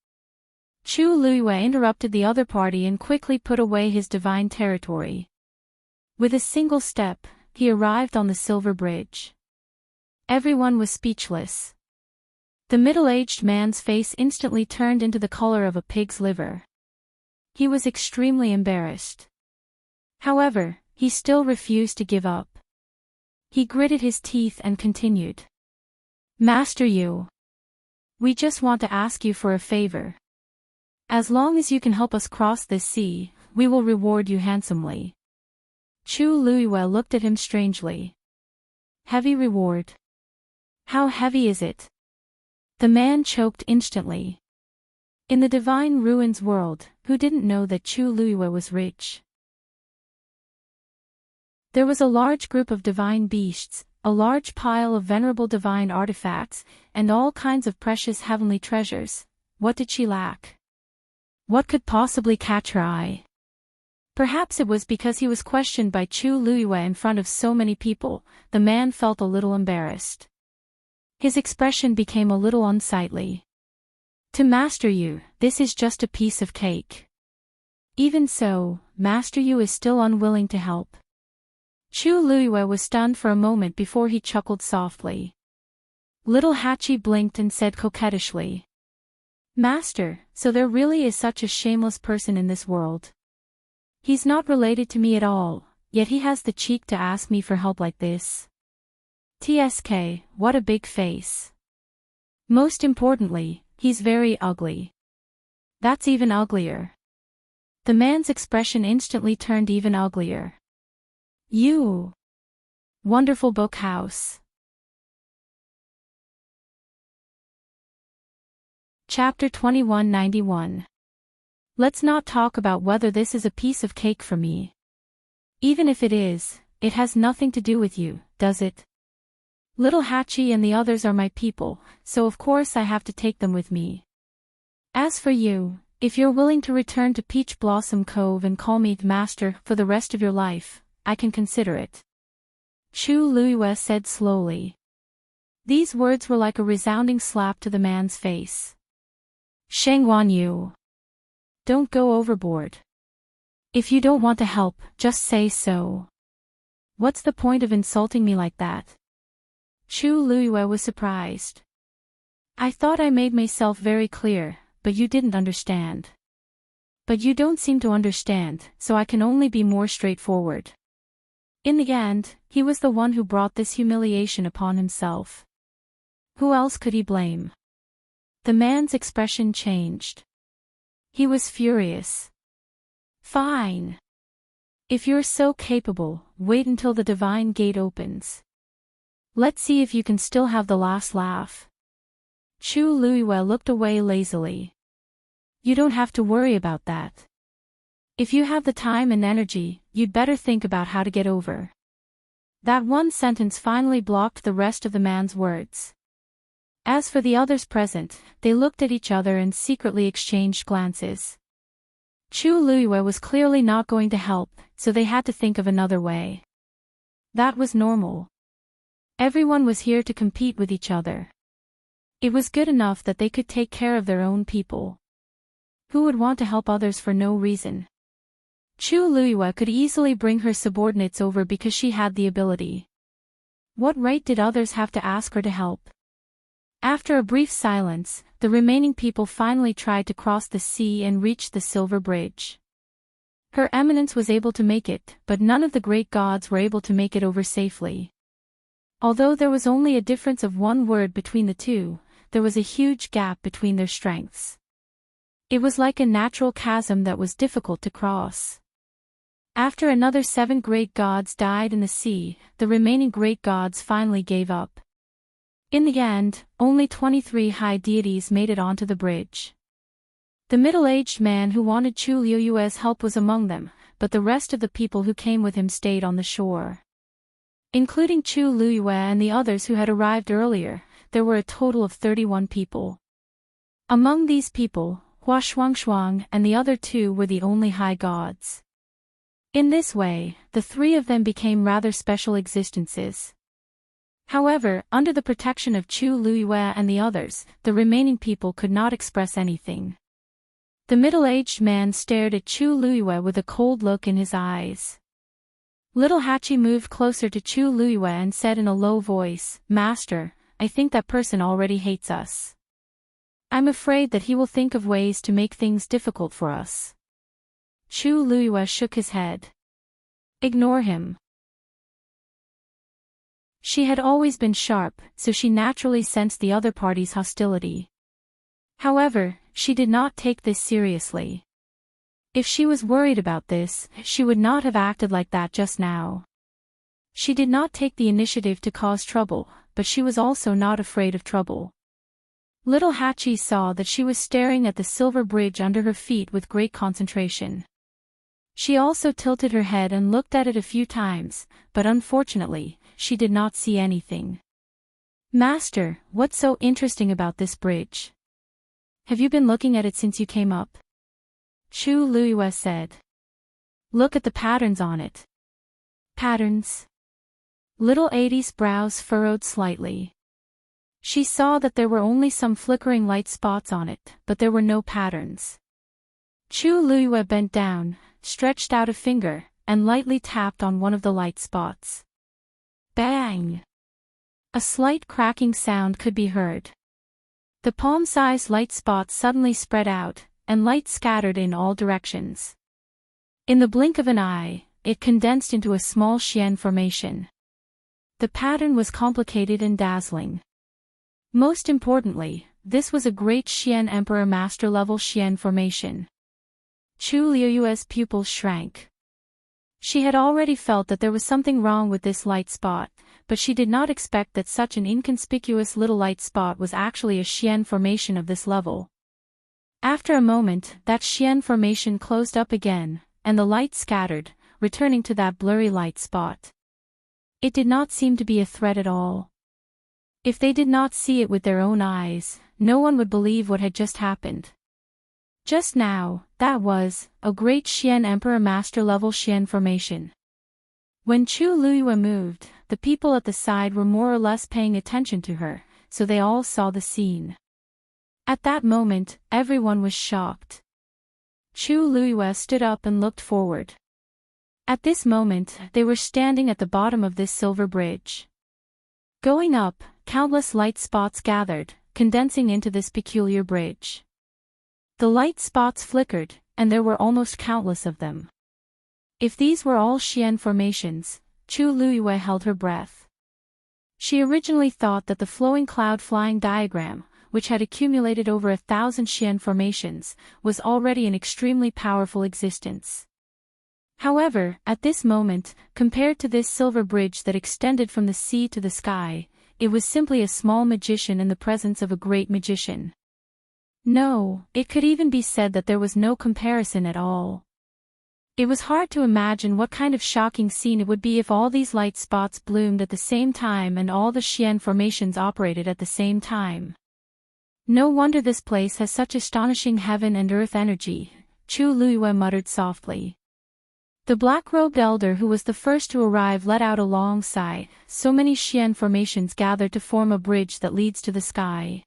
Chu Luiyue interrupted the other party and quickly put away his divine territory. With a single step, he arrived on the Silver Bridge. Everyone was speechless. The middle-aged man's face instantly turned into the color of a pig's liver. He was extremely embarrassed. However, he still refused to give up. He gritted his teeth and continued. Master Yu, we just want to ask you for a favor. As long as you can help us cross this sea, we will reward you handsomely. Chu Luiyue looked at him strangely. Heavy reward. How heavy is it? The man choked instantly. In the Divine Ruins world, who didn't know that Chu Luiyue was rich? There was a large group of divine beasts, a large pile of venerable divine artifacts, and all kinds of precious heavenly treasures. What did she lack? What could possibly catch her eye? Perhaps it was because he was questioned by Chu Luiyue in front of so many people, the man felt a little embarrassed. His expression became a little unsightly. To Master Yu, this is just a piece of cake. Even so, Master Yu is still unwilling to help. Chu Luiyue was stunned for a moment before he chuckled softly. Little Hachi blinked and said coquettishly. Master, so there really is such a shameless person in this world. He's not related to me at all, yet he has the cheek to ask me for help like this. TSK, what a big face. Most importantly, he's very ugly. That's even uglier. The man's expression instantly turned even uglier. You. Wonderful book house. Chapter 2191. Let's not talk about whether this is a piece of cake for me. Even if it is, it has nothing to do with you, does it? Little Hachi and the others are my people, so of course I have to take them with me. As for you, if you're willing to return to Peach Blossom Cove and call me Master for the rest of your life, I can consider it. Chu Luiyue said slowly. These words were like a resounding slap to the man's face. Sheng Wanyu. Don't go overboard. If you don't want to help, just say so. What's the point of insulting me like that? Chu Luiyue was surprised. I thought I made myself very clear, but you didn't understand. But you don't seem to understand, so I can only be more straightforward. In the end, he was the one who brought this humiliation upon himself. Who else could he blame? The man's expression changed. He was furious. Fine. If you're so capable, wait until the divine gate opens. Let's see if you can still have the last laugh. Chu Luiyue looked away lazily. You don't have to worry about that. If you have the time and energy, you'd better think about how to get over. That one sentence finally blocked the rest of the man's words. As for the others present, they looked at each other and secretly exchanged glances. Chu Luiyue was clearly not going to help, so they had to think of another way. That was normal. Everyone was here to compete with each other. It was good enough that they could take care of their own people. Who would want to help others for no reason? Chu Luiyue could easily bring her subordinates over because she had the ability. What right did others have to ask her to help? After a brief silence, the remaining people finally tried to cross the sea and reach the Silver Bridge. Her Eminence was able to make it, but none of the great gods were able to make it over safely. Although there was only a difference of one word between the two, there was a huge gap between their strengths. It was like a natural chasm that was difficult to cross. After another 7 great gods died in the sea, the remaining great gods finally gave up. In the end, only 23 high deities made it onto the bridge. The middle-aged man who wanted Chu Luiyue's help was among them, but the rest of the people who came with him stayed on the shore. Including Chu Luiyue and the others who had arrived earlier, there were a total of 31 people. Among these people, Hua Shuangshuang and the other 2 were the only high gods. In this way, the 3 of them became rather special existences. However, under the protection of Chu Luiyue and the others, the remaining people could not express anything. The middle-aged man stared at Chu Luiyue with a cold look in his eyes. Little Hachi moved closer to Chu Luiyue and said in a low voice, "Master, I think that person already hates us. I'm afraid that he will think of ways to make things difficult for us." Chu Luiyue shook his head. "Ignore him." She had always been sharp, so she naturally sensed the other party's hostility. However, she did not take this seriously. If she was worried about this, she would not have acted like that just now. She did not take the initiative to cause trouble, but she was also not afraid of trouble. Little Hachi saw that she was staring at the silver bridge under her feet with great concentration. She also tilted her head and looked at it a few times, but unfortunately, she did not see anything. "Master, what's so interesting about this bridge? Have you been looking at it since you came up?" Chu Luiyue said. "Look at the patterns on it." "Patterns?" Little Adi's brows furrowed slightly. She saw that there were only some flickering light spots on it, but there were no patterns. Chu Luiyue bent down, stretched out a finger, and lightly tapped on one of the light spots. Bang! A slight cracking sound could be heard. The palm-sized light spot suddenly spread out, and light scattered in all directions. In the blink of an eye, it condensed into a small Xian formation. The pattern was complicated and dazzling. Most importantly, this was a great Xian Emperor Master-level Xian formation. Chu Luiyue's pupils shrank. She had already felt that there was something wrong with this light spot, but she did not expect that such an inconspicuous little light spot was actually a Xian formation of this level. After a moment, that Xian formation closed up again, and the light scattered, returning to that blurry light spot. It did not seem to be a threat at all. If they did not see it with their own eyes, no one would believe what had just happened. Just now, that was a great Xian Emperor Master-level Xian formation. When Chu Luiyue moved, the people at the side were more or less paying attention to her, so they all saw the scene. At that moment, everyone was shocked. Chu Luiyue stood up and looked forward. At this moment, they were standing at the bottom of this silver bridge. Going up, countless light spots gathered, condensing into this peculiar bridge. The light spots flickered, and there were almost countless of them. If these were all Xian formations, Chu Luiyue held her breath. She originally thought that the flowing cloud flying diagram, which had accumulated over 1,000 Xian formations, was already an extremely powerful existence. However, at this moment, compared to this silver bridge that extended from the sea to the sky, it was simply a small magician in the presence of a great magician. No, it could even be said that there was no comparison at all. It was hard to imagine what kind of shocking scene it would be if all these light spots bloomed at the same time and all the Xian formations operated at the same time. No wonder this place has such astonishing heaven and earth energy, Chu Luiyue muttered softly. The black-robed elder who was the first to arrive let out a long sigh. So many Xian formations gathered to form a bridge that leads to the sky.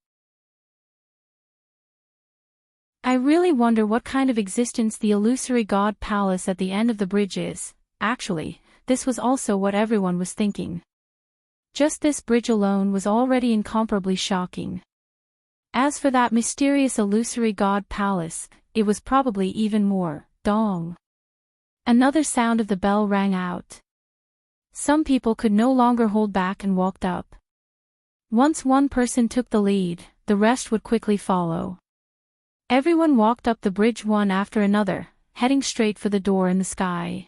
I really wonder what kind of existence the illusory god palace at the end of the bridge is. Actually, this was also what everyone was thinking. Just this bridge alone was already incomparably shocking. As for that mysterious illusory god palace, it was probably even more. Dong. Another sound of the bell rang out. Some people could no longer hold back and walked up. Once one person took the lead, the rest would quickly follow. Everyone walked up the bridge one after another, heading straight for the door in the sky.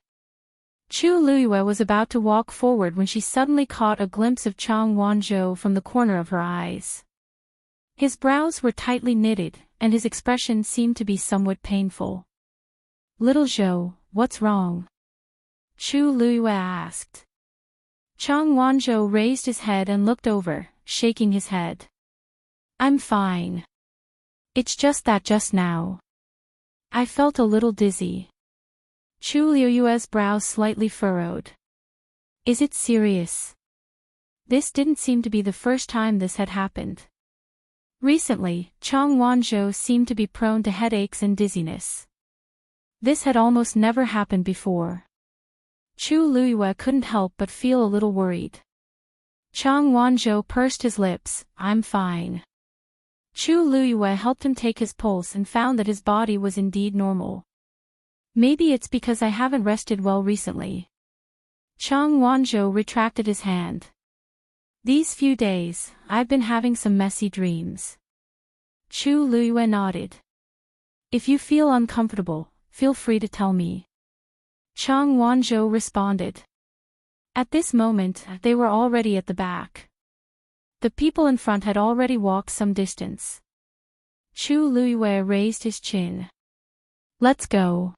Chu Luiyue was about to walk forward when she suddenly caught a glimpse of Chang Wanzhou from the corner of her eyes. His brows were tightly knitted, and his expression seemed to be somewhat painful. "Little Zhou, what's wrong?" Chu Luiyue asked. Chang Wanzhou raised his head and looked over, shaking his head. "I'm fine. It's just that just now I felt a little dizzy." Chu Luiyue's brow slightly furrowed. "Is it serious?" This didn't seem to be the first time this had happened. Recently, Chang Wanzhou seemed to be prone to headaches and dizziness. This had almost never happened before. Chu Luiyue couldn't help but feel a little worried. Chang Wanzhou pursed his lips. "I'm fine." Chu Luiyue helped him take his pulse and found that his body was indeed normal. "Maybe it's because I haven't rested well recently." Chang Wanzhou retracted his hand. "These few days, I've been having some messy dreams." Chu Luiyue nodded. "If you feel uncomfortable, feel free to tell me." Chang Wanzhou responded. At this moment, they were already at the back. The people in front had already walked some distance. Chu Luiyue raised his chin. "Let's go.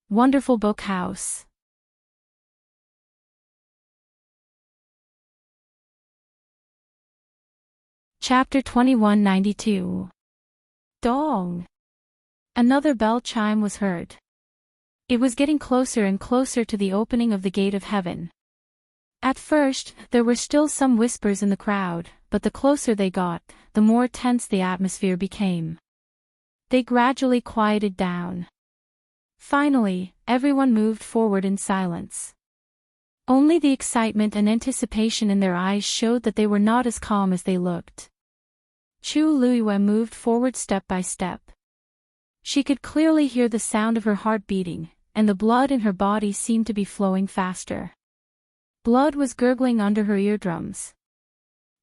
Wonderful book house." Chapter 2192. Dong. Another bell chime was heard. It was getting closer and closer to the opening of the gate of heaven. At first, there were still some whispers in the crowd, but the closer they got, the more tense the atmosphere became. They gradually quieted down. Finally, everyone moved forward in silence. Only the excitement and anticipation in their eyes showed that they were not as calm as they looked. Chu Luiyue moved forward step by step. She could clearly hear the sound of her heart beating, and the blood in her body seemed to be flowing faster. Blood was gurgling under her eardrums.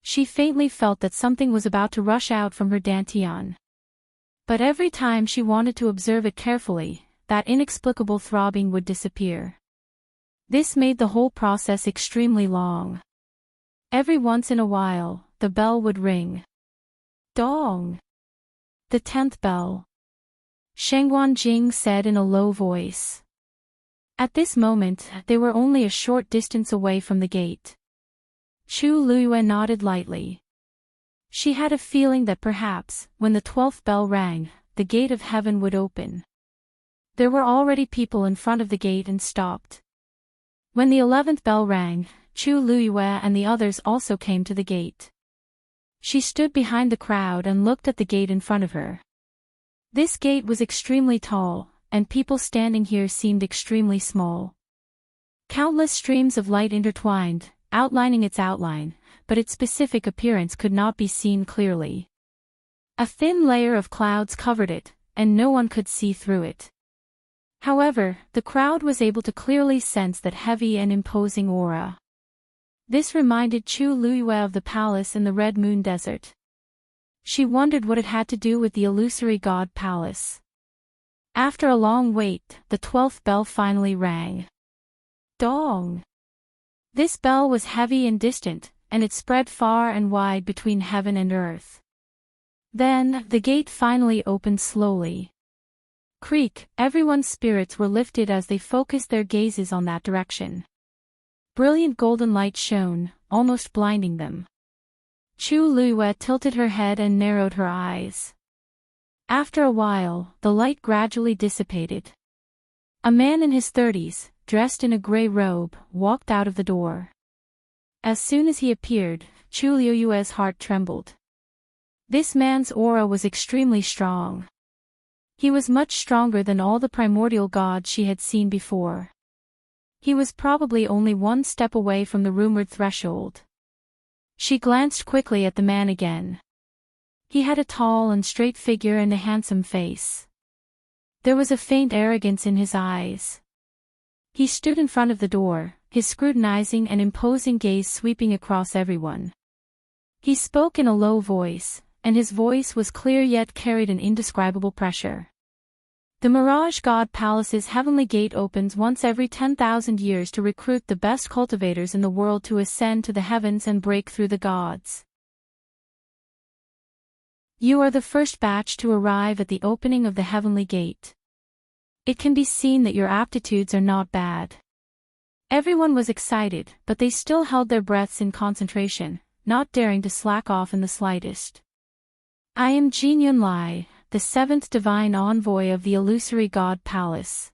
She faintly felt that something was about to rush out from her dantian. But every time she wanted to observe it carefully, that inexplicable throbbing would disappear. This made the whole process extremely long. Every once in a while, the bell would ring. Dong! The 10th bell. Shengguan Jing said in a low voice. At this moment, they were only a short distance away from the gate. Chu Luiyue nodded lightly. She had a feeling that perhaps, when the 12th bell rang, the gate of heaven would open. There were already people in front of the gate and stopped. When the 11th bell rang, Chu Luiyue and the others also came to the gate. She stood behind the crowd and looked at the gate in front of her. This gate was extremely tall, and people standing here seemed extremely small. Countless streams of light intertwined, outlining its outline, but its specific appearance could not be seen clearly. A thin layer of clouds covered it, and no one could see through it. However, the crowd was able to clearly sense that heavy and imposing aura. This reminded Chu Luiyue of the palace in the Red Moon Desert. She wondered what it had to do with the illusory god palace. After a long wait, the 12th bell finally rang. Dong! This bell was heavy and distant, and it spread far and wide between heaven and earth. Then, the gate finally opened slowly. Creak, everyone's spirits were lifted as they focused their gazes on that direction. Brilliant golden light shone, almost blinding them. Chu Luiyue tilted her head and narrowed her eyes. After a while, the light gradually dissipated. A man in his 30s, dressed in a gray robe, walked out of the door. As soon as he appeared, Chu Luiyue's heart trembled. This man's aura was extremely strong. He was much stronger than all the primordial gods she had seen before. He was probably only one step away from the rumored threshold. She glanced quickly at the man again. He had a tall and straight figure and a handsome face. There was a faint arrogance in his eyes. He stood in front of the door, his scrutinizing and imposing gaze sweeping across everyone. He spoke in a low voice, and his voice was clear yet carried an indescribable pressure. The Mirage God Palace's heavenly gate opens once every 10,000 years to recruit the best cultivators in the world to ascend to the heavens and break through the gods. You are the first batch to arrive at the opening of the heavenly gate. It can be seen that your aptitudes are not bad. Everyone was excited, but they still held their breaths in concentration, not daring to slack off in the slightest. I am Jin Yunlai, the seventh divine envoy of the Illusory God Palace.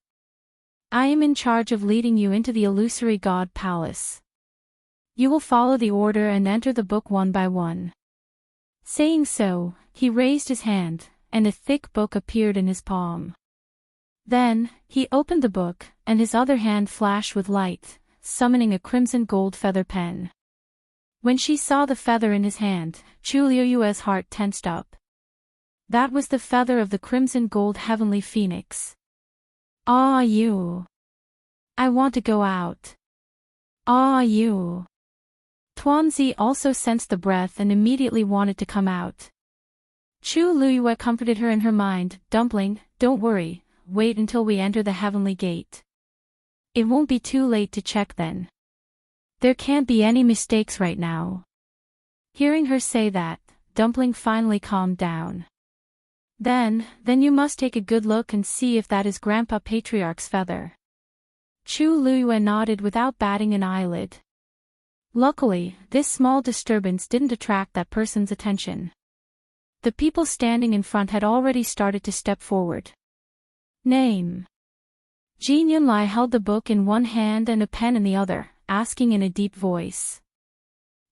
I am in charge of leading you into the Illusory God Palace. You will follow the order and enter the book one by one. Saying so, he raised his hand, and a thick book appeared in his palm. Then, he opened the book, and his other hand flashed with light, summoning a crimson gold feather pen. When she saw the feather in his hand, Chu Luiyue's heart tensed up. That was the feather of the crimson gold heavenly phoenix. Ah you! I want to go out. Ah you! Tuanzi also sensed the breath and immediately wanted to come out. Chu Luiyue comforted her in her mind, Dumpling, don't worry, wait until we enter the heavenly gate. It won't be too late to check then. There can't be any mistakes right now. Hearing her say that, Dumpling finally calmed down. Then you must take a good look and see if that is Grandpa Patriarch's feather. Chu Luiyue nodded without batting an eyelid. Luckily, this small disturbance didn't attract that person's attention. The people standing in front had already started to step forward. Name. Jin Yunlai held the book in one hand and a pen in the other, asking in a deep voice.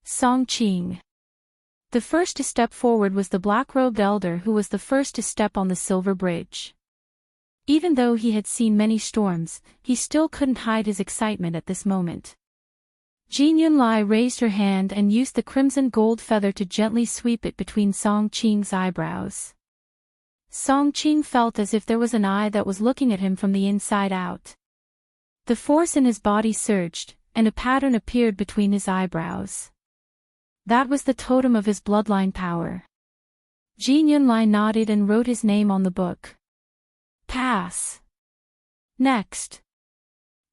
Song Qing. The first to step forward was the black-robed elder who was the first to step on the silver bridge. Even though he had seen many storms, he still couldn't hide his excitement at this moment. Jin Yunlai raised her hand and used the crimson gold feather to gently sweep it between Song Qing's eyebrows. Song Qing felt as if there was an eye that was looking at him from the inside out. The force in his body surged, and a pattern appeared between his eyebrows. That was the totem of his bloodline power. Jin Yunlai nodded and wrote his name on the book. Pass. Next.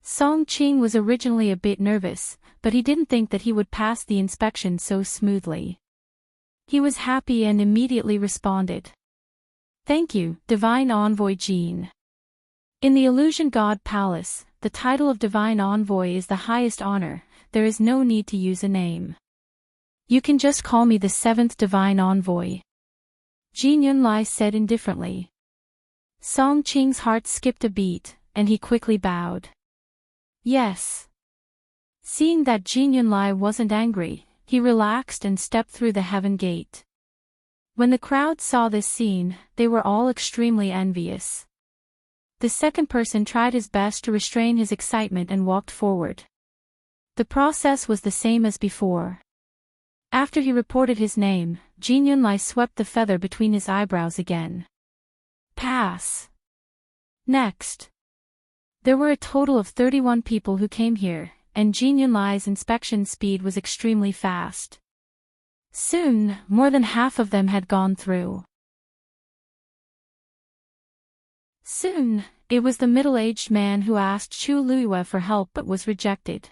Song Qing was originally a bit nervous, but he didn't think that he would pass the inspection so smoothly. He was happy and immediately responded. Thank you, Divine Envoy Jin. In the Illusion God Palace, the title of Divine Envoy is the highest honor, there is no need to use a name. You can just call me the seventh Divine Envoy. Jin Yunlai said indifferently. Song Qing's heart skipped a beat, and he quickly bowed. Yes. Seeing that Jin Yunlai wasn't angry, he relaxed and stepped through the heaven gate. When the crowd saw this scene, they were all extremely envious. The second person tried his best to restrain his excitement and walked forward. The process was the same as before. After he reported his name, Jin Yunlai swept the feather between his eyebrows again. Pass. Next. There were a total of 31 people who came here, and Jin Yunlai's inspection speed was extremely fast. Soon, more than half of them had gone through. Soon, it was the middle-aged man who asked Chu Luiyue for help but was rejected.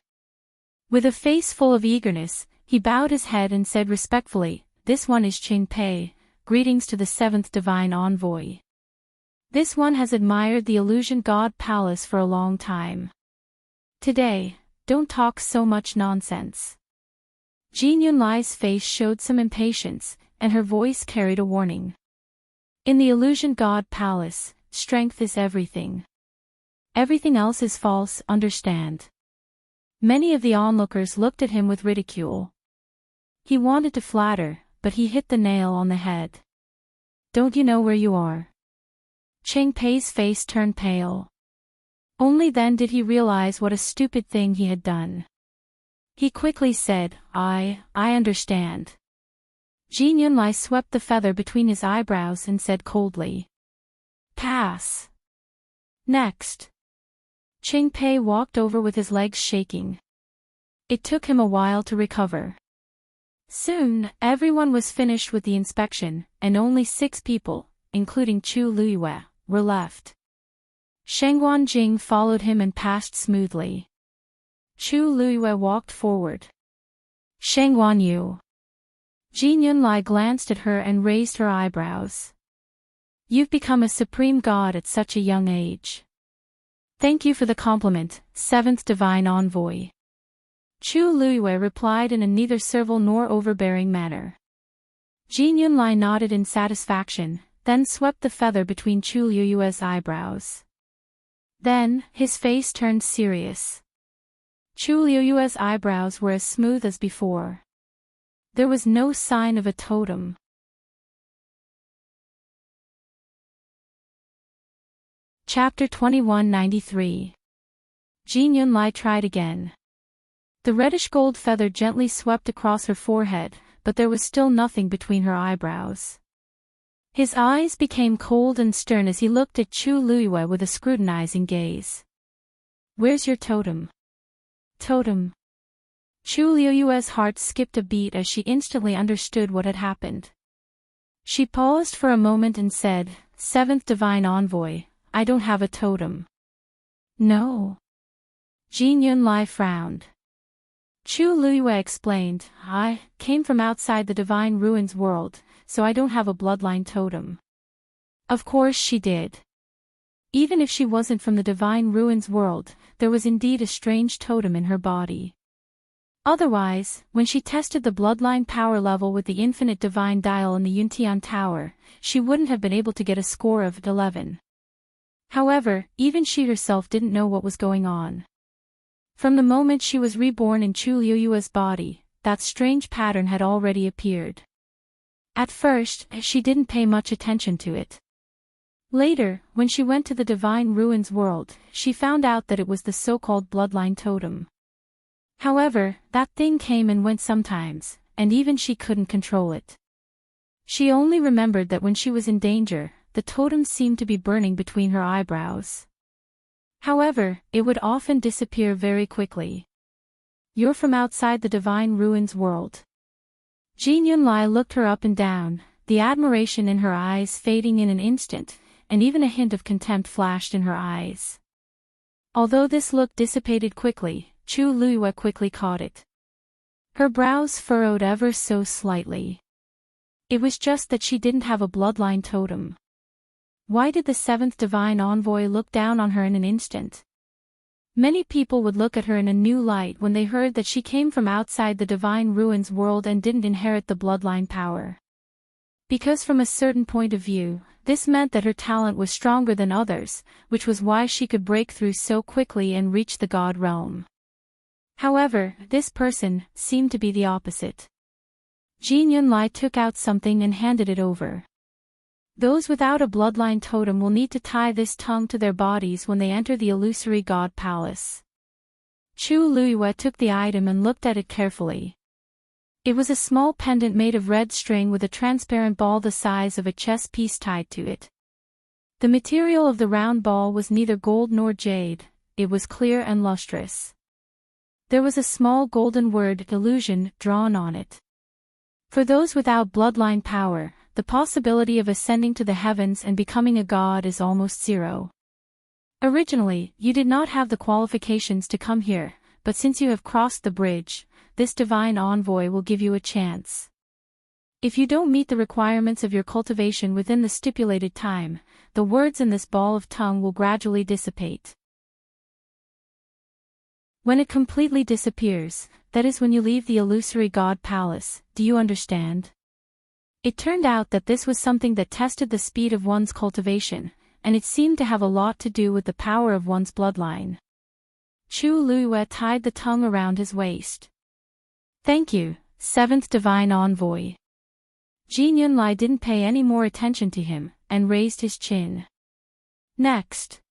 With a face full of eagerness, he bowed his head and said respectfully, This one is Qing Pei, greetings to the seventh divine envoy. This one has admired the illusion god palace for a long time. Today, don't talk so much nonsense. Jin Yunlai's face showed some impatience, and her voice carried a warning. In the illusion god palace, strength is everything. Everything else is false, understand? Many of the onlookers looked at him with ridicule. He wanted to flatter, but he hit the nail on the head. Don't you know where you are? Cheng Pei's face turned pale. Only then did he realize what a stupid thing he had done. He quickly said, I understand. Jin Yunlai swept the feather between his eyebrows and said coldly. Pass. Next. Cheng Pei walked over with his legs shaking. It took him a while to recover. Soon, everyone was finished with the inspection, and only 6 people, including Chu Luiyue, were left. Shengguan Jing followed him and passed smoothly. Chu Luiyue walked forward. Shengguan Yu. Jin Yunlai glanced at her and raised her eyebrows. You've become a supreme god at such a young age. Thank you for the compliment, 7th Divine Envoy. Chu Luiyue replied in a neither servile nor overbearing manner. Jin Yunlai nodded in satisfaction, then swept the feather between Chu Luiyue's eyebrows. Then, his face turned serious. Chu Luiyue's eyebrows were as smooth as before. There was no sign of a totem. Chapter 2193. Jin Yunlai tried again. The reddish-gold feather gently swept across her forehead, but there was still nothing between her eyebrows. His eyes became cold and stern as he looked at Chu Luiyue with a scrutinizing gaze. Where's your totem? Totem. Chu Luiyue's heart skipped a beat as she instantly understood what had happened. She paused for a moment and said, 7th Divine Envoy, I don't have a totem. No. Jin Yunlai frowned. Chu Luiyue explained, I came from outside the Divine Ruins world, so I don't have a bloodline totem. Of course she did. Even if she wasn't from the Divine Ruins world, there was indeed a strange totem in her body. Otherwise, when she tested the bloodline power level with the infinite divine dial in the Yuntian Tower, she wouldn't have been able to get a score of 11. However, even she herself didn't know what was going on. From the moment she was reborn in Chu Luiyue's body, that strange pattern had already appeared. At first, she didn't pay much attention to it. Later, when she went to the Divine Ruins world, she found out that it was the so-called bloodline totem. However, that thing came and went sometimes, and even she couldn't control it. She only remembered that when she was in danger, the totem seemed to be burning between her eyebrows. However, it would often disappear very quickly. You're from outside the Divine Ruins world. Jin Yunlai looked her up and down, the admiration in her eyes fading in an instant, and even a hint of contempt flashed in her eyes. Although this look dissipated quickly, Chu Luiyue quickly caught it. Her brows furrowed ever so slightly. It was just that she didn't have a bloodline totem. Why did the 7th Divine Envoy look down on her in an instant? Many people would look at her in a new light when they heard that she came from outside the Divine Ruins world and didn't inherit the bloodline power. Because from a certain point of view, this meant that her talent was stronger than others, which was why she could break through so quickly and reach the god realm. However, this person seemed to be the opposite. Jin Yunlai took out something and handed it over. Those without a bloodline totem will need to tie this tongue to their bodies when they enter the illusory god palace. Chu Luiyue took the item and looked at it carefully. It was a small pendant made of red string with a transparent ball the size of a chess piece tied to it. The material of the round ball was neither gold nor jade, it was clear and lustrous. There was a small golden word, illusion, drawn on it. For those without bloodline power, the possibility of ascending to the heavens and becoming a god is almost zero. Originally, you did not have the qualifications to come here, but since you have crossed the bridge, this divine envoy will give you a chance. If you don't meet the requirements of your cultivation within the stipulated time, the words in this ball of tongue will gradually dissipate. When it completely disappears, that is when you leave the illusory god palace, do you understand? It turned out that this was something that tested the speed of one's cultivation, and it seemed to have a lot to do with the power of one's bloodline. Chu Luiyue tied the tongue around his waist. Thank you, seventh divine envoy. Jin Yunlai didn't pay any more attention to him, and raised his chin. Next.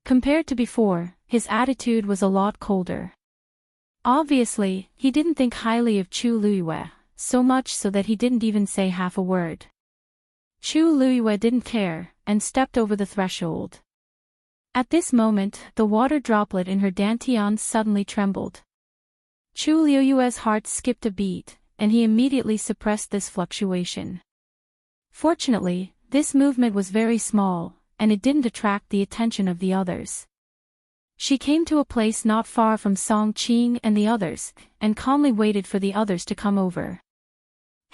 Compared to before, his attitude was a lot colder. Obviously, he didn't think highly of Chu Luiyue, so much so that he didn't even say half a word. Chu Luiyue didn't care, and stepped over the threshold. At this moment, the water droplet in her dantian suddenly trembled. Chu Luiyue's heart skipped a beat, and he immediately suppressed this fluctuation. Fortunately, this movement was very small, and it didn't attract the attention of the others. She came to a place not far from Song Qing and the others, and calmly waited for the others to come over.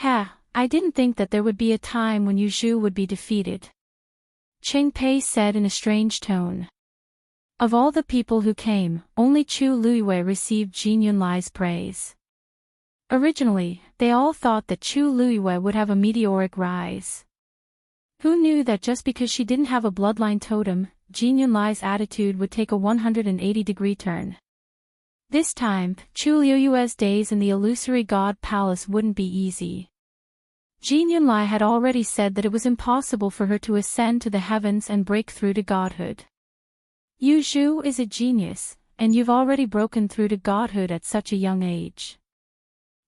I didn't think that there would be a time when Yu Zhu would be defeated. Cheng Pei said in a strange tone. Of all the people who came, only Chu Luiyue received Jin Yunlai's praise. Originally, they all thought that Chu Luiyue would have a meteoric rise. Who knew that just because she didn't have a bloodline totem, Jin Yunlai's attitude would take a 180-degree turn. This time, Chu Luiyue's days in the illusory god palace wouldn't be easy. Jin Yunlai had already said that it was impossible for her to ascend to the heavens and break through to godhood. Yu Zhu is a genius, and you've already broken through to godhood at such a young age.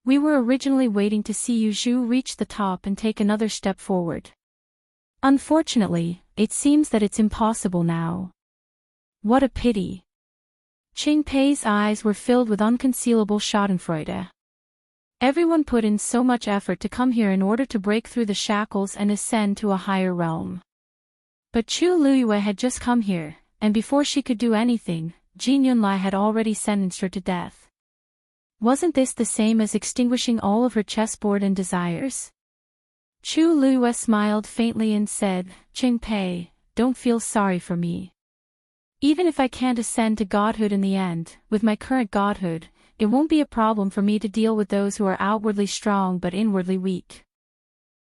We were originally waiting to see Yu Zhu reach the top and take another step forward. Unfortunately, it seems that it's impossible now. What a pity. Cheng Pei's eyes were filled with unconcealable schadenfreude. Everyone put in so much effort to come here in order to break through the shackles and ascend to a higher realm. But Chu Luiyue had just come here, and before she could do anything, Jin Yunlai had already sentenced her to death. Wasn't this the same as extinguishing all of her chessboard and desires? Chu Luiyue smiled faintly and said, Cheng Pei, don't feel sorry for me. Even if I can't ascend to godhood in the end, with my current godhood, it won't be a problem for me to deal with those who are outwardly strong but inwardly weak.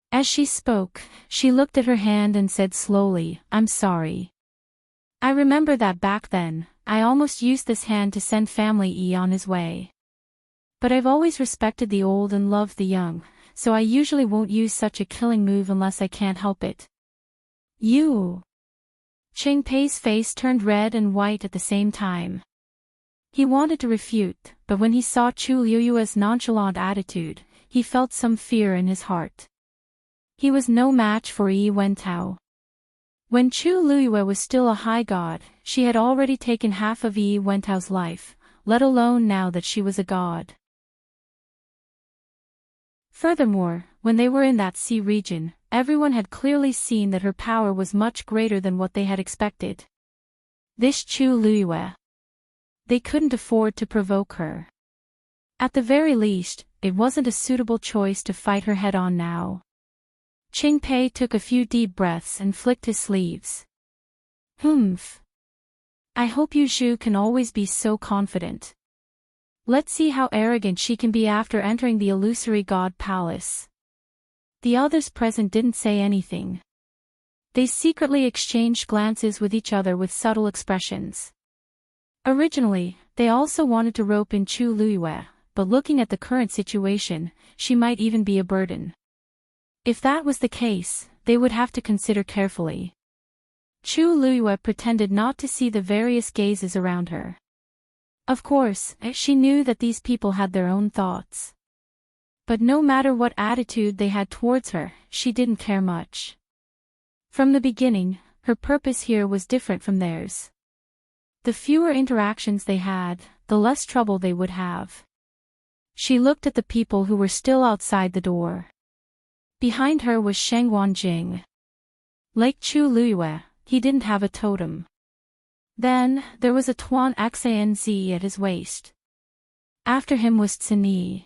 As she spoke, she looked at her hand and said slowly, I'm sorry. I remember that back then, I almost used this hand to send Family E on his way. But I've always respected the old and loved the young, so I usually won't use such a killing move unless I can't help it. You! Cheng Pei's face turned red and white at the same time. He wanted to refute, but when he saw Chu Luiyue's nonchalant attitude, he felt some fear in his heart. He was no match for Yi Wentao. When Chu Luiyue was still a high god, she had already taken half of Yi Wentao's life, let alone now that she was a god. Furthermore, when they were in that sea region, everyone had clearly seen that her power was much greater than what they had expected. This Chu Luiyue. They couldn't afford to provoke her. At the very least, it wasn't a suitable choice to fight her head-on now. Cheng Pei took a few deep breaths and flicked his sleeves. Humph. I hope Yu Zhu can always be so confident. Let's see how arrogant she can be after entering the illusory god palace. The others present didn't say anything. They secretly exchanged glances with each other with subtle expressions. Originally, they also wanted to rope in Chu Luiyue, but looking at the current situation, she might even be a burden. If that was the case, they would have to consider carefully. Chu Luiyue pretended not to see the various gazes around her. Of course, she knew that these people had their own thoughts. But no matter what attitude they had towards her, she didn't care much. From the beginning, her purpose here was different from theirs. The fewer interactions they had, the less trouble they would have. She looked at the people who were still outside the door. Behind her was Sheng Wanjing. Like Chu Luiyue, he didn't have a totem. Then, there was a Tuan Xanz at his waist. After him was Tsini.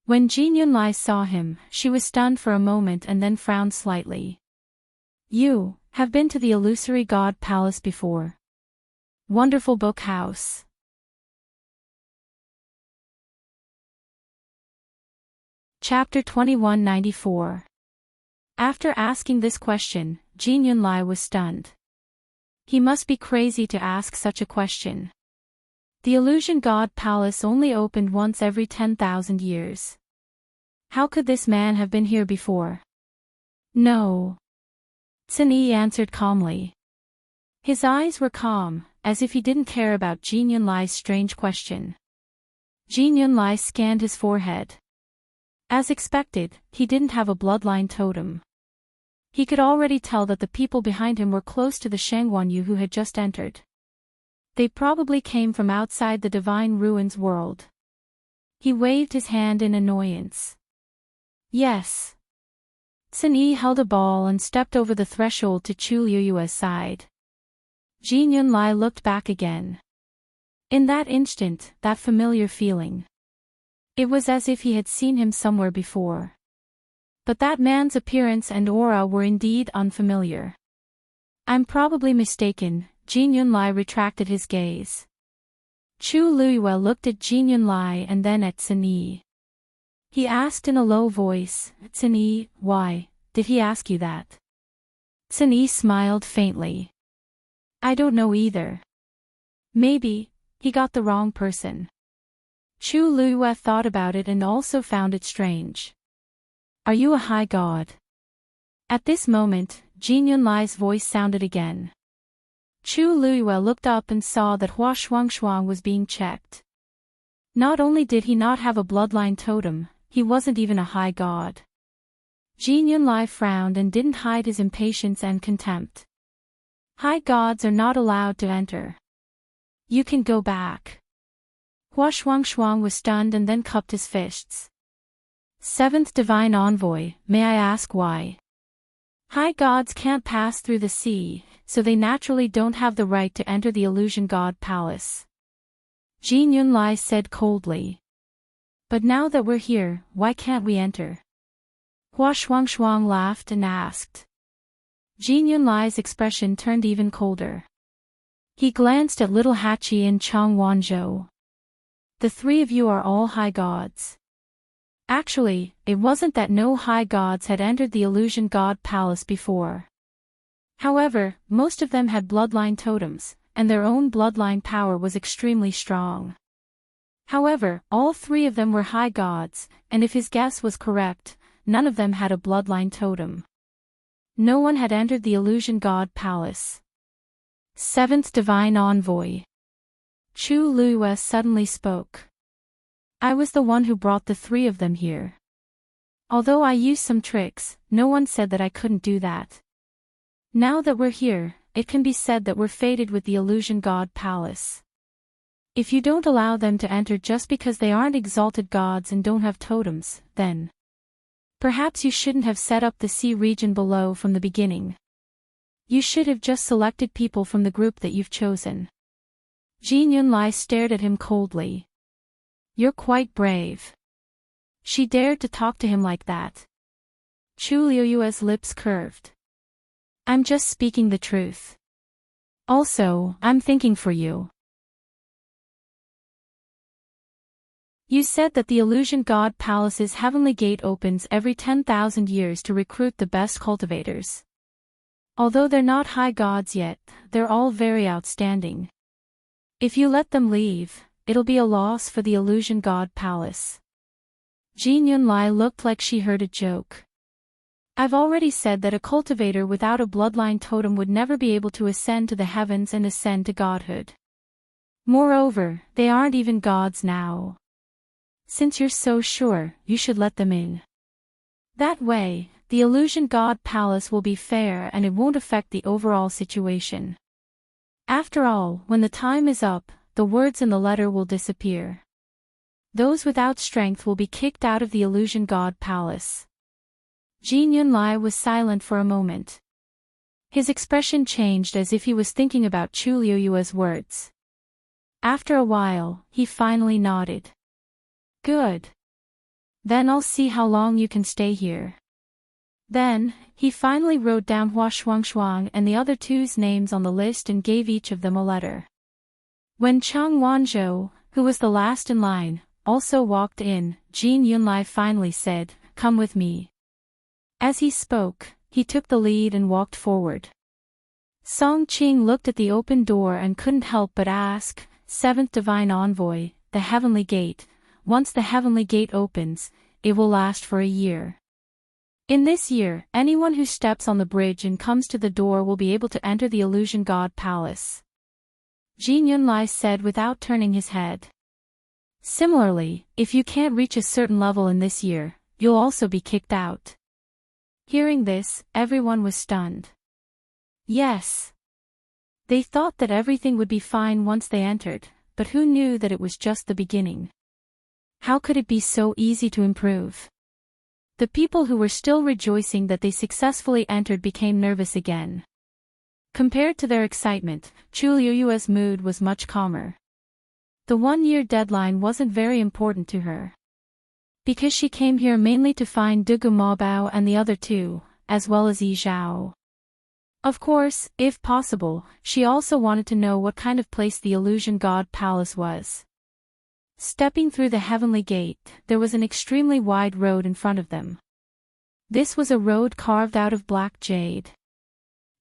When Jin Yunlai saw him, she was stunned for a moment and then frowned slightly. You have been to the illusory god palace before. Wonderful book house. Chapter 2194. After asking this question, Jin Yunlai was stunned. He must be crazy to ask such a question. The illusion god palace only opened once every 10,000 years. How could this man have been here before? No. Sun Yi answered calmly. His eyes were calm, as if he didn't care about Jin Yunlai's strange question. Jin Yunlai scanned his forehead. As expected, he didn't have a bloodline totem. He could already tell that the people behind him were close to the Shangguanyu who had just entered. They probably came from outside the Divine Ruins world. He waved his hand in annoyance. Yes. Sun Yi held a ball and stepped over the threshold to Chu Liuyue's side. Jin Yunlai looked back again. In that instant, that familiar feeling. It was as if he had seen him somewhere before. But that man's appearance and aura were indeed unfamiliar. I'm probably mistaken, Jin Yunlai retracted his gaze. Chu Liyue looked at Jin Yunlai and then at Sun Yi. He asked in a low voice, Sun Yi, why did he ask you that? Sun Yi smiled faintly. I don't know either. Maybe he got the wrong person. Chu Liyue thought about it and also found it strange. Are you a high god? At this moment, Jin Yunlai's voice sounded again. Chu Liyue looked up and saw that Hua Shuangshuang was being checked. Not only did he not have a bloodline totem, he wasn't even a high god. Jin Yunlai frowned and didn't hide his impatience and contempt. High gods are not allowed to enter. You can go back. Hua Shuangshuang was stunned and then cupped his fists. Seventh Divine Envoy, may I ask why? High gods can't pass through the sea, so they naturally don't have the right to enter the illusion god palace. Jin Yunlai said coldly. But now that we're here, why can't we enter? Hua Shuangshuang laughed and asked. Jin Yunlai's expression turned even colder. He glanced at little Hachi and Chang Wanzhou. The three of you are all high gods. Actually, it wasn't that no high gods had entered the illusion god palace before. However, most of them had bloodline totems, and their own bloodline power was extremely strong. However, all three of them were high gods, and if his guess was correct, none of them had a bloodline totem. No one had entered the illusion god palace. Seventh Divine Envoy. Chu Liyue suddenly spoke. I was the one who brought the three of them here. Although I used some tricks, no one said that I couldn't do that. Now that we're here, it can be said that we're fated with the illusion god palace. If you don't allow them to enter just because they aren't exalted gods and don't have totems, then perhaps you shouldn't have set up the sea region below from the beginning. You should have just selected people from the group that you've chosen. Jin Yunlai stared at him coldly. You're quite brave. She dared to talk to him like that. Chu Liuyue's lips curved. I'm just speaking the truth. Also, I'm thinking for you. You said that the illusion god palace's heavenly gate opens every 10,000 years to recruit the best cultivators. Although they're not high gods yet, they're all very outstanding. If you let them leave, it'll be a loss for the illusion god palace. Jin Yunlai looked like she heard a joke. I've already said that a cultivator without a bloodline totem would never be able to ascend to the heavens and ascend to godhood. Moreover, they aren't even gods now. Since you're so sure, you should let them in. That way, the illusion god palace will be fair and it won't affect the overall situation. After all, when the time is up, the words in the letter will disappear. Those without strength will be kicked out of the illusion god palace. Jin Yunlai was silent for a moment. His expression changed as if he was thinking about Chu Liuyue's words. After a while, he finally nodded. Good. Then I'll see how long you can stay here. Then, he finally wrote down Hua Shuang and the other two's names on the list and gave each of them a letter. When Chang Wanzhou, who was the last in line, also walked in, Jin Yunlai finally said, "Come with me." As he spoke, he took the lead and walked forward. Song Qing looked at the open door and couldn't help but ask, "Seventh Divine Envoy, the Heavenly Gate, once the Heavenly Gate opens, it will last for a year. In this year, anyone who steps on the bridge and comes to the door will be able to enter the Illusion God Palace," Jin Yunlai said without turning his head. "Similarly, if you can't reach a certain level in this year, you'll also be kicked out." Hearing this, everyone was stunned. Yes. They thought that everything would be fine once they entered, but who knew that it was just the beginning? How could it be so easy to improve? The people who were still rejoicing that they successfully entered became nervous again. Compared to their excitement, Chu Liuyue's mood was much calmer. The one-year deadline wasn't very important to her. Because she came here mainly to find Dugu Maobao and the other two, as well as Yi Zhao. Of course, if possible, she also wanted to know what kind of place the Illusion God Palace was. Stepping through the Heavenly Gate, there was an extremely wide road in front of them. This was a road carved out of black jade.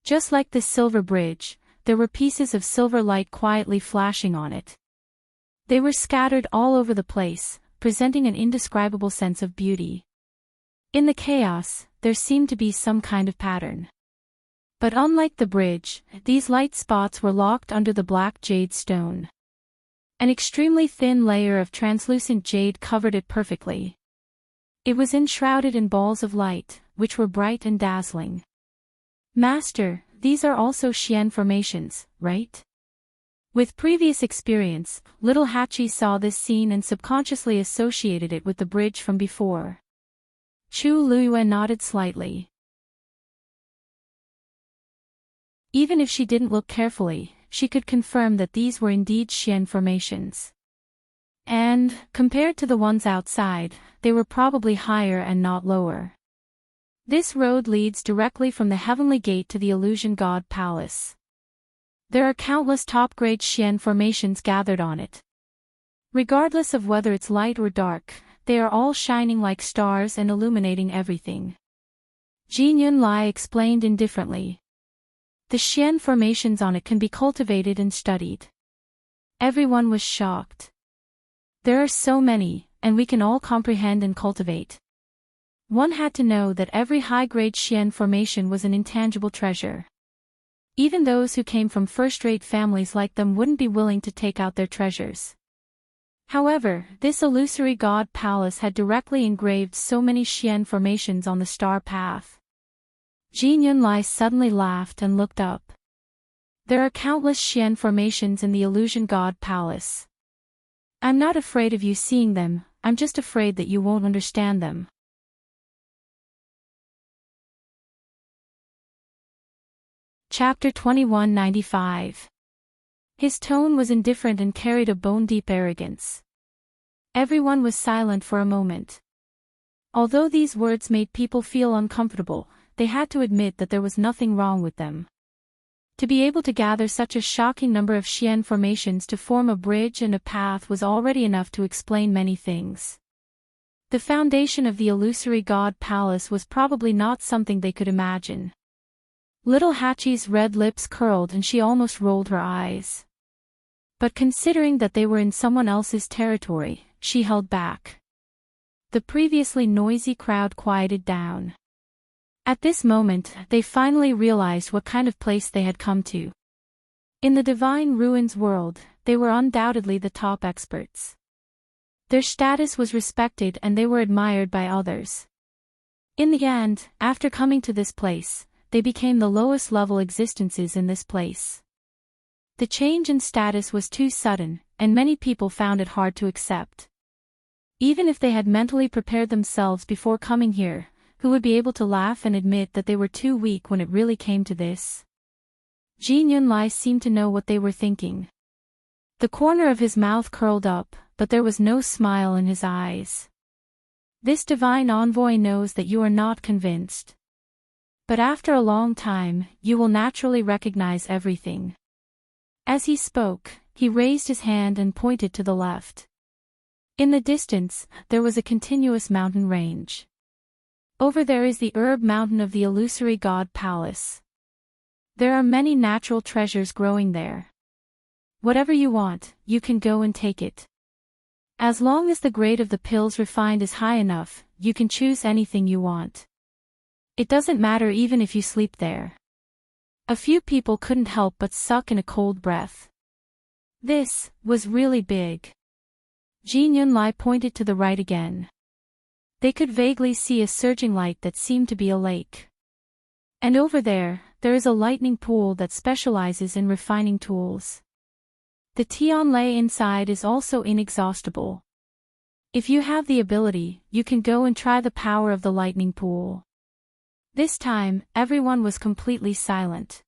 Just like this silver bridge, there were pieces of silver light quietly flashing on it. They were scattered all over the place, presenting an indescribable sense of beauty. In the chaos, there seemed to be some kind of pattern. But unlike the bridge, these light spots were locked under the black jade stone. An extremely thin layer of translucent jade covered it perfectly. It was enshrouded in balls of light, which were bright and dazzling. "Master, these are also Xian formations, right?" With previous experience, little Hachi saw this scene and subconsciously associated it with the bridge from before. Chu Luyue nodded slightly. Even if she didn't look carefully, she could confirm that these were indeed Xian formations. And, compared to the ones outside, they were probably higher and not lower. This road leads directly from the Heavenly Gate to the Illusion God Palace. There are countless top-grade Xian formations gathered on it. Regardless of whether it's light or dark, they are all shining like stars and illuminating everything. Jin Yunlai explained indifferently. The Xian formations on it can be cultivated and studied. Everyone was shocked. There are so many, and we can all comprehend and cultivate. One had to know that every high-grade Xian formation was an intangible treasure. Even those who came from first-rate families like them wouldn't be willing to take out their treasures. However, this illusory god palace had directly engraved so many Xian formations on the star path. Jin Yunlai suddenly laughed and looked up. There are countless Xian formations in the Illusion God Palace. I'm not afraid of you seeing them, I'm just afraid that you won't understand them. Chapter 2195. His tone was indifferent and carried a bone-deep arrogance. Everyone was silent for a moment. Although these words made people feel uncomfortable, they had to admit that there was nothing wrong with them. To be able to gather such a shocking number of Xian formations to form a bridge and a path was already enough to explain many things. The foundation of the illusory god palace was probably not something they could imagine. Little Hachi's red lips curled and she almost rolled her eyes. But considering that they were in someone else's territory, she held back. The previously noisy crowd quieted down. At this moment, they finally realized what kind of place they had come to. In the Divine Ruins world, they were undoubtedly the top experts. Their status was respected and they were admired by others. In the end, after coming to this place, they became the lowest level existences in this place. The change in status was too sudden, and many people found it hard to accept. Even if they had mentally prepared themselves before coming here, who would be able to laugh and admit that they were too weak when it really came to this? Jin Yunlai seemed to know what they were thinking. The corner of his mouth curled up, but there was no smile in his eyes. This divine envoy knows that you are not convinced. But after a long time, you will naturally recognize everything. As he spoke, he raised his hand and pointed to the left. In the distance, there was a continuous mountain range. Over there is the herb mountain of the illusory god palace. There are many natural treasures growing there. Whatever you want, you can go and take it. As long as the grade of the pills refined is high enough, you can choose anything you want. It doesn't matter even if you sleep there. A few people couldn't help but suck in a cold breath. This was really big. Jin Yunlai pointed to the right again. They could vaguely see a surging light that seemed to be a lake. And over there is a lightning pool that specializes in refining tools. The Tianlei inside is also inexhaustible. If you have the ability, you can go and try the power of the lightning pool. This time, everyone was completely silent.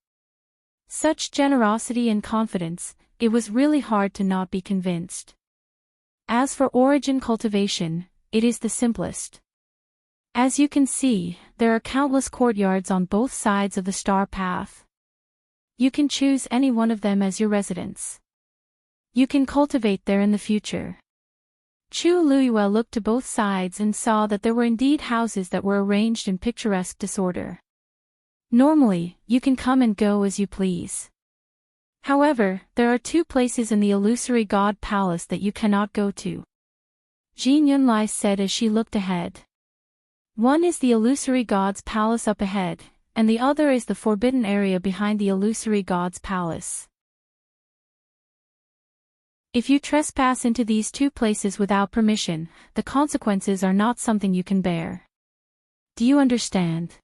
Such generosity and confidence, it was really hard to not be convinced. As for origin cultivation, it is the simplest. As you can see, there are countless courtyards on both sides of the star path. You can choose any one of them as your residence. You can cultivate there in the future. Chu Luiyue looked to both sides and saw that there were indeed houses that were arranged in picturesque disorder. Normally, you can come and go as you please. However, there are two places in the illusory god palace that you cannot go to. Jin Yunlai said as she looked ahead. One is the illusory god's palace up ahead, and the other is the forbidden area behind the illusory god's palace. If you trespass into these two places without permission, the consequences are not something you can bear. Do you understand?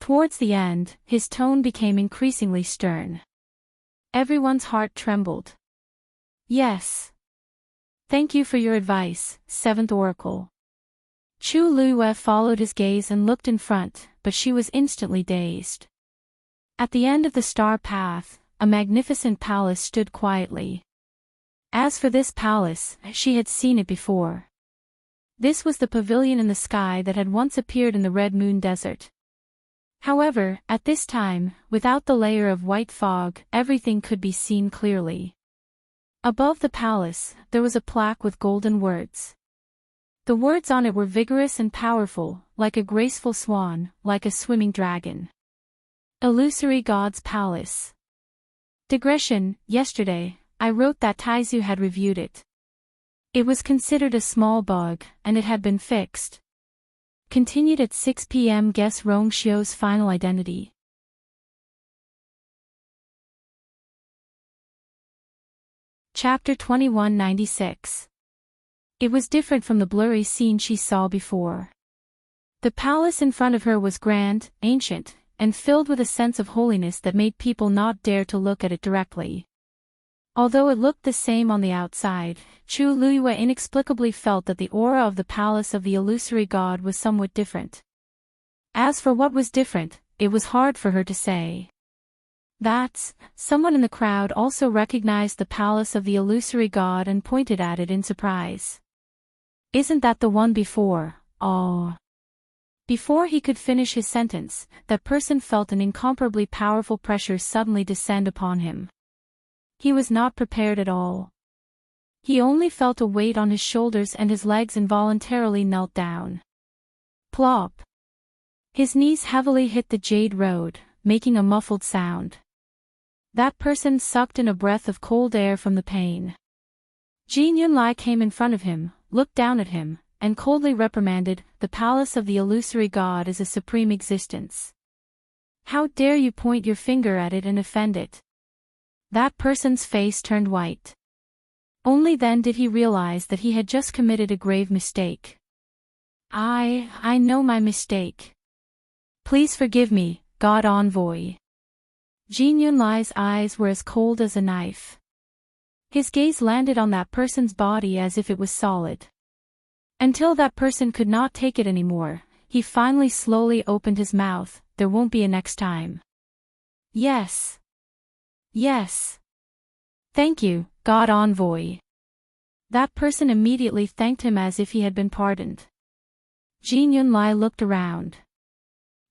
Towards the end, his tone became increasingly stern. Everyone's heart trembled. Yes. Thank you for your advice, Seventh Oracle. Chu Luiyue followed his gaze and looked in front, but she was instantly dazed. At the end of the star path, a magnificent palace stood quietly. As for this palace, she had seen it before. This was the pavilion in the sky that had once appeared in the Red Moon Desert. However, at this time, without the layer of white fog, everything could be seen clearly. Above the palace, there was a plaque with golden words. The words on it were vigorous and powerful, like a graceful swan, like a swimming dragon. Illusory God's Palace. Digression, yesterday, I wrote that Taizu had reviewed it. It was considered a small bug, and it had been fixed. Continued at 6 p.m. Guess Rong Xiu's final identity. Chapter 2196. It was different from the blurry scene she saw before. The palace in front of her was grand, ancient, and filled with a sense of holiness that made people not dare to look at it directly. Although it looked the same on the outside, Chu Luiyue inexplicably felt that the aura of the palace of the illusory god was somewhat different. As for what was different, it was hard for her to say. Someone in the crowd also recognized the palace of the illusory god and pointed at it in surprise. Isn't that the one before? Oh. Before he could finish his sentence, that person felt an incomparably powerful pressure suddenly descend upon him. He was not prepared at all. He only felt a weight on his shoulders and his legs involuntarily knelt down. Plop. His knees heavily hit the jade road, making a muffled sound. That person sucked in a breath of cold air from the pain. Jin Yunlai came in front of him, looked down at him, and coldly reprimanded, "The palace of the illusory god is a supreme existence. How dare you point your finger at it and offend it?" That person's face turned white. Only then did he realize that he had just committed a grave mistake. I know my mistake. Please forgive me, God Envoy." Jin Yunlai's eyes were as cold as a knife. His gaze landed on that person's body as if it was solid. Until that person could not take it anymore, he finally slowly opened his mouth. "There won't be a next time." "Yes. Yes. Thank you, God Envoy." That person immediately thanked him as if he had been pardoned. Jin Yunlai looked around.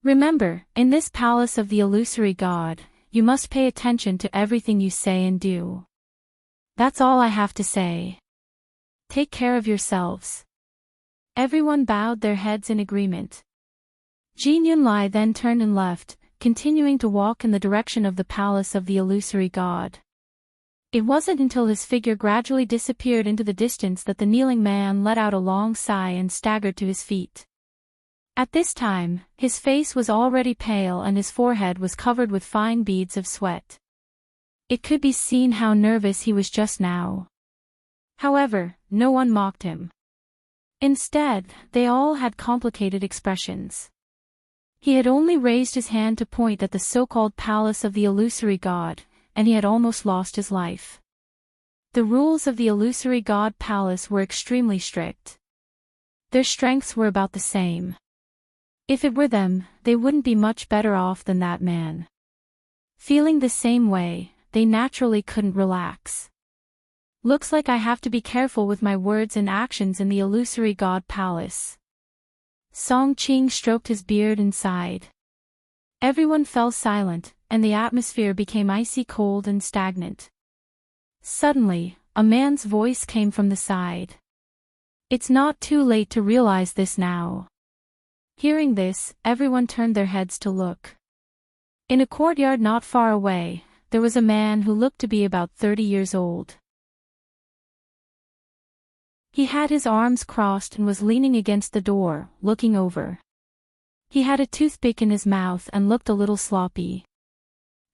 Remember, in this palace of the illusory god, you must pay attention to everything you say and do. That's all I have to say. Take care of yourselves. Everyone bowed their heads in agreement. Jin Yunlai then turned and left, continuing to walk in the direction of the palace of the illusory god. It wasn't until his figure gradually disappeared into the distance that the kneeling man let out a long sigh and staggered to his feet. At this time, his face was already pale and his forehead was covered with fine beads of sweat. It could be seen how nervous he was just now. However, no one mocked him. Instead, they all had complicated expressions. He had only raised his hand to point at the so-called palace of the illusory god, and he had almost lost his life. The rules of the illusory god palace were extremely strict. Their strengths were about the same. If it were them, they wouldn't be much better off than that man. Feeling the same way, they naturally couldn't relax. Looks like I have to be careful with my words and actions in the illusory god palace. Song Qing stroked his beard and sighed. Everyone fell silent, and the atmosphere became icy cold and stagnant. Suddenly, a man's voice came from the side. It's not too late to realize this now. Hearing this, everyone turned their heads to look. In a courtyard not far away, there was a man who looked to be about 30 years old. He had his arms crossed and was leaning against the door, looking over. He had a toothpick in his mouth and looked a little sloppy.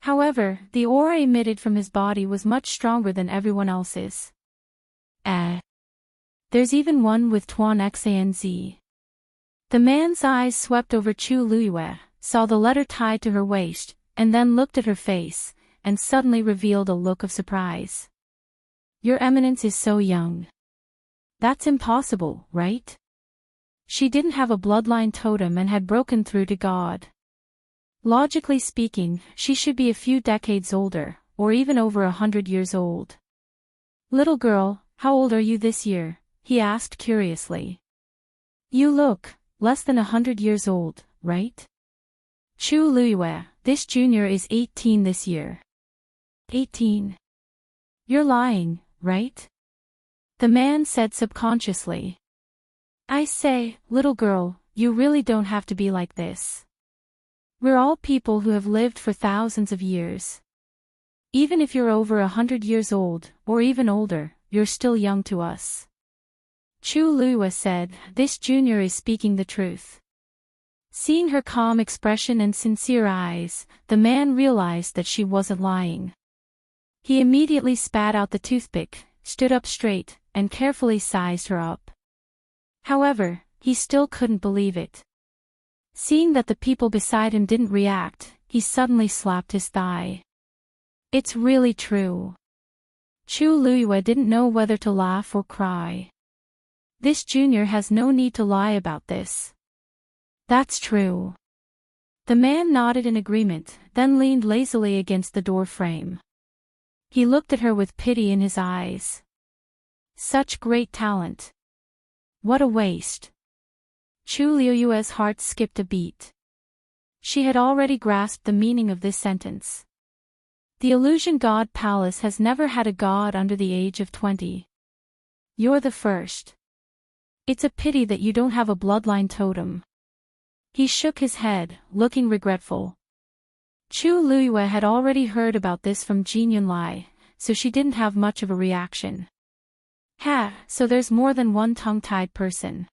However, the aura emitted from his body was much stronger than everyone else's. There's even one with Tuan Xanz. The man's eyes swept over Chu Luiyue, saw the letter tied to her waist, and then looked at her face, and suddenly revealed a look of surprise. Your Eminence is so young. That's impossible, right? She didn't have a bloodline totem and had broken through to God. Logically speaking, she should be a few decades older, or even over 100 years old. Little girl, how old are you this year? He asked curiously. You look less than 100 years old, right? Chu Luiyue, this junior is 18 this year. 18. You're lying, right? The man said subconsciously. I say, little girl, you really don't have to be like this. We're all people who have lived for thousands of years. Even if you're over 100 years old, or even older, you're still young to us. Chu Luiyue said, this junior is speaking the truth. Seeing her calm expression and sincere eyes, the man realized that she wasn't lying. He immediately spat out the toothpick, stood up straight, and carefully sized her up. However, he still couldn't believe it. Seeing that the people beside him didn't react, he suddenly slapped his thigh. It's really true. Chu Luiyue didn't know whether to laugh or cry. This junior has no need to lie about this. That's true. The man nodded in agreement, then leaned lazily against the door frame. He looked at her with pity in his eyes. Such great talent. What a waste. Chu Luiyue's heart skipped a beat. She had already grasped the meaning of this sentence. The Illusion God Palace has never had a god under the age of 20. You're the first. It's a pity that you don't have a bloodline totem. He shook his head, looking regretful. Chu Luiyue had already heard about this from Jin Yunlai, so she didn't have much of a reaction. So there's more than one tongue-tied person.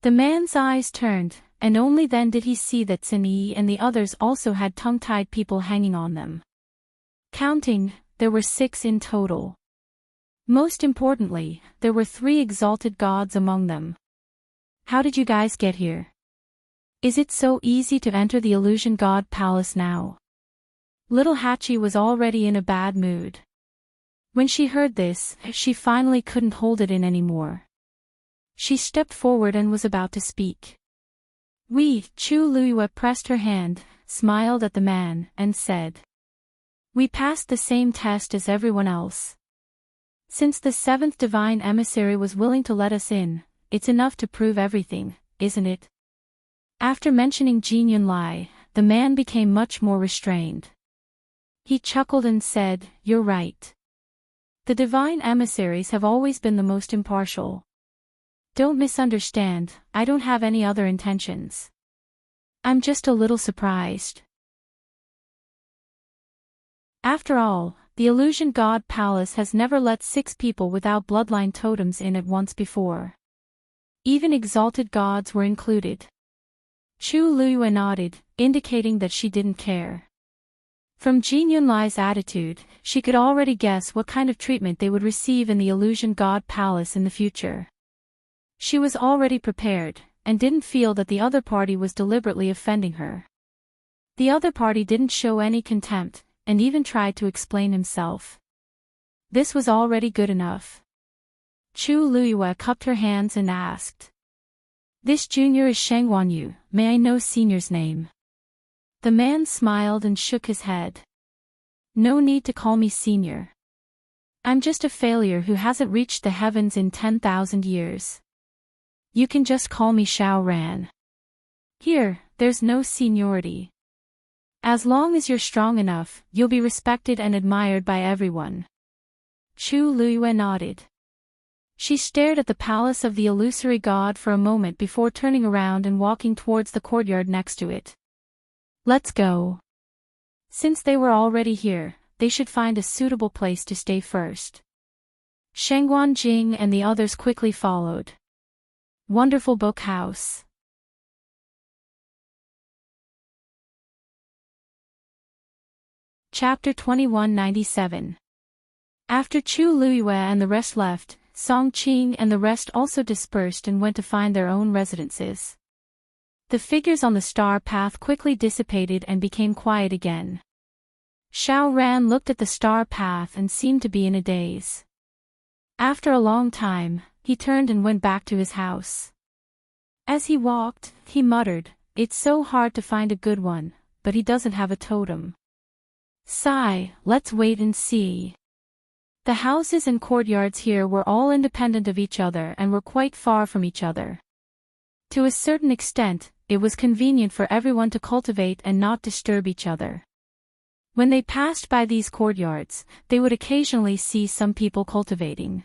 The man's eyes turned, and only then did he see that Xin Yi and the others also had tongue-tied people hanging on them. Counting, there were 6 in total. Most importantly, there were 3 exalted gods among them. How did you guys get here? Is it so easy to enter the Illusion God Palace now? Little Hachi was already in a bad mood. When she heard this, she finally couldn't hold it in anymore. She stepped forward and was about to speak. Chu Luiyue pressed her hand, smiled at the man, and said. We passed the same test as everyone else. Since the 7th divine emissary was willing to let us in, it's enough to prove everything, isn't it? After mentioning Jin Yunlai, the man became much more restrained. He chuckled and said, "You're right. The divine emissaries have always been the most impartial. Don't misunderstand, I don't have any other intentions. I'm just a little surprised." After all, the Illusion God Palace has never let 6 people without bloodline totems in at once before. Even exalted gods were included. Chu Luyue nodded, indicating that she didn't care. From Jin Yunlai's attitude, she could already guess what kind of treatment they would receive in the Illusion God Palace in the future. She was already prepared, and didn't feel that the other party was deliberately offending her. The other party didn't show any contempt, and even tried to explain himself. This was already good enough. Chu Luyue cupped her hands and asked, "This junior is Sheng Wanyu, may I know senior's name?" The man smiled and shook his head. "No need to call me senior. I'm just a failure who hasn't reached the heavens in 10,000 years. You can just call me Xiao Ran. Here, there's no seniority. As long as you're strong enough, you'll be respected and admired by everyone." Chu Luyue nodded. She stared at the palace of the illusory god for a moment before turning around and walking towards the courtyard next to it. "Let's go." Since they were already here, they should find a suitable place to stay first. Shengguan Jing and the others quickly followed. Wonderful book house. Chapter 2197. After Chu Luyue and the rest left, Song Qing and the rest also dispersed and went to find their own residences. The figures on the star path quickly dissipated and became quiet again. Xiao Ran looked at the star path and seemed to be in a daze. After a long time, he turned and went back to his house. As he walked, he muttered, "It's so hard to find a good one, but he doesn't have a totem. Sigh, let's wait and see." The houses and courtyards here were all independent of each other and were quite far from each other. To a certain extent, it was convenient for everyone to cultivate and not disturb each other. When they passed by these courtyards, they would occasionally see some people cultivating.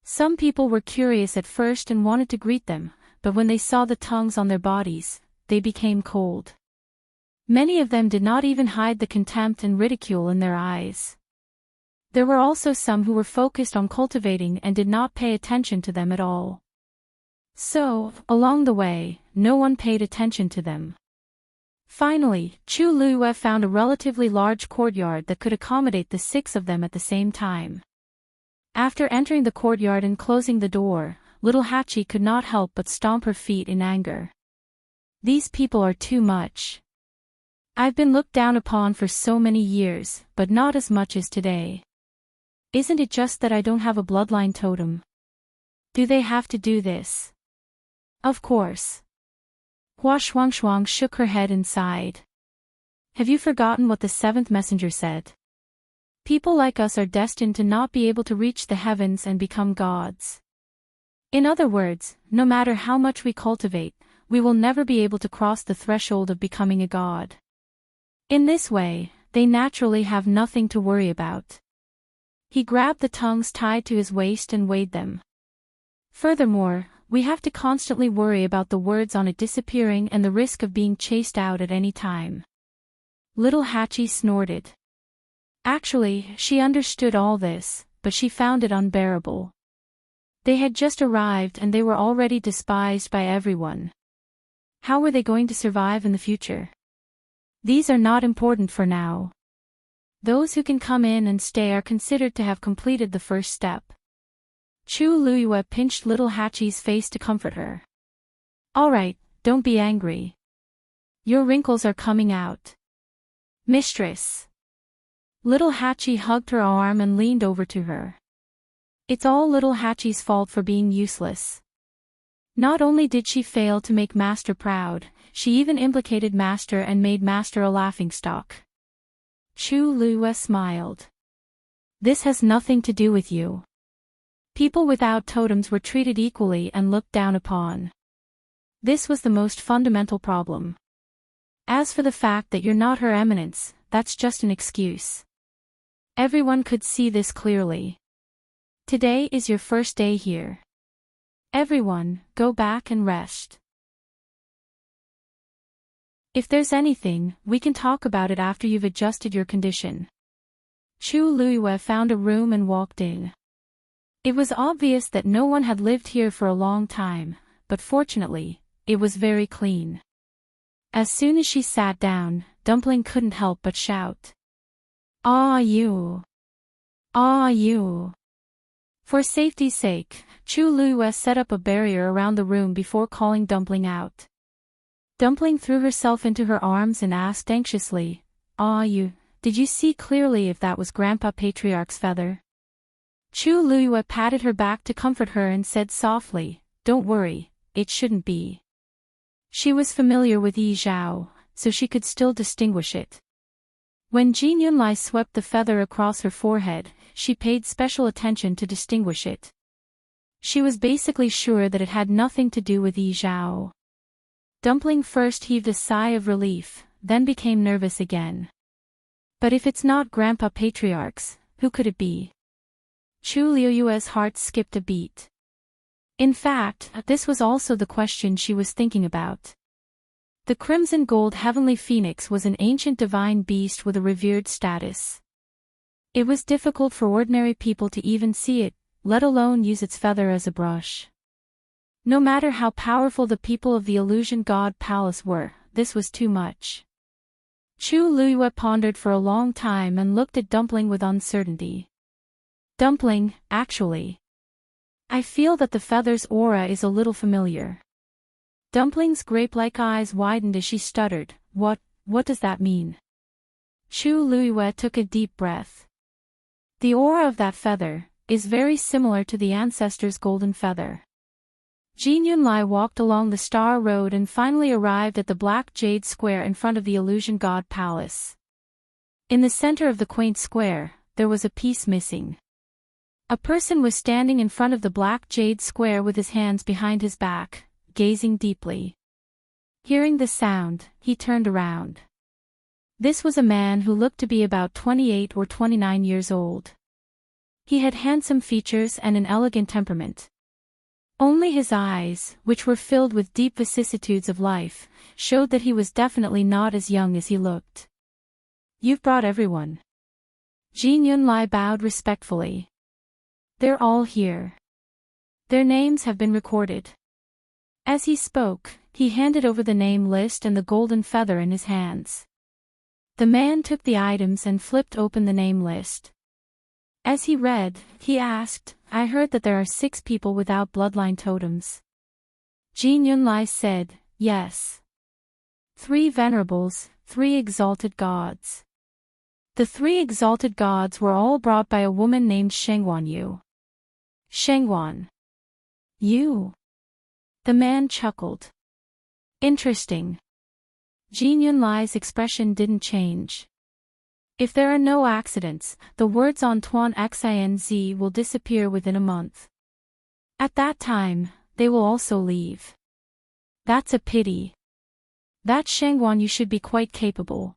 Some people were curious at first and wanted to greet them, but when they saw the tongues on their bodies, they became cold. Many of them did not even hide the contempt and ridicule in their eyes. There were also some who were focused on cultivating and did not pay attention to them at all. So, along the way, no one paid attention to them. Finally, Chu Luyue found a relatively large courtyard that could accommodate the 6 of them at the same time. After entering the courtyard and closing the door, little Hachi could not help but stomp her feet in anger. These people are too much. I've been looked down upon for so many years, but not as much as today. Isn't it just that I don't have a bloodline totem? Do they have to do this? Of course. Hua Shuangshuang shook her head and sighed. Have you forgotten what the 7th messenger said? People like us are destined to not be able to reach the heavens and become gods. In other words, no matter how much we cultivate, we will never be able to cross the threshold of becoming a god. In this way, they naturally have nothing to worry about. He grabbed the tongues tied to his waist and weighed them. Furthermore, we have to constantly worry about the words on it disappearing and the risk of being chased out at any time. Little Hachi snorted. Actually, she understood all this, but she found it unbearable. They had just arrived and they were already despised by everyone. How were they going to survive in the future? These are not important for now. Those who can come in and stay are considered to have completed the first step. Chu Luyue pinched little Hachi's face to comfort her. All right, don't be angry. Your wrinkles are coming out. Mistress. Little Hachi hugged her arm and leaned over to her. It's all little Hachi's fault for being useless. Not only did she fail to make Master proud, she even implicated Master and made Master a laughingstock. Chu Luyue smiled. This has nothing to do with you. People without totems were treated equally and looked down upon. This was the most fundamental problem. As for the fact that you're not Her Eminence, that's just an excuse. Everyone could see this clearly. Today is your first day here. Everyone, go back and rest. If there's anything, we can talk about it after you've adjusted your condition. Chu Luiyue found a room and walked in. It was obvious that no one had lived here for a long time, but fortunately, it was very clean. As soon as she sat down, Dumpling couldn't help but shout. "Ah you! Ah you!" For safety's sake, Chu Luiyue set up a barrier around the room before calling Dumpling out. Dumpling threw herself into her arms and asked anxiously, "Ah you, did you see clearly if that was Grandpa Patriarch's feather?" Chu Luiyue patted her back to comfort her and said softly, "Don't worry, it shouldn't be." She was familiar with Yi Zhao, so she could still distinguish it. When Jin Yunlai swept the feather across her forehead, she paid special attention to distinguish it. She was basically sure that it had nothing to do with Yi Zhao. Dumpling first heaved a sigh of relief, then became nervous again. But if it's not Grandpa Patriarch's, who could it be? Chu Luiyue's heart skipped a beat. In fact, this was also the question she was thinking about. The crimson gold heavenly phoenix was an ancient divine beast with a revered status. It was difficult for ordinary people to even see it, let alone use its feather as a brush. No matter how powerful the people of the Illusion God Palace were, this was too much. Chu Luiyue pondered for a long time and looked at Dumpling with uncertainty. "Dumpling, actually. I feel that the feather's aura is a little familiar." Dumpling's grape-like eyes widened as she stuttered, What does that mean?" Chu Luiyue took a deep breath. "The aura of that feather is very similar to the ancestor's golden feather." Jin Yunlai walked along the Star Road and finally arrived at the Black Jade Square in front of the Illusion God Palace. In the center of the quaint square, there was a piece missing. A person was standing in front of the Black Jade Square with his hands behind his back, gazing deeply. Hearing the sound, he turned around. This was a man who looked to be about 28 or 29 years old. He had handsome features and an elegant temperament. Only his eyes, which were filled with deep vicissitudes of life, showed that he was definitely not as young as he looked. "You've brought everyone." Jin Yunlai bowed respectfully. "They're all here. Their names have been recorded." As he spoke, he handed over the name list and the golden feather in his hands. The man took the items and flipped open the name list. As he read, he asked, "I heard that there are 6 people without bloodline totems." Jin Yunlai said, "Yes. 3 venerables, 3 exalted gods." The 3 exalted gods were all brought by a woman named Shengwan Yu. "Shengwan Yu?" The man chuckled. "Interesting." Jin Yunlai's expression didn't change. "If there are no accidents, the words Antoine Xinz will disappear within a month. At that time, they will also leave." "That's a pity. That Shengwan Yu should be quite capable."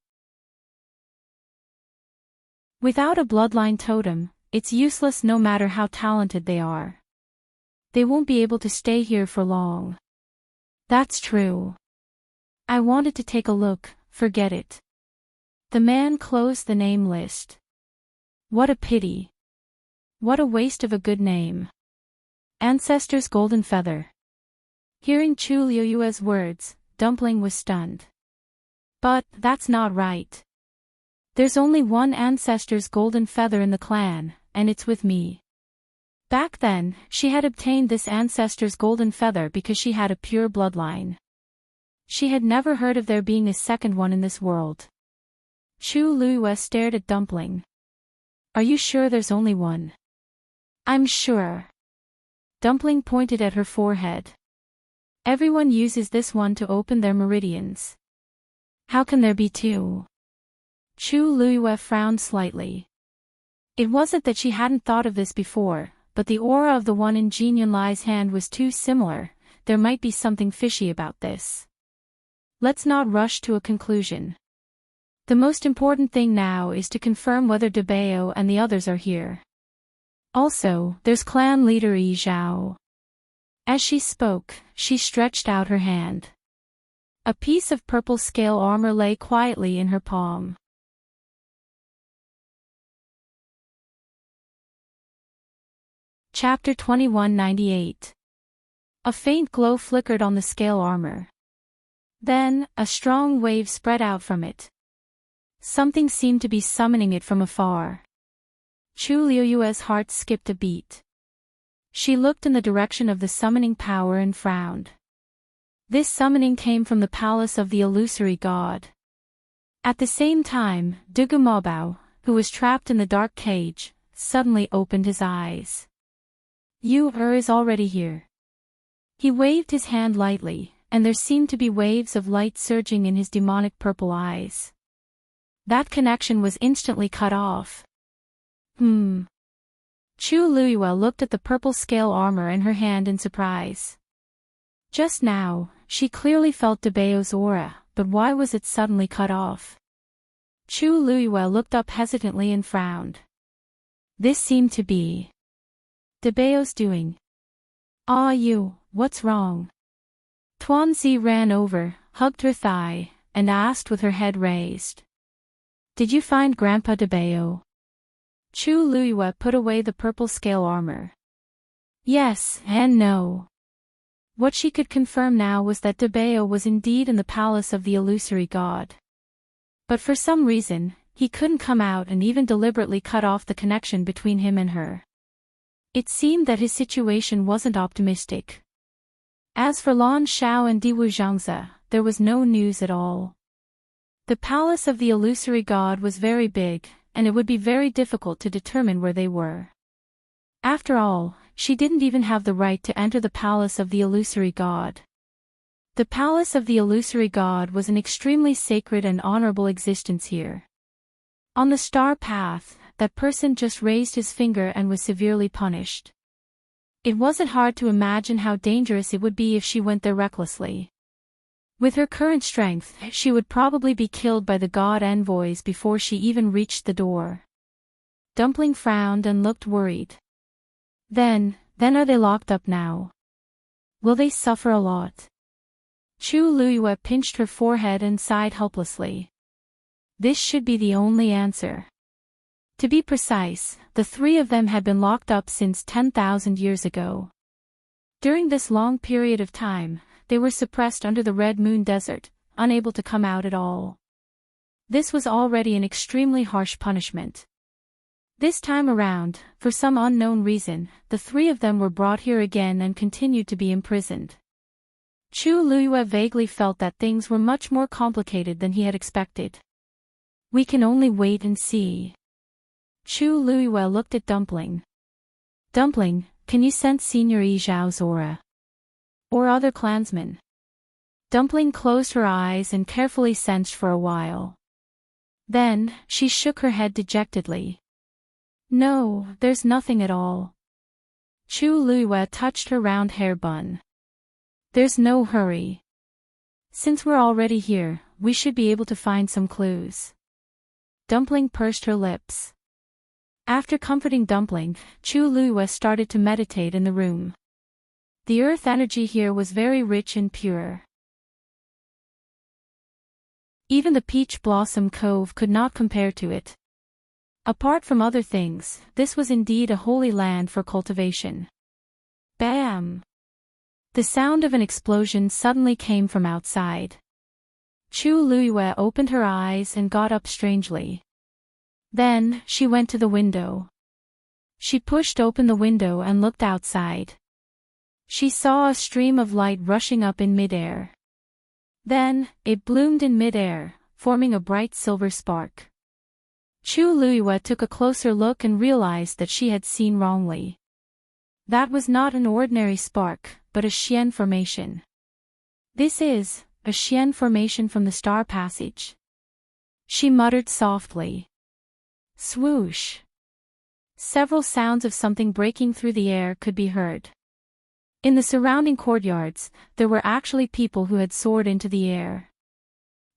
Without a bloodline totem, it's useless no matter how talented they are. They won't be able to stay here for long. "That's true. I wanted to take a look, forget it." The man closed the name list. "What a pity. What a waste of a good name. Ancestor's golden feather." Hearing Chu Luiyue's words, Dumpling was stunned. "But that's not right. There's only one ancestor's golden feather in the clan, and it's with me." Back then, she had obtained this ancestor's golden feather because she had a pure bloodline. She had never heard of there being a second one in this world. Chu Luiyue stared at Dumpling. "Are you sure there's only one?" "I'm sure." Dumpling pointed at her forehead. "Everyone uses this one to open their meridians. How can there be 2? Chu Luiyue frowned slightly. It wasn't that she hadn't thought of this before, but the aura of the one in Jin Yunlai's hand was too similar, there might be something fishy about this. Let's not rush to a conclusion. The most important thing now is to confirm whether Debeo and the others are here. Also, there's clan leader Yi Zhao. As she spoke, she stretched out her hand. A piece of purple scale armor lay quietly in her palm. Chapter 2198. A faint glow flickered on the scale armor. Then, a strong wave spread out from it. Something seemed to be summoning it from afar. Chu Liuyue's heart skipped a beat. She looked in the direction of the summoning power and frowned. This summoning came from the palace of the illusory god. At the same time, Dugu Mobao, who was trapped in the dark cage, suddenly opened his eyes. Yu is already here. He waved his hand lightly, and there seemed to be waves of light surging in his demonic purple eyes. That connection was instantly cut off. Chu Luyue looked at the purple scale armor in her hand in surprise. Just now, she clearly felt Debeo's aura, but why was it suddenly cut off? Chu Luyue looked up hesitantly and frowned. This seemed to be Debeo's doing. Ah, you, what's wrong? Tuanzi ran over, hugged her thigh, and asked with her head raised. Did you find Grandpa Debeo? Chu Luyue put away the purple scale armor. Yes and no. What she could confirm now was that Debeo was indeed in the palace of the illusory god. But for some reason, he couldn't come out and even deliberately cut off the connection between him and her. It seemed that his situation wasn't optimistic. As for Lan Xiao and Diwu Zhangze, there was no news at all. The palace of the illusory god was very big, and it would be very difficult to determine where they were. After all, she didn't even have the right to enter the palace of the illusory god. The palace of the illusory god was an extremely sacred and honorable existence here. On the star path, that person just raised his finger and was severely punished. It wasn't hard to imagine how dangerous it would be if she went there recklessly. With her current strength, she would probably be killed by the god envoys before she even reached the door. Dumpling frowned and looked worried. Then are they locked up now? Will they suffer a lot? Chu Luyue pinched her forehead and sighed helplessly. This should be the only answer. To be precise, the three of them had been locked up since 10,000 years ago. During this long period of time, they were suppressed under the Red Moon Desert, unable to come out at all. This was already an extremely harsh punishment. This time around, for some unknown reason, the three of them were brought here again and continued to be imprisoned. Chu Luyue vaguely felt that things were much more complicated than he had expected. We can only wait and see. Chu Luyue looked at Dumpling. Dumpling, can you sense Senior Yi Zhao's aura? Or other clansmen? Dumpling closed her eyes and carefully sensed for a while. Then, she shook her head dejectedly. No, there's nothing at all. Chu Luyue touched her round hair bun. There's no hurry. Since we're already here, we should be able to find some clues. Dumpling pursed her lips. After comforting Dumpling, Chu Luyue started to meditate in the room. The earth energy here was very rich and pure. Even the Peach Blossom Cove could not compare to it. Apart from other things, this was indeed a holy land for cultivation. Bam! The sound of an explosion suddenly came from outside. Chu Luyue opened her eyes and got up strangely. Then, she went to the window. She pushed open the window and looked outside. She saw a stream of light rushing up in midair. Then, it bloomed in midair, forming a bright silver spark. Chu Luyue took a closer look and realized that she had seen wrongly. That was not an ordinary spark, but a Xian formation. This is a Xian formation from the star passage. She muttered softly. Swoosh. Several sounds of something breaking through the air could be heard. In the surrounding courtyards, there were actually people who had soared into the air.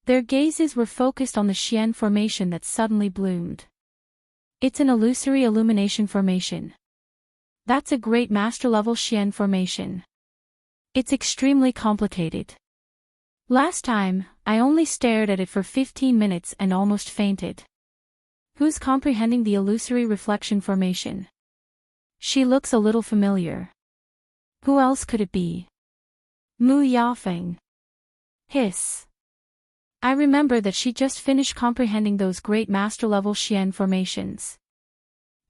Their gazes were focused on the Xian formation that suddenly bloomed. It's an illusory illumination formation. That's a great master-level Xian formation. It's extremely complicated. Last time, I only stared at it for 15 minutes and almost fainted. Who's comprehending the illusory reflection formation? She looks a little familiar. Who else could it be? Mu Yafeng. Hiss. I remember that she just finished comprehending those great master-level Xian formations.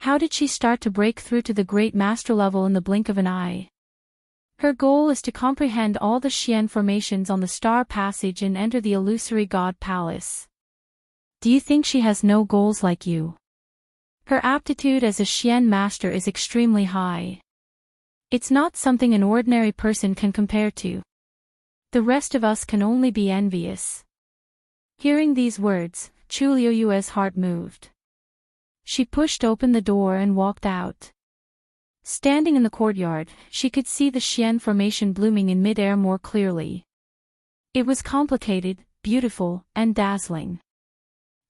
How did she start to break through to the great master level in the blink of an eye? Her goal is to comprehend all the Xian formations on the Star Passage and enter the illusory God Palace. Do you think she has no goals like you? Her aptitude as a Xian master is extremely high. It's not something an ordinary person can compare to. The rest of us can only be envious. Hearing these words, Chu Liuyue's heart moved. She pushed open the door and walked out. Standing in the courtyard, she could see the Xian formation blooming in mid-air more clearly. It was complicated, beautiful, and dazzling.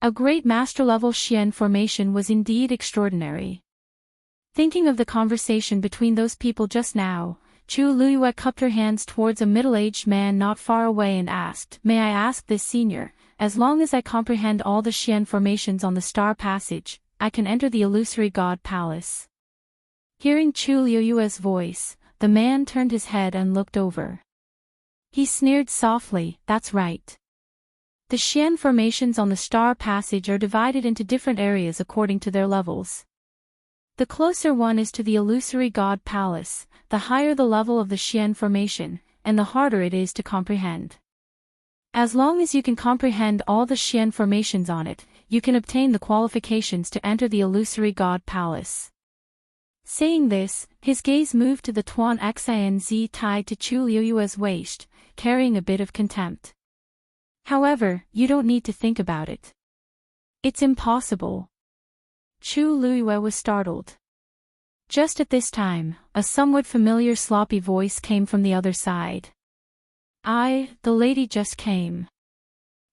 A great master-level Xian formation was indeed extraordinary. Thinking of the conversation between those people just now, Chu Liyue cupped her hands towards a middle-aged man not far away and asked, "May I ask this senior, as long as I comprehend all the Xian formations on the Star Passage, I can enter the illusory God Palace?" Hearing Chu Liyue's voice, the man turned his head and looked over. He sneered softly, "That's right. The Xian formations on the Star Passage are divided into different areas according to their levels. The closer one is to the illusory God Palace, the higher the level of the Xian formation, and the harder it is to comprehend. As long as you can comprehend all the Xian formations on it, you can obtain the qualifications to enter the illusory God Palace." Saying this, his gaze moved to the Tuan Xinz tied to Chu Liyue's waist, carrying a bit of contempt. "However, you don't need to think about it. It's impossible." Chu Liyue was startled. Just at this time, a somewhat familiar sloppy voice came from the other side. The lady just came.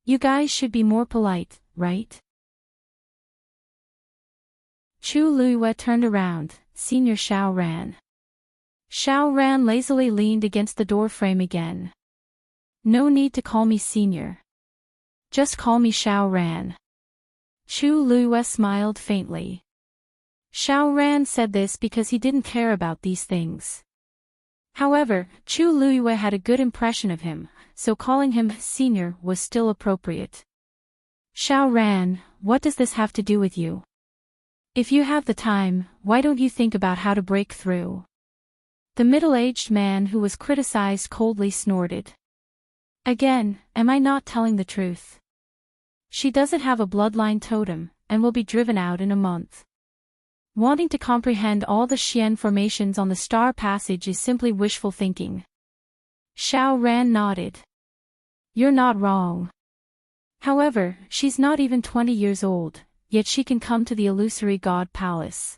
You guys should be more polite, right?" Chu Liyue turned around. Senior Xiao Ran. Xiao Ran lazily leaned against the doorframe again. "No need to call me senior. Just call me Xiao Ran." Chu Liyue smiled faintly. Xiao Ran said this because he didn't care about these things. However, Chu Liyue had a good impression of him, so calling him senior was still appropriate. "Xiao Ran, what does this have to do with you? If you have the time, why don't you think about how to break through?" The middle-aged man who was criticized coldly snorted. "Again, am I not telling the truth? She doesn't have a bloodline totem, and will be driven out in a month. Wanting to comprehend all the Xian formations on the Star Passage is simply wishful thinking." Xiao Ran nodded. "You're not wrong. However, she's not even 20 years old. Yet she can come to the illusory God Palace.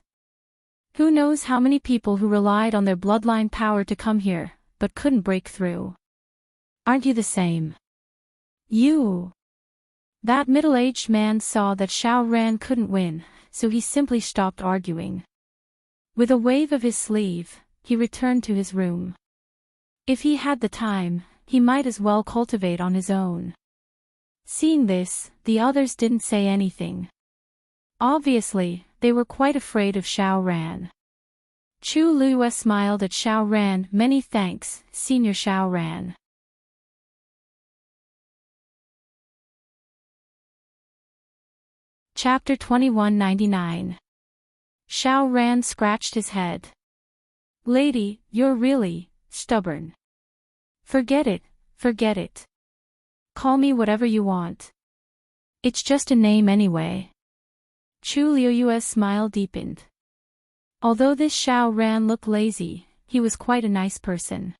Who knows how many people who relied on their bloodline power to come here, but couldn't break through. Aren't you the same?" "You." That middle-aged man saw that Xiao Ran couldn't win, so he simply stopped arguing. With a wave of his sleeve, he returned to his room. If he had the time, he might as well cultivate on his own. Seeing this, the others didn't say anything. Obviously, they were quite afraid of Xiao Ran. Chu Liyue smiled at Xiao Ran. "Many thanks, Senior Xiao Ran." Chapter 2199. Xiao Ran scratched his head. "Lady, you're really stubborn. Forget it, forget it. Call me whatever you want. It's just a name anyway." Chu Liyue's smile deepened. Although this Xiao Ran looked lazy, he was quite a nice person.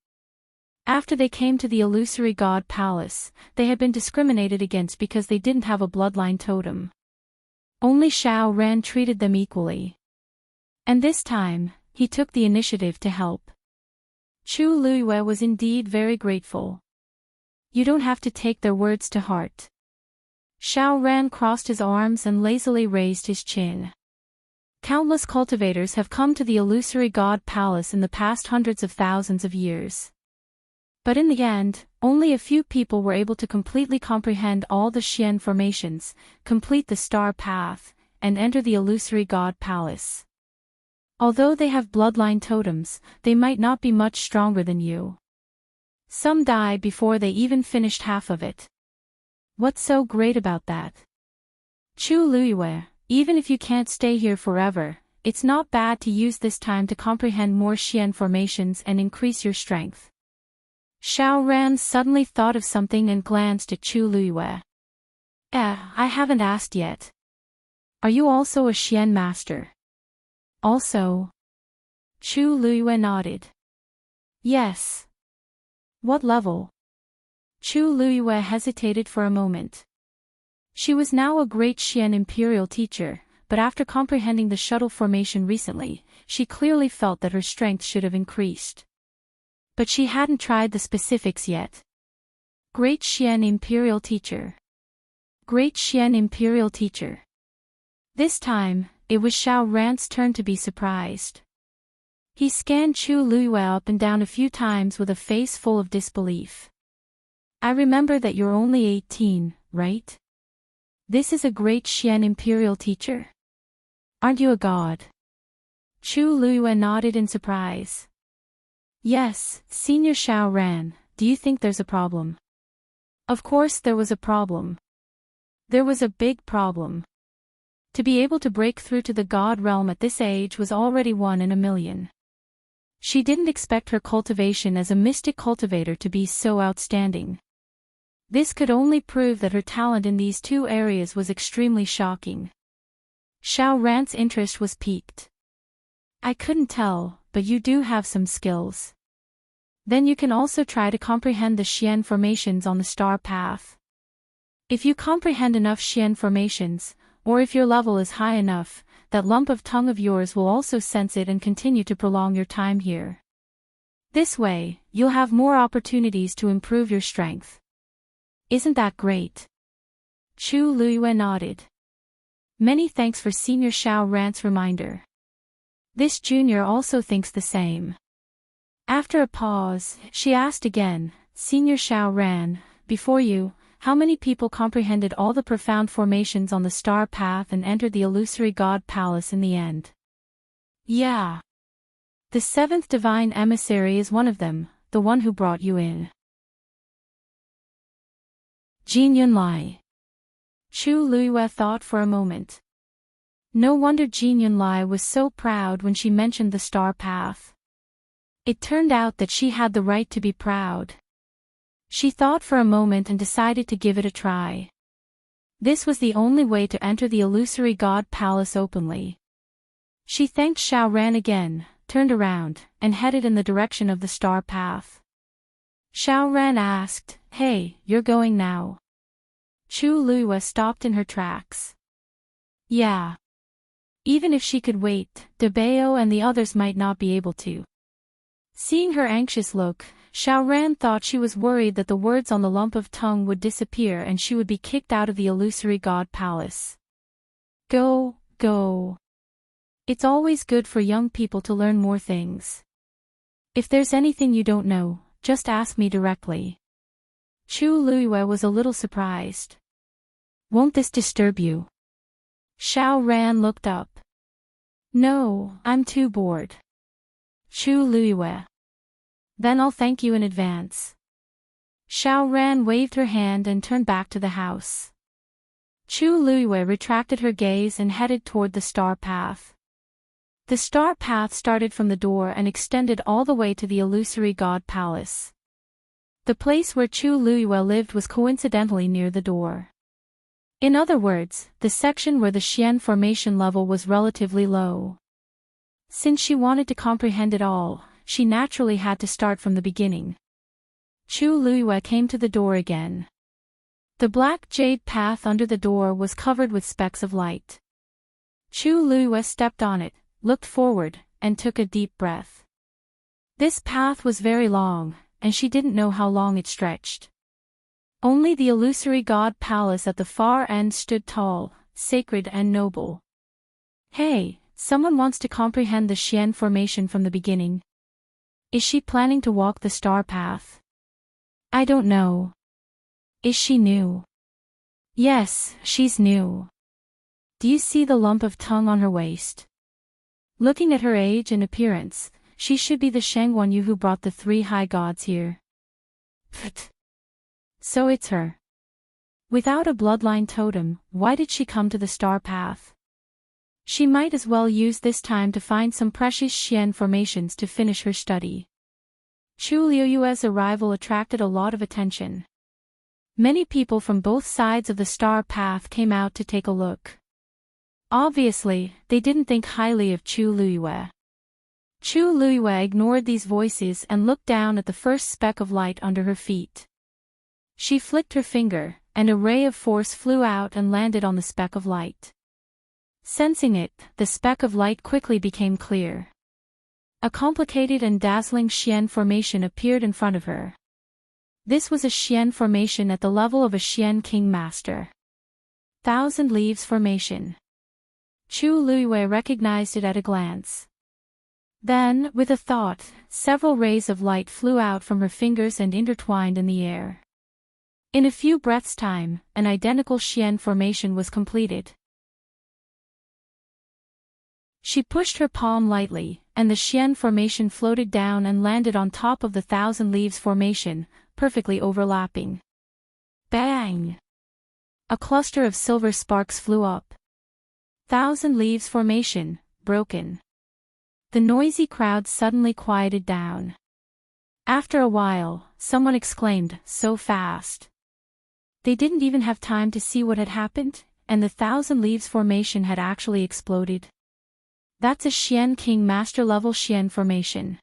After they came to the illusory God Palace, they had been discriminated against because they didn't have a bloodline totem. Only Xiao Ran treated them equally. And this time, he took the initiative to help. Chu Luiyue was indeed very grateful. You don't have to take their words to heart. Xiao Ran crossed his arms and lazily raised his chin. Countless cultivators have come to the illusory god palace in the past hundreds of thousands of years. But in the end, only a few people were able to completely comprehend all the Xian formations, complete the star path, and enter the illusory god palace. Although they have bloodline totems, they might not be much stronger than you. Some die before they even finished half of it. What's so great about that? Chu Luiyue, even if you can't stay here forever, it's not bad to use this time to comprehend more Xian formations and increase your strength. Xiao Ran suddenly thought of something and glanced at Chu Luiyue. I haven't asked yet. Are you also a Xian master? Also? Chu Luiyue nodded. Yes. What level? Chu Luiyue hesitated for a moment. She was now a great Xian Imperial teacher, but after comprehending the shuttle formation recently, she clearly felt that her strength should have increased. But she hadn't tried the specifics yet. Great Xian Imperial teacher. Great Xian Imperial teacher. This time, it was Xiao Ran's turn to be surprised. He scanned Chu Luiyue up and down a few times with a face full of disbelief. I remember that you're only 18, right? This is a great Xian Imperial teacher? Aren't you a god? Chu Luiyue nodded in surprise. Yes, Senior Xiao Ran, do you think there's a problem? Of course there was a problem. There was a big problem. To be able to break through to the god realm at this age was already 1 in a million. She didn't expect her cultivation as a mystic cultivator to be so outstanding. This could only prove that her talent in these two areas was extremely shocking. Xiao Ran's interest was piqued. I couldn't tell, but you do have some skills. Then you can also try to comprehend the Xian formations on the star path. If you comprehend enough Xian formations, or if your level is high enough, that lump of tongue of yours will also sense it and continue to prolong your time here. This way, you'll have more opportunities to improve your strength. Isn't that great? Chu Luiyue nodded. Many thanks for Senior Xiao Ran's reminder. This junior also thinks the same. After a pause, she asked again, Senior Xiao Ran, before you, how many people comprehended all the profound formations on the star path and entered the illusory god palace in the end? Yeah. The 7th divine emissary is one of them, the one who brought you in. Jin Yunlai. Chu Luiyue thought for a moment. No wonder Jin Yunlai was so proud when she mentioned the star path. It turned out that she had the right to be proud. She thought for a moment and decided to give it a try. This was the only way to enter the illusory god palace openly. She thanked Xiao Ran again, turned around, and headed in the direction of the star path. Xiao Ran asked, Hey, you're going now? Chu Luiyue stopped in her tracks. Yeah. Even if she could wait, De Bao and the others might not be able to. Seeing her anxious look, Xiao Ran thought she was worried that the words on the lump of tongue would disappear and she would be kicked out of the illusory god palace. Go. It's always good for young people to learn more things. If there's anything you don't know, just ask me directly. Chu Luiyue was a little surprised. Won't this disturb you? Xiao Ran looked up. No, I'm too bored. Chu Luiyue. Then I'll thank you in advance. Xiao Ran waved her hand and turned back to the house. Chu Luiyue retracted her gaze and headed toward the star path. The star path started from the door and extended all the way to the illusory god palace. The place where Chu Luiyue lived was coincidentally near the door. In other words, the section where the Xian formation level was relatively low. Since she wanted to comprehend it all, she naturally had to start from the beginning. Chu Luiyue came to the door again. The black jade path under the door was covered with specks of light. Chu Luiyue stepped on it, looked forward, and took a deep breath. This path was very long, and she didn't know how long it stretched. Only the illusory god palace at the far end stood tall, sacred and noble. Hey, someone wants to comprehend the Xian formation from the beginning. Is she planning to walk the star path? I don't know. Is she new? Yes, she's new. Do you see the lump of tongue on her waist? Looking at her age and appearance, she should be the Shangguan Yu who brought the 3 high gods here. Pfft. So it's her. Without a bloodline totem, why did she come to the star path? She might as well use this time to find some precious Xian formations to finish her study. Chu Liuyue's arrival attracted a lot of attention. Many people from both sides of the star path came out to take a look. Obviously, they didn't think highly of Chu Liyue. Chu Liyue ignored these voices and looked down at the first speck of light under her feet. She flicked her finger, and a ray of force flew out and landed on the speck of light. Sensing it, the speck of light quickly became clear. A complicated and dazzling Xian formation appeared in front of her. This was a Xian formation at the level of a Xian King Master. 1,000 Leaves Formation. Chu Liyue recognized it at a glance. Then, with a thought, several rays of light flew out from her fingers and intertwined in the air. In a few breaths' time, an identical Xian formation was completed. She pushed her palm lightly, and the Xian formation floated down and landed on top of the 1,000 Leaves Formation, perfectly overlapping. Bang! A cluster of silver sparks flew up. 1,000 Leaves Formation, broken. The noisy crowd suddenly quieted down. After a while, someone exclaimed, "So fast." They didn't even have time to see what had happened, and the 1,000 Leaves Formation had actually exploded. That's a Xian King Master level Xian formation.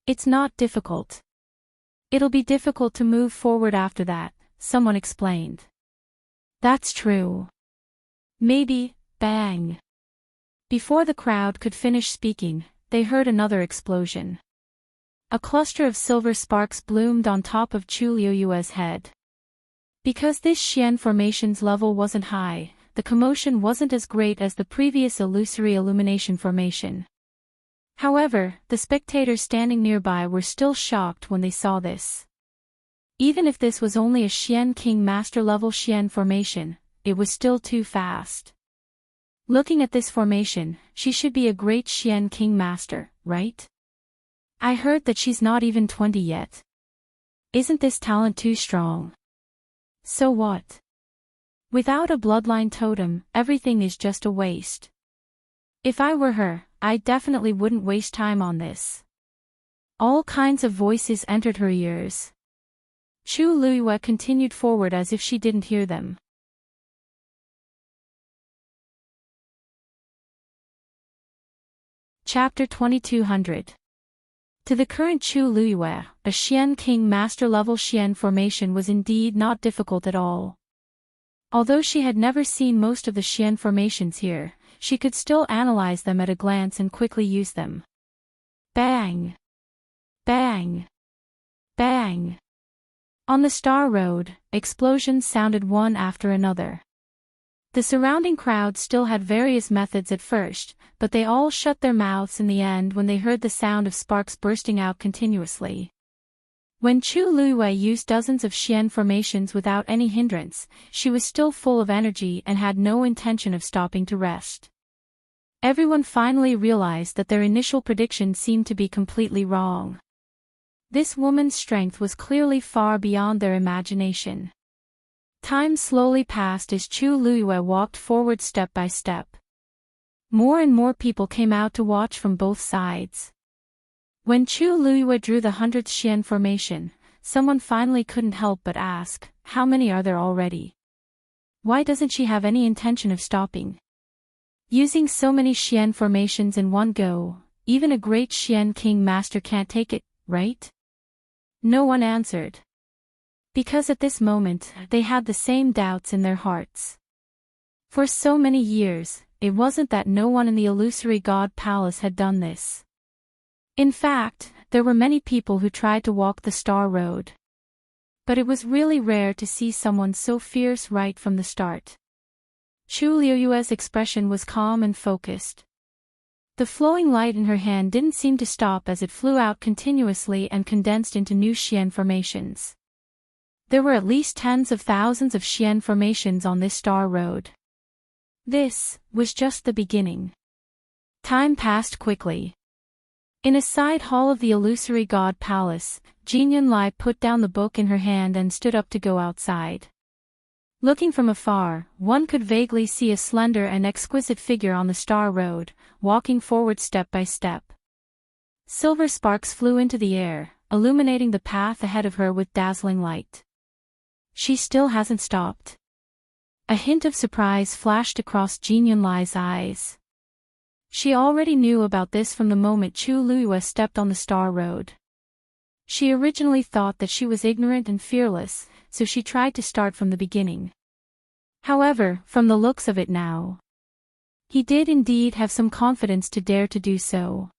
It's not difficult. It'll be difficult to move forward after that, someone explained. That's true. Maybe, bang. Before the crowd could finish speaking, they heard another explosion. A cluster of silver sparks bloomed on top of Chu Liuyue's head. Because this Xian formation's level wasn't high, the commotion wasn't as great as the previous illusory illumination formation. However, the spectators standing nearby were still shocked when they saw this. Even if this was only a Xian King Master level Xian formation, it was still too fast. Looking at this formation, she should be a great Xian King Master, right? I heard that she's not even 20 yet. Isn't this talent too strong? So what? Without a bloodline totem, everything is just a waste. If I were her, I definitely wouldn't waste time on this. All kinds of voices entered her ears. Chu Liyue continued forward as if she didn't hear them. Chapter 2200. To the current Chu Liyue, a Xian King Master level Xian formation was indeed not difficult at all. Although she had never seen most of the Xian formations here, she could still analyze them at a glance and quickly use them. Bang! Bang! Bang! On the Star Road, explosions sounded one after another. The surrounding crowd still had various methods at first, but they all shut their mouths in the end when they heard the sound of sparks bursting out continuously. When Chu Liyue used dozens of Xian formations without any hindrance, she was still full of energy and had no intention of stopping to rest. Everyone finally realized that their initial prediction seemed to be completely wrong. This woman's strength was clearly far beyond their imagination. Time slowly passed as Chu Liyue walked forward step by step. More and more people came out to watch from both sides. When Chu Liyue drew the 100th Xian formation, someone finally couldn't help but ask, "How many are there already? Why doesn't she have any intention of stopping?" Using so many Xian formations in one go, even a great Xian King Master can't take it, right? No one answered. Because at this moment, they had the same doubts in their hearts. For so many years, it wasn't that no one in the illusory god palace had done this. In fact, there were many people who tried to walk the star road. But it was really rare to see someone so fierce right from the start. Chu Liuyue's expression was calm and focused. The flowing light in her hand didn't seem to stop as it flew out continuously and condensed into new Xian formations. There were at least tens of thousands of Xian formations on this star road. This was just the beginning. Time passed quickly. In a side hall of the illusory god palace, Jin Yunlai put down the book in her hand and stood up to go outside. Looking from afar, one could vaguely see a slender and exquisite figure on the star road, walking forward step by step. Silver sparks flew into the air, illuminating the path ahead of her with dazzling light. She still hasn't stopped. A hint of surprise flashed across Jin Yunlai's eyes. She already knew about this from the moment Chu Liyue stepped on the star road. She originally thought that she was ignorant and fearless, so she tried to start from the beginning. However, from the looks of it now, he did indeed have some confidence to dare to do so.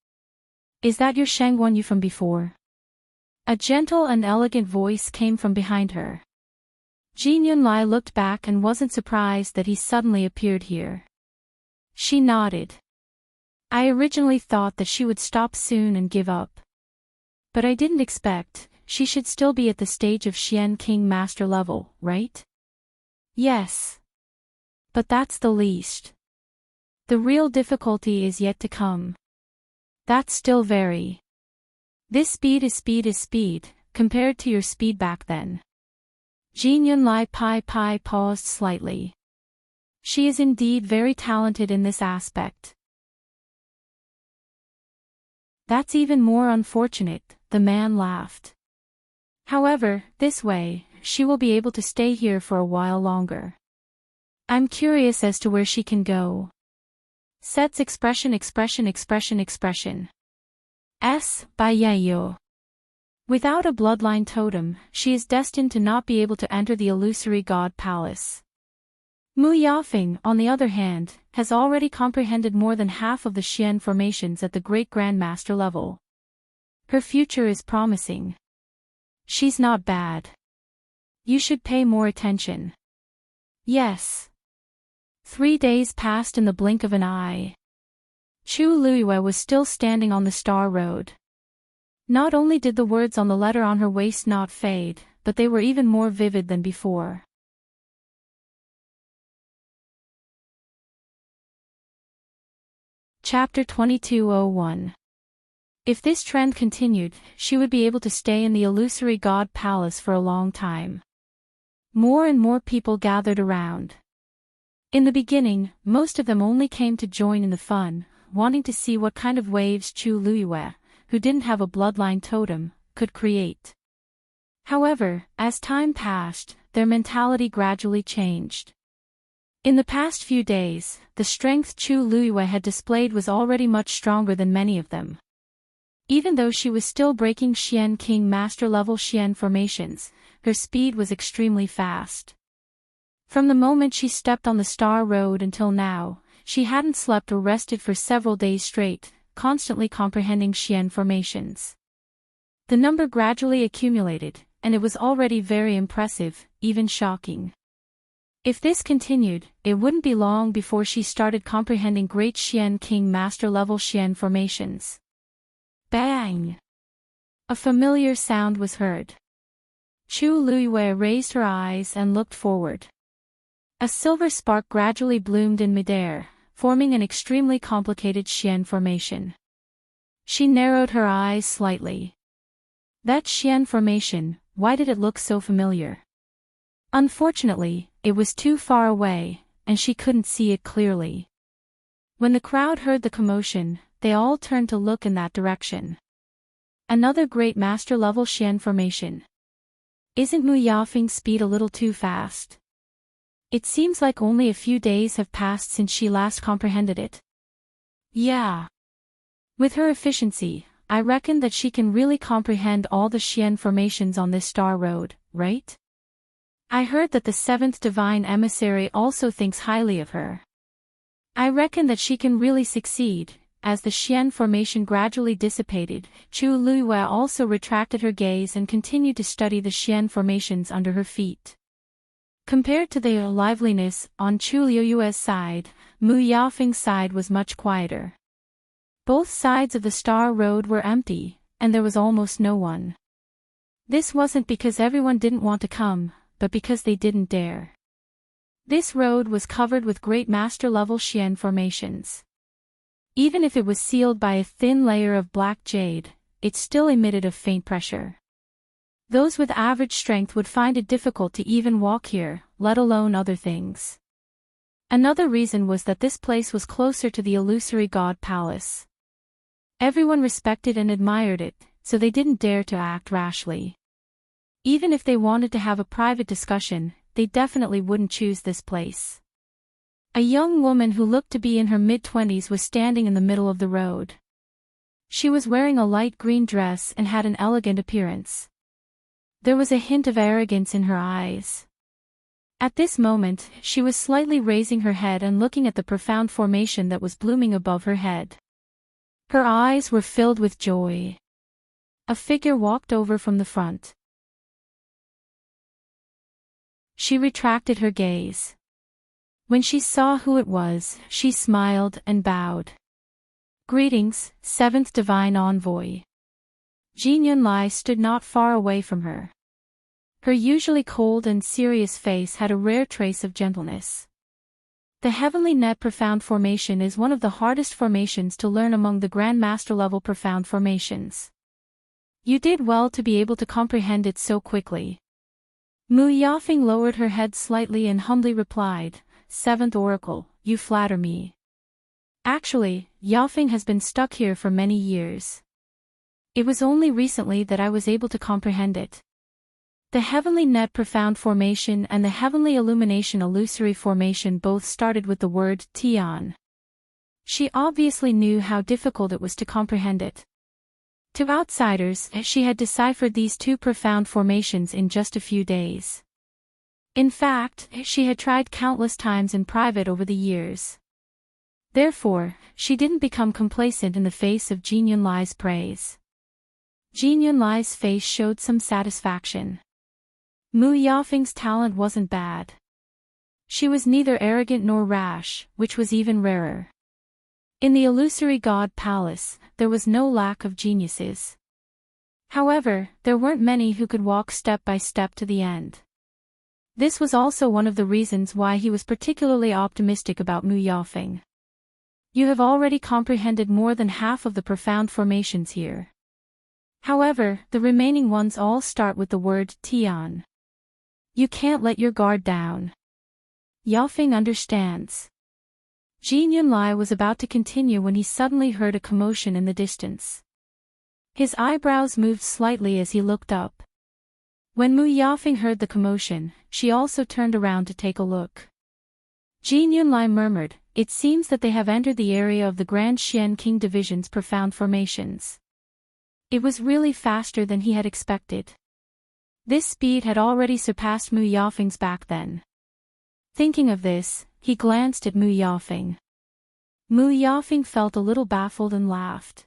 "Is that your Shangguan Yu from before?" A gentle and elegant voice came from behind her. Jin Yunlai looked back and wasn't surprised that he suddenly appeared here. She nodded. "I originally thought that she would stop soon and give up. But I didn't expect she should still be at the stage of Xian King Master level, right?" "Yes. But that's the least. The real difficulty is yet to come. That's still very. This speed is speed compared to your speed back then." Jin Yunlai Pai paused slightly. She is indeed very talented in this aspect. "That's even more unfortunate," the man laughed. "However, this way, she will be able to stay here for a while longer. I'm curious as to where she can go." Set's expression. By Yayo. Without a bloodline totem, she is destined to not be able to enter the illusory god palace. Mu Yafeng, on the other hand, has already comprehended more than half of the Xian formations at the Great Grandmaster level. Her future is promising. She's not bad. You should pay more attention. Yes. 3 days passed in the blink of an eye. Chu Liyue was still standing on the star road. Not only did the words on the letter on her waist not fade, but they were even more vivid than before. Chapter 2201. If this trend continued, she would be able to stay in the illusory god palace for a long time. More and more people gathered around. In the beginning, most of them only came to join in the fun, wanting to see what kind of waves Chu Liyue, who didn't have a bloodline totem, could create. However, as time passed, their mentality gradually changed. In the past few days, the strength Chu Liyue had displayed was already much stronger than many of them. Even though she was still breaking Xian King Master level Xian formations, her speed was extremely fast. From the moment she stepped on the star road until now, she hadn't slept or rested for several days straight, constantly comprehending Xian formations. The number gradually accumulated, and it was already very impressive, even shocking. If this continued, it wouldn't be long before she started comprehending great Xian King Master level Xian formations. Bang! A familiar sound was heard. Chu Liyue raised her eyes and looked forward. A silver spark gradually bloomed in midair, forming an extremely complicated Xian formation. She narrowed her eyes slightly. That Xian formation, why did it look so familiar? Unfortunately, it was too far away, and she couldn't see it clearly. When the crowd heard the commotion, they all turned to look in that direction. Another great master-level Xian formation. Isn't Mu Yafeng's speed a little too fast? It seems like only a few days have passed since she last comprehended it. Yeah. With her efficiency, I reckon that she can really comprehend all the Xian formations on this star road, right? I heard that the 7th Divine Emissary also thinks highly of her. I reckon that she can really succeed, as the Xian formation gradually dissipated, Chu Luiyue also retracted her gaze and continued to study the Xian formations under her feet. Compared to the liveliness on Chu Luiyue's side, Mu Yafeng's side was much quieter. Both sides of the Star Road were empty, and there was almost no one. This wasn't because everyone didn't want to come, but because they didn't dare. This road was covered with great master-level Xian formations. Even if it was sealed by a thin layer of black jade, it still emitted a faint pressure. Those with average strength would find it difficult to even walk here, let alone other things. Another reason was that this place was closer to the illusory god palace. Everyone respected and admired it, so they didn't dare to act rashly. Even if they wanted to have a private discussion, they definitely wouldn't choose this place. A young woman who looked to be in her mid-20s was standing in the middle of the road. She was wearing a light green dress and had an elegant appearance. There was a hint of arrogance in her eyes. At this moment, she was slightly raising her head and looking at the profound formation that was blooming above her head. Her eyes were filled with joy. A figure walked over from the front. She retracted her gaze. When she saw who it was, she smiled and bowed. "Greetings, seventh divine envoy." Jin Yunlai stood not far away from her. Her usually cold and serious face had a rare trace of gentleness. The Heavenly Net Profound Formation is one of the hardest formations to learn among the Grand Master level profound formations. You did well to be able to comprehend it so quickly. Mu Yafeng lowered her head slightly and humbly replied, "Seventh Oracle, you flatter me. Actually, Yafeng has been stuck here for many years. It was only recently that I was able to comprehend it." The Heavenly Net Profound Formation and the Heavenly Illumination Illusory Formation both started with the word Tian. She obviously knew how difficult it was to comprehend it. To outsiders, she had deciphered these two profound formations in just a few days. In fact, she had tried countless times in private over the years. Therefore, she didn't become complacent in the face of Jin Yunlai's praise. Jin Yunlai's face showed some satisfaction. Mu Yafeng's talent wasn't bad. She was neither arrogant nor rash, which was even rarer. In the illusory god palace, there was no lack of geniuses. However, there weren't many who could walk step by step to the end. This was also one of the reasons why he was particularly optimistic about Mu Yafeng. You have already comprehended more than half of the profound formations here. However, the remaining ones all start with the word Tian. You can't let your guard down. Yafeng understands. Jin Yunlai was about to continue when he suddenly heard a commotion in the distance. His eyebrows moved slightly as he looked up. When Mu Yafeng heard the commotion, she also turned around to take a look. Jin Yunlai murmured, "It seems that they have entered the area of the Grand Xian King Division's profound formations." It was really faster than he had expected. This speed had already surpassed Mu Yafeng's back then. Thinking of this, he glanced at Mu Yafeng. Mu Yafeng felt a little baffled and laughed.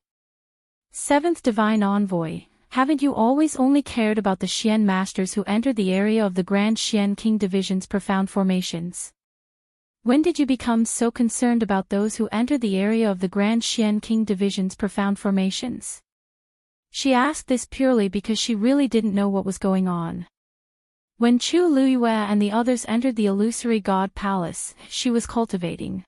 "Seventh Divine Envoy, haven't you always only cared about the Xian Masters who entered the area of the Grand Xian King Division's profound formations? When did you become so concerned about those who entered the area of the Grand Xian King Division's profound formations?" She asked this purely because she really didn't know what was going on. When Chu Luiyue and the others entered the illusory god palace, she was cultivating.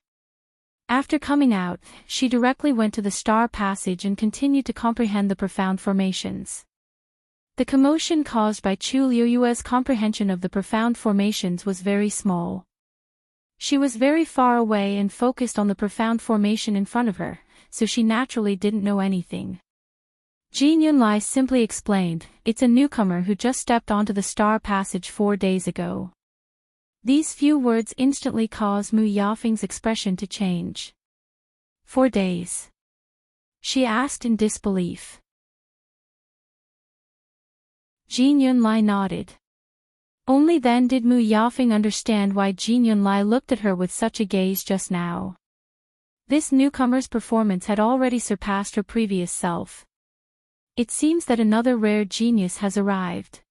After coming out, she directly went to the star passage and continued to comprehend the profound formations. The commotion caused by Chu Luiyue's comprehension of the profound formations was very small. She was very far away and focused on the profound formation in front of her, so she naturally didn't know anything. Jin Yunlai simply explained, "It's a newcomer who just stepped onto the star passage 4 days ago." These few words instantly caused Mu Yafeng's expression to change. 4 days? She asked in disbelief. Jin Yunlai nodded. Only then did Mu Yafeng understand why Jin Yunlai looked at her with such a gaze just now. This newcomer's performance had already surpassed her previous self. It seems that another rare genius has arrived.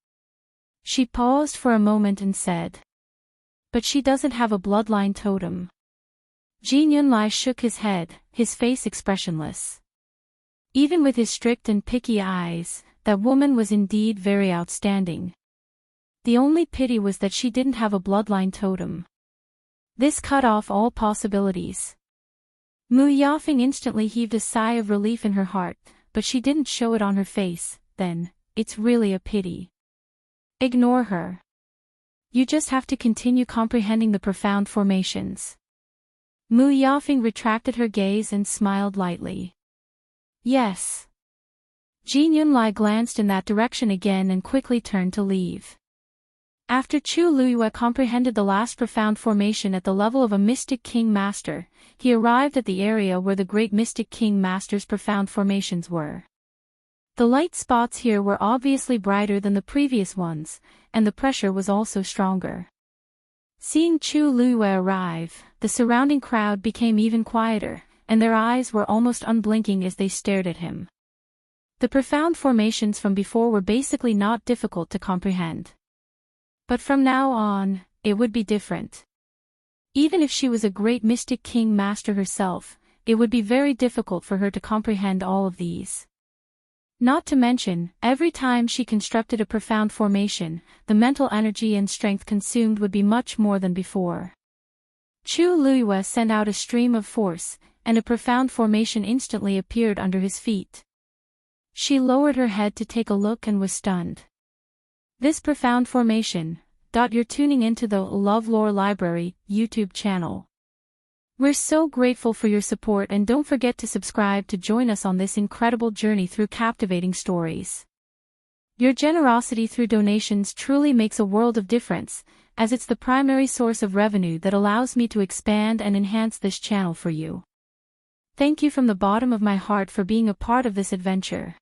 She paused for a moment and said. But she doesn't have a bloodline totem. Jin Yunlai shook his head, his face expressionless. Even with his strict and picky eyes, that woman was indeed very outstanding. The only pity was that she didn't have a bloodline totem. This cut off all possibilities. Mu Yafing instantly heaved a sigh of relief in her heart, but she didn't show it on her face. Then, it's really a pity. Ignore her. You just have to continue comprehending the profound formations. Mu Yafing retracted her gaze and smiled lightly. Yes. Jin Yunlai glanced in that direction again and quickly turned to leave. After Chu Luyue comprehended the last profound formation at the level of a Mystic King Master, he arrived at the area where the great Mystic King Master's profound formations were. The light spots here were obviously brighter than the previous ones, and the pressure was also stronger. Seeing Chu Luyue arrive, the surrounding crowd became even quieter, and their eyes were almost unblinking as they stared at him. The profound formations from before were basically not difficult to comprehend. But from now on, it would be different. Even if she was a great Mystic King Master herself, it would be very difficult for her to comprehend all of these. Not to mention, every time she constructed a profound formation, the mental energy and strength consumed would be much more than before. Chu Luyue sent out a stream of force, and a profound formation instantly appeared under his feet. She lowered her head to take a look and was stunned. This profound formation. You're tuning into the LoveLore Library YouTube channel. We're so grateful for your support, and don't forget to subscribe to join us on this incredible journey through captivating stories. Your generosity through donations truly makes a world of difference, as it's the primary source of revenue that allows me to expand and enhance this channel for you. Thank you from the bottom of my heart for being a part of this adventure.